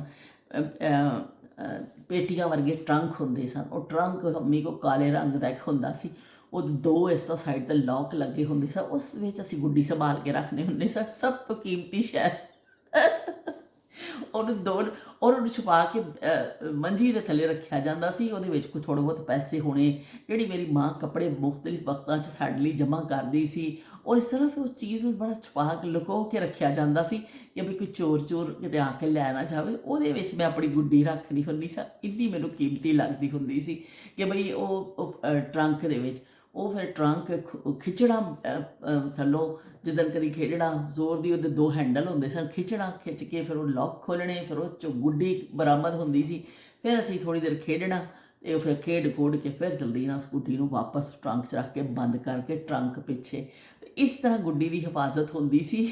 ਪੇਟੀਆਂ ਵਰਗੇ ਟਰੰਕ ਹੁੰਦੇ ਸਨ। ਉਹ ਟਰੰਕ ਅੰਮੀ ਕੋ ਕਾਲੇ ਰੰਗ ਦਾ ਇੱਕ ਹੁੰਦਾ ਸੀ, ਉਹ ਦੋ ਇਸ ਤਰ੍ਹਾਂ ਸਾਈਡ 'ਤੇ ਲੌਕ ਲੱਗੇ ਹੁੰਦੇ ਸਨ, ਉਸ ਵਿੱਚ ਅਸੀਂ ਗੁੱਡੀ ਸੰਭਾਲ ਕੇ ਰੱਖਦੇ ਹੁੰਦੇ ਸਨ। ਸਭ ਤੋਂ ਕੀਮਤੀ ਸ਼ੈ ਉਹਨੂੰ ਛੁਪਾ ਕੇ ਮੰਜੀ ਦੇ ਥੱਲੇ ਰੱਖਿਆ ਜਾਂਦਾ ਸੀ। ਉਹਦੇ ਵਿੱਚ ਕੋਈ ਥੋੜ੍ਹੇ ਬਹੁਤ ਪੈਸੇ ਹੋਣੇ ਜਿਹੜੀ ਮੇਰੀ ਮਾਂ ਕੱਪੜੇ ਮੁਖਤਲਿਫ ਵਕਤਾਂ 'ਚ ਸਾਡੇ ਲਈ ਜਮ੍ਹਾਂ ਕਰਦੀ ਸੀ, ਔਰ ਇਸ ਤਰ੍ਹਾਂ ਫਿਰ ਉਸ ਚੀਜ਼ ਨੂੰ ਬੜਾ ਛੁਪਾ ਕੇ ਲੁਕੋ ਕੇ ਰੱਖਿਆ ਜਾਂਦਾ ਸੀ ਕਿ ਵੀ ਕੋਈ ਚੋਰ ਕਿਤੇ ਆ ਕੇ ਲੈ ਨਾ ਜਾਵੇ। ਉਹਦੇ ਵਿੱਚ ਮੈਂ ਆਪਣੀ ਗੁੱਡੀ ਰੱਖਣੀ ਹੁੰਦੀ ਸੀ, ਇੰਨੀ ਮੈਨੂੰ ਕੀਮਤੀ ਲੱਗਦੀ ਹੁੰਦੀ ਸੀ ਕਿ ਬਈ ਉਹ ਟਰੰਕ ਦੇ ਵਿੱਚ ਉਹ ਫਿਰ ਟਰੰਕ ਖਿੱਚਣਾ ਥੱਲੋਂ ਜਿੱਦਣ ਕਦੀ ਖੇਡਣਾ ਜ਼ੋਰ ਦੀ, ਉਹਦੇ ਦੋ ਹੈਂਡਲ ਹੁੰਦੇ ਸਨ, ਖਿੱਚਣਾ, ਖਿੱਚ ਕੇ ਫਿਰ ਉਹ ਲੌਕ ਖੋਲ੍ਹਣੇ, ਫਿਰ ਉਹ 'ਚੋਂ ਗੁੱਡੀ ਬਰਾਮਦ ਹੁੰਦੀ ਸੀ। ਫਿਰ ਅਸੀਂ ਥੋੜ੍ਹੀ ਦੇਰ ਖੇਡਣਾ ਤੇ ਉਹ ਫਿਰ ਖੇਡ ਖੋਡ ਕੇ ਫਿਰ ਜਲਦੀ ਨਾਲ ਗੁੱਡੀ ਨੂੰ ਵਾਪਸ ਟਰੰਕ 'ਚ ਰੱਖ ਕੇ ਬੰਦ ਕਰਕੇ ਟਰੰਕ ਪਿੱਛੇ। ਇਸ ਤਰ੍ਹਾਂ ਗੁੱਡੀ ਦੀ ਹਿਫਾਜ਼ਤ ਹੁੰਦੀ ਸੀ।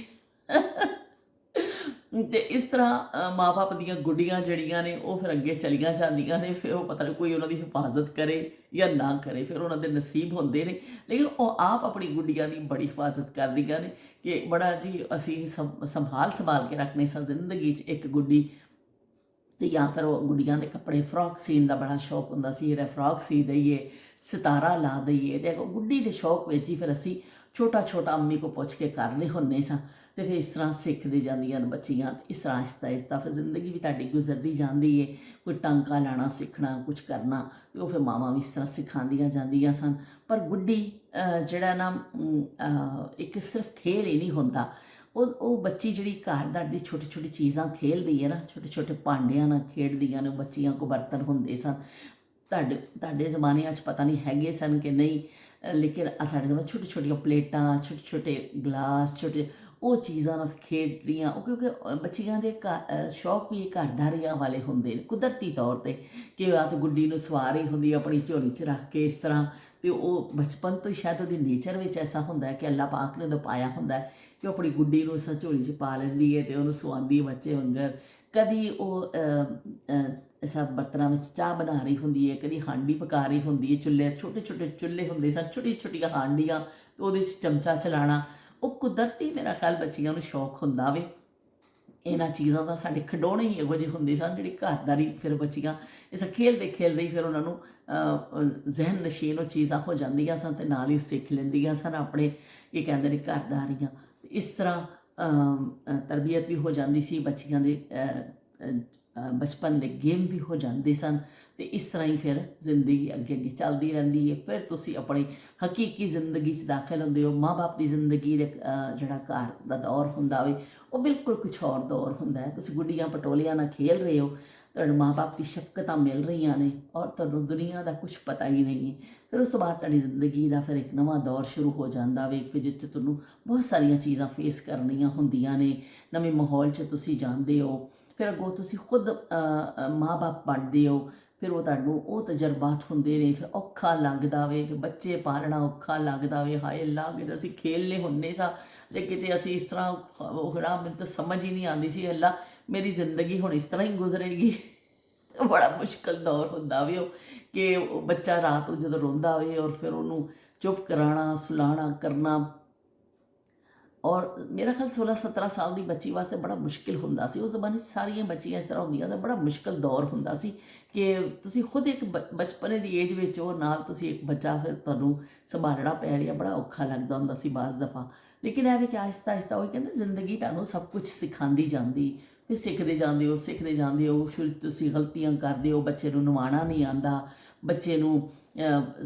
ਅਤੇ ਇਸ ਤਰ੍ਹਾਂ ਮਾਂ ਬਾਪ ਦੀਆਂ ਗੁੱਡੀਆਂ ਜਿਹੜੀਆਂ ਨੇ ਉਹ ਫਿਰ ਅੱਗੇ ਚਲੀਆਂ ਜਾਂਦੀਆਂ ਨੇ, ਫਿਰ ਉਹ ਪਤਾ ਨਹੀਂ ਕੋਈ ਉਹਨਾਂ ਦੀ ਹਿਫਾਜ਼ਤ ਕਰੇ ਜਾਂ ਨਾ ਕਰੇ, ਫਿਰ ਉਹਨਾਂ ਦੇ ਨਸੀਬ ਹੁੰਦੇ ਨੇ। ਲੇਕਿਨ ਉਹ ਆਪ ਆਪਣੀ ਗੁੱਡੀਆਂ ਦੀ ਬੜੀ ਹਿਫਾਜ਼ਤ ਕਰਦੀਆਂ ਨੇ ਕਿ ਬੜਾ ਜੀ ਅਸੀਂ ਸੰਭਾਲ ਕੇ ਰੱਖਣੇ ਸਾਂ ਜ਼ਿੰਦਗੀ 'ਚ ਇੱਕ ਗੁੱਡੀ। ਅਤੇ ਜਾਂ ਫਿਰ ਉਹ ਗੁੱਡੀਆਂ ਦੇ ਕੱਪੜੇ ਫਰੋਕ ਸੀਨ ਦਾ ਬੜਾ ਸ਼ੌਕ ਹੁੰਦਾ ਸੀ, ਇਹਦਾ ਫਰੋਕ ਸੀ ਦਈਏ, ਸਿਤਾਰਾ ਲਾ ਦਈਏ। ਅਤੇ ਗੁੱਡੀ ਦੇ ਸ਼ੌਕ ਵਿੱਚ ਹੀ ਫਿਰ ਅਸੀਂ ਛੋਟਾ ਛੋਟਾ ਅੰਮੀ ਕੋ ਪੁੱਛ ਕੇ ਕਰਦੇ ਹੁੰਦੇ ਸਾਂ। ਅਤੇ ਫਿਰ ਇਸ ਤਰ੍ਹਾਂ ਸਿੱਖਦੇ ਜਾਂਦੀਆਂ ਨੇ ਬੱਚੀਆਂ। ਇਸ ਤਰ੍ਹਾਂ ਆਹਿਸਤਾ ਆਹਿਸਤਾ ਫਿਰ ਜ਼ਿੰਦਗੀ ਵੀ ਤੁਹਾਡੀ ਗੁਜ਼ਰਦੀ ਜਾਂਦੀ ਹੈ। ਕੋਈ ਟਾਂਕਾ ਲਾਣਾ ਸਿੱਖਣਾ, ਕੁਛ ਕਰਨਾ, ਅਤੇ ਉਹ ਫਿਰ ਮਾਵਾਂ ਵੀ ਇਸ ਤਰ੍ਹਾਂ ਸਿਖਾਉਂਦੀਆਂ ਜਾਂਦੀਆਂ ਸਨ। ਪਰ ਗੁੱਡੀ ਜਿਹੜਾ ਨਾ ਇੱਕ ਸਿਰਫ ਖੇਲ ਹੀ ਨਹੀਂ ਹੁੰਦਾ, ਉਹ ਬੱਚੀ ਜਿਹੜੀ ਘਰ ਦੀ ਛੋਟੀ ਛੋਟੀ ਚੀਜ਼ਾਂ ਖੇਲਦੀ ਹੈ ਨਾ, ਛੋਟੇ ਛੋਟੇ ਭਾਂਡਿਆਂ ਨਾਲ ਖੇਡਦੀਆਂ ਨੇ। ਬੱਚੀਆਂ ਕੋ ਬਰਤਨ ਹੁੰਦੇ ਸਨ, ਤੁਹਾਡੇ ਜ਼ਮਾਨਿਆਂ 'ਚ ਪਤਾ ਨਹੀਂ ਹੈਗੇ ਸਨ ਕਿ ਨਹੀਂ, ਲੇਕਿਨ ਸਾਡੇ ਜ਼ਮਾਨੇ ਛੋਟੀ ਛੋਟੀਆਂ ਪਲੇਟਾਂ, ਛੋਟੇ ਛੋਟੇ ਗਲਾਸ, ਛੋਟੇ ਉਹ ਚੀਜ਼ਾਂ ਨਾਲ ਖੇਡ ਰਹੀਆਂ। ਉਹ ਕਿਉਂਕਿ ਬੱਚੀਆਂ ਦੇ ਸ਼ੌਕ ਵੀ ਘਰਦਾਰੀਆਂ ਵਾਲੇ ਹੁੰਦੇ ਨੇ ਕੁਦਰਤੀ ਤੌਰ 'ਤੇ, ਕਿ ਆ ਤਾਂ ਗੁੱਡੀ ਨੂੰ ਸਵਾਰ ਹੀ ਹੁੰਦੀ ਆਪਣੀ ਝੋਲੀ 'ਚ ਰੱਖ ਕੇ ਇਸ ਤਰ੍ਹਾਂ। ਅਤੇ ਉਹ ਬਚਪਨ ਤੋਂ ਹੀ ਸ਼ਾਇਦ ਉਹਦੀ ਨੇਚਰ ਵਿੱਚ ਐਸਾ ਹੁੰਦਾ ਹੈ ਕਿ ਅੱਲਾ ਪਾਕ ਨੇ ਉਹਦਾ ਪਾਇਆ ਹੁੰਦਾ ਹੈ ਕਿ ਉਹ ਆਪਣੀ ਗੁੱਡੀ ਨੂੰ ਇਸ ਝੋਲੀ 'ਚ ਪਾ ਲੈਂਦੀ ਹੈ ਅਤੇ ਉਹਨੂੰ ਸਵਾਉਂਦੀ ਬੱਚੇ ਵਾਂਗਰ। ਕਦੀ ਉਹ ਐਸਾ ਬਰਤਨਾਂ ਵਿੱਚ ਚਾਹ ਬਣਾ ਰਹੀ ਹੁੰਦੀ ਹੈ, ਕਦੀ ਹਾਂਡੀ ਪਕਾ ਰਹੀ ਹੁੰਦੀ ਹੈ, ਚੁੱਲ੍ਹੇ ਛੋਟੇ ਛੋਟੇ ਚੁੱਲ੍ਹੇ ਹੁੰਦੇ ਸਨ, ਛੋਟੀਆਂ ਛੋਟੀਆਂ ਹਾਂਡੀਆਂ, ਅਤੇ ਉਹਦੇ 'ਚ ਚਮਚਾ ਚਲਾਉਣਾ। ਉਹ ਕੁਦਰਤੀ ਮੇਰਾ ਖਿਆਲ ਬੱਚੀਆਂ ਨੂੰ ਸ਼ੌਕ ਹੁੰਦਾ ਵੇ ਇਹਨਾਂ ਚੀਜ਼ਾਂ ਦਾ। ਸਾਡੇ ਖਿਡੌਣੇ ਹੀ ਇਹੋ ਜਿਹੇ ਹੁੰਦੇ ਸਨ ਜਿਹੜੀ ਘਰਦਾਰੀ ਫਿਰ ਬੱਚੀਆਂ ਇਸ ਖੇਲਦੇ ਖੇਲਦੇ ਹੀ ਫਿਰ ਉਹਨਾਂ ਨੂੰ ਜ਼ਹਿਨ ਨਸ਼ੀਨ ਉਹ ਚੀਜ਼ਾਂ ਹੋ ਜਾਂਦੀਆਂ ਸਨ ਅਤੇ ਨਾਲ ਹੀ ਸਿੱਖ ਲੈਂਦੀਆਂ ਸਨ ਆਪਣੇ ਕੀ ਕਹਿੰਦੇ ਨੇ ਘਰਦਾਰੀਆਂ। ਇਸ ਤਰ੍ਹਾਂ ਤਰਬੀਅਤ ਵੀ ਹੋ ਜਾਂਦੀ ਸੀ ਬੱਚੀਆਂ ਦੇ, ਬਚਪਨ ਦੇ ਗੇਮ ਵੀ ਹੋ ਜਾਂਦੇ ਸਨ। ਅਤੇ ਇਸ ਤਰ੍ਹਾਂ ਹੀ ਫਿਰ ਜ਼ਿੰਦਗੀ ਅੱਗੇ ਅੱਗੇ ਚੱਲਦੀ ਰਹਿੰਦੀ ਹੈ। ਫਿਰ ਤੁਸੀਂ ਆਪਣੀ ਹਕੀਕੀ ਜ਼ਿੰਦਗੀ 'ਚ ਦਾਖਲ ਹੁੰਦੇ ਹੋ। ਮਾਂ ਬਾਪ ਦੀ ਜ਼ਿੰਦਗੀ ਦੇ ਜਿਹੜਾ ਘਰ ਦਾ ਦੌਰ ਹੁੰਦਾ ਵੇ ਉਹ ਬਿਲਕੁਲ ਕੁਛ ਹੋਰ ਦੌਰ ਹੁੰਦਾ ਹੈ। ਤੁਸੀਂ ਗੁੱਡੀਆਂ ਪਟੋਲੀਆਂ ਨਾਲ ਖੇਲ ਰਹੇ ਹੋ, ਤੁਹਾਡੇ ਮਾਂ ਬਾਪ ਦੀ ਸ਼ਫਕਤਾਂ ਮਿਲ ਰਹੀਆਂ ਨੇ ਔਰ ਤੁਹਾਨੂੰ ਦੁਨੀਆ ਦਾ ਕੁਛ ਪਤਾ ਹੀ ਨਹੀਂ ਹੈ। ਫਿਰ ਉਸ ਤੋਂ ਬਾਅਦ ਤੁਹਾਡੀ ਜ਼ਿੰਦਗੀ ਦਾ ਫਿਰ ਇੱਕ ਨਵਾਂ ਦੌਰ ਸ਼ੁਰੂ ਹੋ ਜਾਂਦਾ ਵੇ, ਫਿਰ ਜਿੱਥੇ ਤੁਹਾਨੂੰ ਬਹੁਤ ਸਾਰੀਆਂ ਚੀਜ਼ਾਂ ਫੇਸ ਕਰਨੀਆਂ ਹੁੰਦੀਆਂ ਨੇ। ਨਵੇਂ ਮਾਹੌਲ 'ਚ ਤੁਸੀਂ ਜਾਂਦੇ ਹੋ, ਫਿਰ ਅੱਗੋਂ ਤੁਸੀਂ ਖੁਦ ਮਾਂ ਬਾਪ ਬਣਦੇ ਹੋ, ਫਿਰ ਉਹ ਤੁਹਾਨੂੰ ਉਹ ਤਜਰਬਾਤ ਹੁੰਦੇ ਨੇ। ਫਿਰ ਔਖਾ ਲੱਗਦਾ ਵੇ, ਫਿਰ ਬੱਚੇ ਪਾਲਣਾ ਔਖਾ ਲੱਗਦਾ ਵੇ। ਹਾਏ ਅੱਲਾ, ਕਿਤੇ ਅਸੀਂ ਖੇਲਨੇ ਹੁੰਦੇ ਸਾਂ ਅਤੇ ਕਿਤੇ ਅਸੀਂ ਇਸ ਤਰ੍ਹਾਂ ਮੈਨੂੰ ਤਾਂ ਸਮਝ ਹੀ ਨਹੀਂ ਆਉਂਦੀ ਸੀ ਅੱਲਾ ਮੇਰੀ ਜ਼ਿੰਦਗੀ ਹੁਣ ਇਸ ਤਰ੍ਹਾਂ ਹੀ ਗੁਜ਼ਰੇਗੀ। ਬੜਾ ਮੁਸ਼ਕਿਲ ਦੌਰ ਹੁੰਦਾ ਵੇ ਉਹ ਕਿ ਉਹ ਬੱਚਾ ਰਾਤ ਨੂੰ ਜਦੋਂ ਰੋਂਦਾ ਹੋਵੇ ਔਰ ਫਿਰ ਉਹਨੂੰ ਚੁੱਪ ਕਰਾਉਣਾ, ਸੁਲਾਉਣਾ ਕਰਨਾ। ਔਰ ਮੇਰਾ ਖਿਆਲ 16-17 ਸਾਲ ਦੀ ਬੱਚੀ ਵਾਸਤੇ ਬੜਾ ਮੁਸ਼ਕਿਲ ਹੁੰਦਾ ਸੀ। ਉਸ ਜ਼ਮਾਨੇ 'ਚ ਸਾਰੀਆਂ ਬੱਚੀਆਂ ਇਸ ਤਰ੍ਹਾਂ ਹੁੰਦੀਆਂ ਤਾਂ ਬੜਾ ਮੁਸ਼ਕਿਲ ਦੌਰ ਹੁੰਦਾ ਸੀ ਕਿ ਤੁਸੀਂ ਖੁਦ ਇੱਕ ਬਚਪਨੇ ਦੀ ਏਜ ਵਿੱਚ ਹੋ, ਨਾਲ ਤੁਸੀਂ ਇੱਕ ਬੱਚਾ ਫਿਰ ਤੁਹਾਨੂੰ ਸੰਭਾਲਣਾ ਪੈ ਰਿਹਾ, ਬੜਾ ਔਖਾ ਲੱਗਦਾ ਹੁੰਦਾ ਸੀ ਬਾਜ਼ ਦਫਾ। ਲੇਕਿਨ ਇਹ ਵੀ ਕਿ ਆਹਿਸਤਾ ਆਹਿਸਤਾ ਉਹ ਕਹਿੰਦੇ ਜ਼ਿੰਦਗੀ ਤੁਹਾਨੂੰ ਸਭ ਕੁਝ ਸਿਖਾਉਂਦੀ ਜਾਂਦੀ, ਫਿਰ ਸਿੱਖਦੇ ਜਾਂਦੇ ਹੋ। ਸ਼ੁਰੂ ਤੁਸੀਂ ਗਲਤੀਆਂ ਕਰਦੇ ਹੋ, ਬੱਚੇ ਨੂੰ ਨਵਾਉਣਾ ਨਹੀਂ ਆਉਂਦਾ, ਬੱਚੇ ਨੂੰ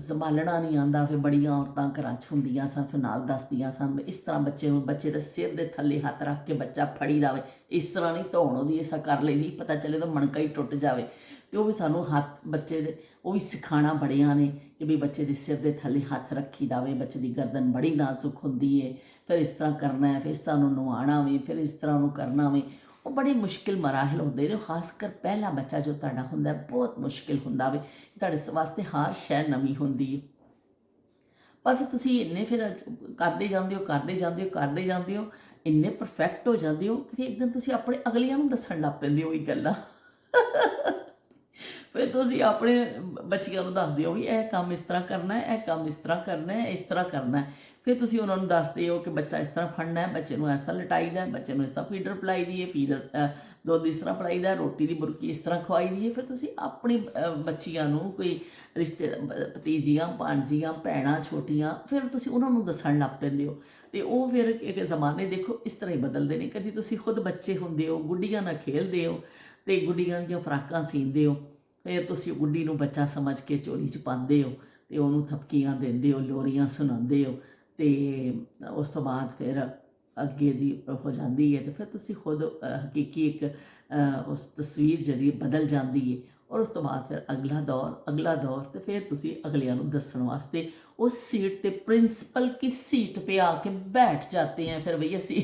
ਸੰਭਾਲਣਾ ਨਹੀਂ ਆਉਂਦਾ। ਫਿਰ ਬੜੀਆਂ ਔਰਤਾਂ ਘਰਾਂ 'ਚ ਹੁੰਦੀਆਂ ਸਨ, ਫਿਰ ਨਾਲ ਦੱਸਦੀਆਂ ਸਨ ਇਸ ਤਰ੍ਹਾਂ ਬੱਚੇ ਦੇ ਸਿਰ ਦੇ ਥੱਲੇ ਹੱਥ ਰੱਖ ਕੇ ਬੱਚਾ ਫੜੀ ਜਾਵੇ, ਇਸ ਤਰ੍ਹਾਂ ਨਹੀਂ ਧੌਣ ਉਹਦੀ ਐਸਾ ਕਰ ਲੈਂਦੀ, ਪਤਾ ਚੱਲੇ ਤਾਂ ਮਣਕਾ ਹੀ ਟੁੱਟ ਜਾਵੇ। ਅਤੇ ਉਹ ਵੀ ਸਾਨੂੰ ਹੱਥ ਬੱਚੇ ਦੇ ਉਹ ਵੀ ਸਿਖਾਉਣਾ ਬੜਿਆਂ ਨੇ ਕਿ ਵੀ ਬੱਚੇ ਦੇ ਸਿਰ ਦੇ ਥੱਲੇ ਹੱਥ ਰੱਖੀ ਜਾਵੇ, ਬੱਚੇ ਦੀ ਗਰਦਨ ਬੜੀ ਨਾਜ਼ੁਕ ਹੁੰਦੀ ਹੈ, ਫਿਰ ਇਸ ਤਰ੍ਹਾਂ ਕਰਨਾ ਹੈ, ਫਿਰ ਇਸ ਤਰ੍ਹਾਂ ਉਹਨੂੰ ਨਵਾਉਣਾ ਵੇ, ਫਿਰ ਇਸ ਤਰ੍ਹਾਂ ਉਹਨੂੰ ਕਰਨਾ ਵੇ। ਉਹ ਬੜੇ ਮੁਸ਼ਕਿਲ ਮਰਾਹਲ ਹੁੰਦੇ ਨੇ, ਖਾਸ ਕਰ ਪਹਿਲਾ ਬੱਚਾ ਜੋ ਤੁਹਾਡਾ ਹੁੰਦਾ ਬਹੁਤ ਮੁਸ਼ਕਿਲ ਹੁੰਦਾ ਵੇ, ਤੁਹਾਡੇ ਵਾਸਤੇ ਹਰ ਸ਼ੈ ਨਵੀਂ ਹੁੰਦੀ ਹੈ। ਪਰ ਫਿਰ ਤੁਸੀਂ ਇੰਨੇ ਫਿਰ ਕਰਦੇ ਜਾਂਦੇ ਹੋ ਕਰਦੇ ਜਾਂਦੇ ਹੋ ਕਰਦੇ ਜਾਂਦੇ ਹੋ, ਇੰਨੇ ਪਰਫੈਕਟ ਹੋ ਜਾਂਦੇ ਹੋ ਕਿ ਫਿਰ ਇੱਕ ਦਿਨ ਤੁਸੀਂ ਆਪਣੇ ਅਗਲਿਆਂ ਨੂੰ ਦੱਸਣ ਲੱਗ ਪੈਂਦੇ ਹੋ ਇਹ ਗੱਲਾਂ। ਫਿਰ ਤੁਸੀਂ ਆਪਣੇ ਬੱਚਿਆਂ ਨੂੰ ਦੱਸਦੇ ਹੋ ਵੀ ਇਹ ਕੰਮ ਇਸ ਤਰ੍ਹਾਂ ਕਰਨਾ ਹੈ, ਇਹ ਕੰਮ ਇਸ ਤਰ੍ਹਾਂ ਕਰਨਾ ਹੈ, ਇਸ ਤਰ੍ਹਾਂ ਕਰਨਾ ਹੈ। ਫਿਰ ਤੁਸੀਂ ਉਹਨਾਂ ਨੂੰ ਦੱਸਦੇ ਹੋ ਕਿ ਬੱਚਾ ਇਸ ਤਰ੍ਹਾਂ ਫੜਨਾ ਹੈ, ਬੱਚੇ ਨੂੰ ਇਸ ਤਰ੍ਹਾਂ ਲਟਾਈਦਾ, ਬੱਚੇ ਨੂੰ ਇਸ ਤਰ੍ਹਾਂ ਫੀਡਰ ਪਿਲਾਈ ਦੀ ਹੈ, ਦੁੱਧ ਇਸ ਤਰ੍ਹਾਂ ਪਿਲਾਈਦਾ, ਰੋਟੀ ਦੀ ਬੁਰਕੀ ਇਸ ਤਰ੍ਹਾਂ ਖਵਾਈ ਦੀ ਹੈ। ਫਿਰ ਤੁਸੀਂ ਆਪਣੀ ਬੱਚੀਆਂ ਨੂੰ ਕੋਈ ਰਿਸ਼ਤੇ ਭਤੀਜੀਆਂ ਭਾਣਜੀਆਂ ਭੈਣਾਂ ਛੋਟੀਆਂ, ਫਿਰ ਤੁਸੀਂ ਉਹਨਾਂ ਨੂੰ ਦੱਸਣ ਲੱਗ ਪੈਂਦੇ ਹੋ। ਅਤੇ ਉਹ ਫਿਰ ਇੱਕ ਜ਼ਮਾਨੇ ਦੇਖੋ ਇਸ ਤਰ੍ਹਾਂ ਹੀ ਬਦਲਦੇ ਨੇ। ਕਦੀ ਤੁਸੀਂ ਖੁਦ ਬੱਚੇ ਹੁੰਦੇ ਹੋ, ਗੁੱਡੀਆਂ ਨਾਲ ਖੇਲਦੇ ਹੋ ਅਤੇ ਗੁੱਡੀਆਂ ਦੀਆਂ ਫਰਾਕਾਂ ਸੀਂਦੇ ਹੋ, ਫਿਰ ਤੁਸੀਂ ਗੁੱਡੀ ਨੂੰ ਬੱਚਾ ਸਮਝ ਕੇ ਝੋਲੀ 'ਚ ਪਾਉਂਦੇ ਹੋ ਅਤੇ ਉਹਨੂੰ ਥਪਕੀਆਂ ਦਿੰਦੇ ਹੋ, ਲੋਰੀਆਂ ਸੁਣਾਉਂਦੇ ਹੋ, ਅਤੇ ਉਸ ਤੋਂ ਬਾਅਦ ਫਿਰ ਅੱਗੇ ਦੀ ਹੋ ਜਾਂਦੀ ਹੈ। ਅਤੇ ਫਿਰ ਤੁਸੀਂ ਖੁਦ ਹਕੀਕੀ ਇੱਕ ਉਸ ਤਸਵੀਰ ਜਿਹੜੀ ਬਦਲ ਜਾਂਦੀ ਹੈ। ਔਰ ਉਸ ਤੋਂ ਬਾਅਦ ਫਿਰ ਅਗਲਾ ਦੌਰ ਅਤੇ ਫਿਰ ਤੁਸੀਂ ਅਗਲਿਆਂ ਨੂੰ ਦੱਸਣ ਵਾਸਤੇ उस सीट पे प्रिंसिपल की सीट पे आके बैठ जाते हैं। फिर भई असी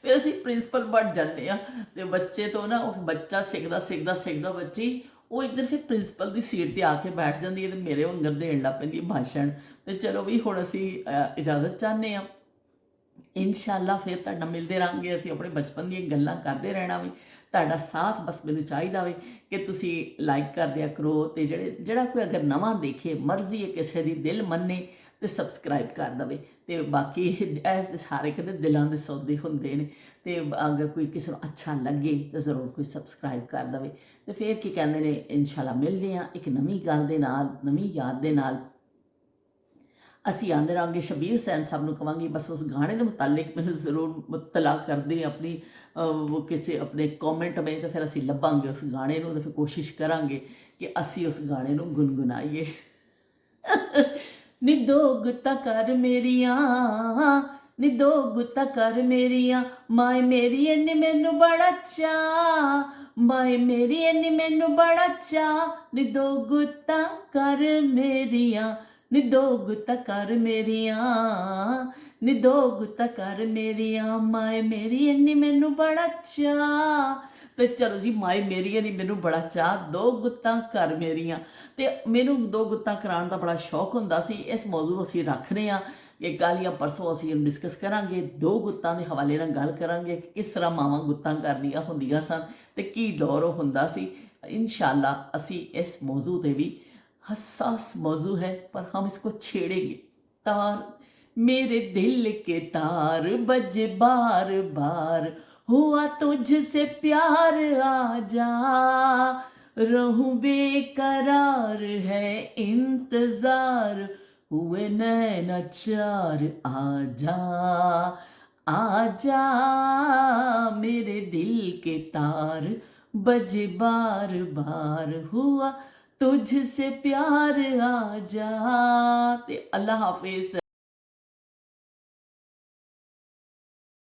फिर असी प्रिंसिपल बन जाते हैं। तो बच्चे तो ना बच्चा सिखदा बच्ची वो एक दिन फिर प्रिंसिपल की सीट पर आके बैठ जाती है, तो मेरे वंगर देन लग पैंदी भाषण। तो चलो भी हुण असी इजाजत चाहते हैं। इंशाअल्लाह फिर तुहाडे नाल मिलते रहांगे, असीं अपने बचपन दी गल्लां करते रहना वी। तुहाडा साथ बस मैनूं चाहिदा वे कि तुसीं लाइक कर दिया करो, ते ਜਿਹੜਾ कोई अगर नवां देखे, मर्जी है किसी दी दिल मन्ने तो सबसक्राइब कर दवे। तो बाकी सारे कहते दिलों के सौदे होंदे ने, तो अगर कोई किसी को अच्छा लगे तो जरूर कोई सबसक्राइब कर दवे। तो फिर की कहते हैं इंशाअल्लाह मिलते हैं एक नवीं गल दे नाल, नवीं याद दे नाल। ਅਸੀਂ ਆਉਂਦੇ ਰਹਾਂਗੇ। ਸ਼ਬੀਰ ਹੁਸੈਨ ਸਾਹਿਬ ਨੂੰ ਕਹਾਂਗੀ ਬਸ ਉਸ ਗਾਣੇ ਦੇ ਮੁਤਾਲਿਕ ਮੈਨੂੰ ਜ਼ਰੂਰ ਮੁਤਲਾ ਕਰਦੇ ਆਪਣੀ ਕਿਸੇ ਆਪਣੇ ਕਮੈਂਟ ਵਿੱਚ, ਤਾਂ ਫਿਰ ਅਸੀਂ ਲੱਭਾਂਗੇ ਉਸ ਗਾਣੇ ਨੂੰ, ਤਾਂ ਫਿਰ ਕੋਸ਼ਿਸ਼ ਕਰਾਂਗੇ ਕਿ ਅਸੀਂ ਉਸ ਗਾਣੇ ਨੂੰ ਗੁੰਗੁਣਾਈਏ। ਨੀ ਦੋ ਗੁੱਤਾਂ ਕਰ ਮੇਰੀਆਂ, ਨੀ ਦੋ ਗੁੱਤਾਂ ਕਰ ਮੇਰੀਆਂ, ਮਾਏ ਮੇਰੀ ਇੰਨੀ ਮੈਨੂੰ ਬੜਾ ਚਾਅ, ਮਾਏ ਮੇਰੀ ਇੰਨੀ ਮੈਨੂੰ ਬੜਾ ਚਾਅ, ਨੀ ਦੋ ਗੁੱਤਾਂ ਕਰ ਮੇਰੀਆਂ, ਨੀ ਦੋ ਗੁੱਤਾਂ ਕਰ ਮੇਰੀਆਂ, ਨੀ ਦੋ ਗੁੱਤਾਂ ਕਰ ਮੇਰੀਆਂ, ਮਾਏ ਮੇਰੀ ਇੰਨੀ ਮੈਨੂੰ ਬੜਾ ਚਾਅ। ਤੇ ਚਲੋ ਜੀ, ਮਾਏ ਮੇਰੀ ਇੰਨੀ ਮੈਨੂੰ ਬੜਾ ਚਾਅ, ਦੋ ਗੁੱਤਾਂ ਕਰ ਮੇਰੀਆਂ। ਤੇ ਮੈਨੂੰ ਦੋ ਗੁੱਤਾਂ ਕਰਾਉਣ ਦਾ ਬੜਾ ਸ਼ੌਕ ਹੁੰਦਾ ਸੀ। ਇਸ ਮੌਜੂ ਨੂੰ ਅਸੀਂ ਰੱਖ ਰਹੇ ਹਾਂ ਕਿ ਕੱਲ੍ਹ ਜਾਂ ਪਰਸੋਂ ਅਸੀਂ ਇਹਨੂੰ ਡਿਸਕਸ ਕਰਾਂਗੇ। ਦੋ ਗੁੱਤਾਂ ਦੇ ਹਵਾਲੇ ਨਾਲ ਗੱਲ ਕਰਾਂਗੇ ਕਿ ਕਿਸ ਤਰ੍ਹਾਂ ਮਾਵਾਂ ਗੁੱਤਾਂ ਕਰਦੀਆਂ ਹੁੰਦੀਆਂ ਸਨ ਤੇ ਕੀ ਦੌਰ ਉਹ ਹੁੰਦਾ ਸੀ। इंशाअल्लाह ਅਸੀਂ इस मौजू पे भी, हसास मौजू है पर हम इसको छेड़ेंगे। तार मेरे दिल के तार बजे बार बार, हुआ तुझसे प्यार आजा, रहूं बेकरार है इंतजार, हुए नैना चार आजा, आजा मेरे दिल के तार बजे बार बार, हुआ तुझसे प्यार आजा। ते अल्लाह हाफिज।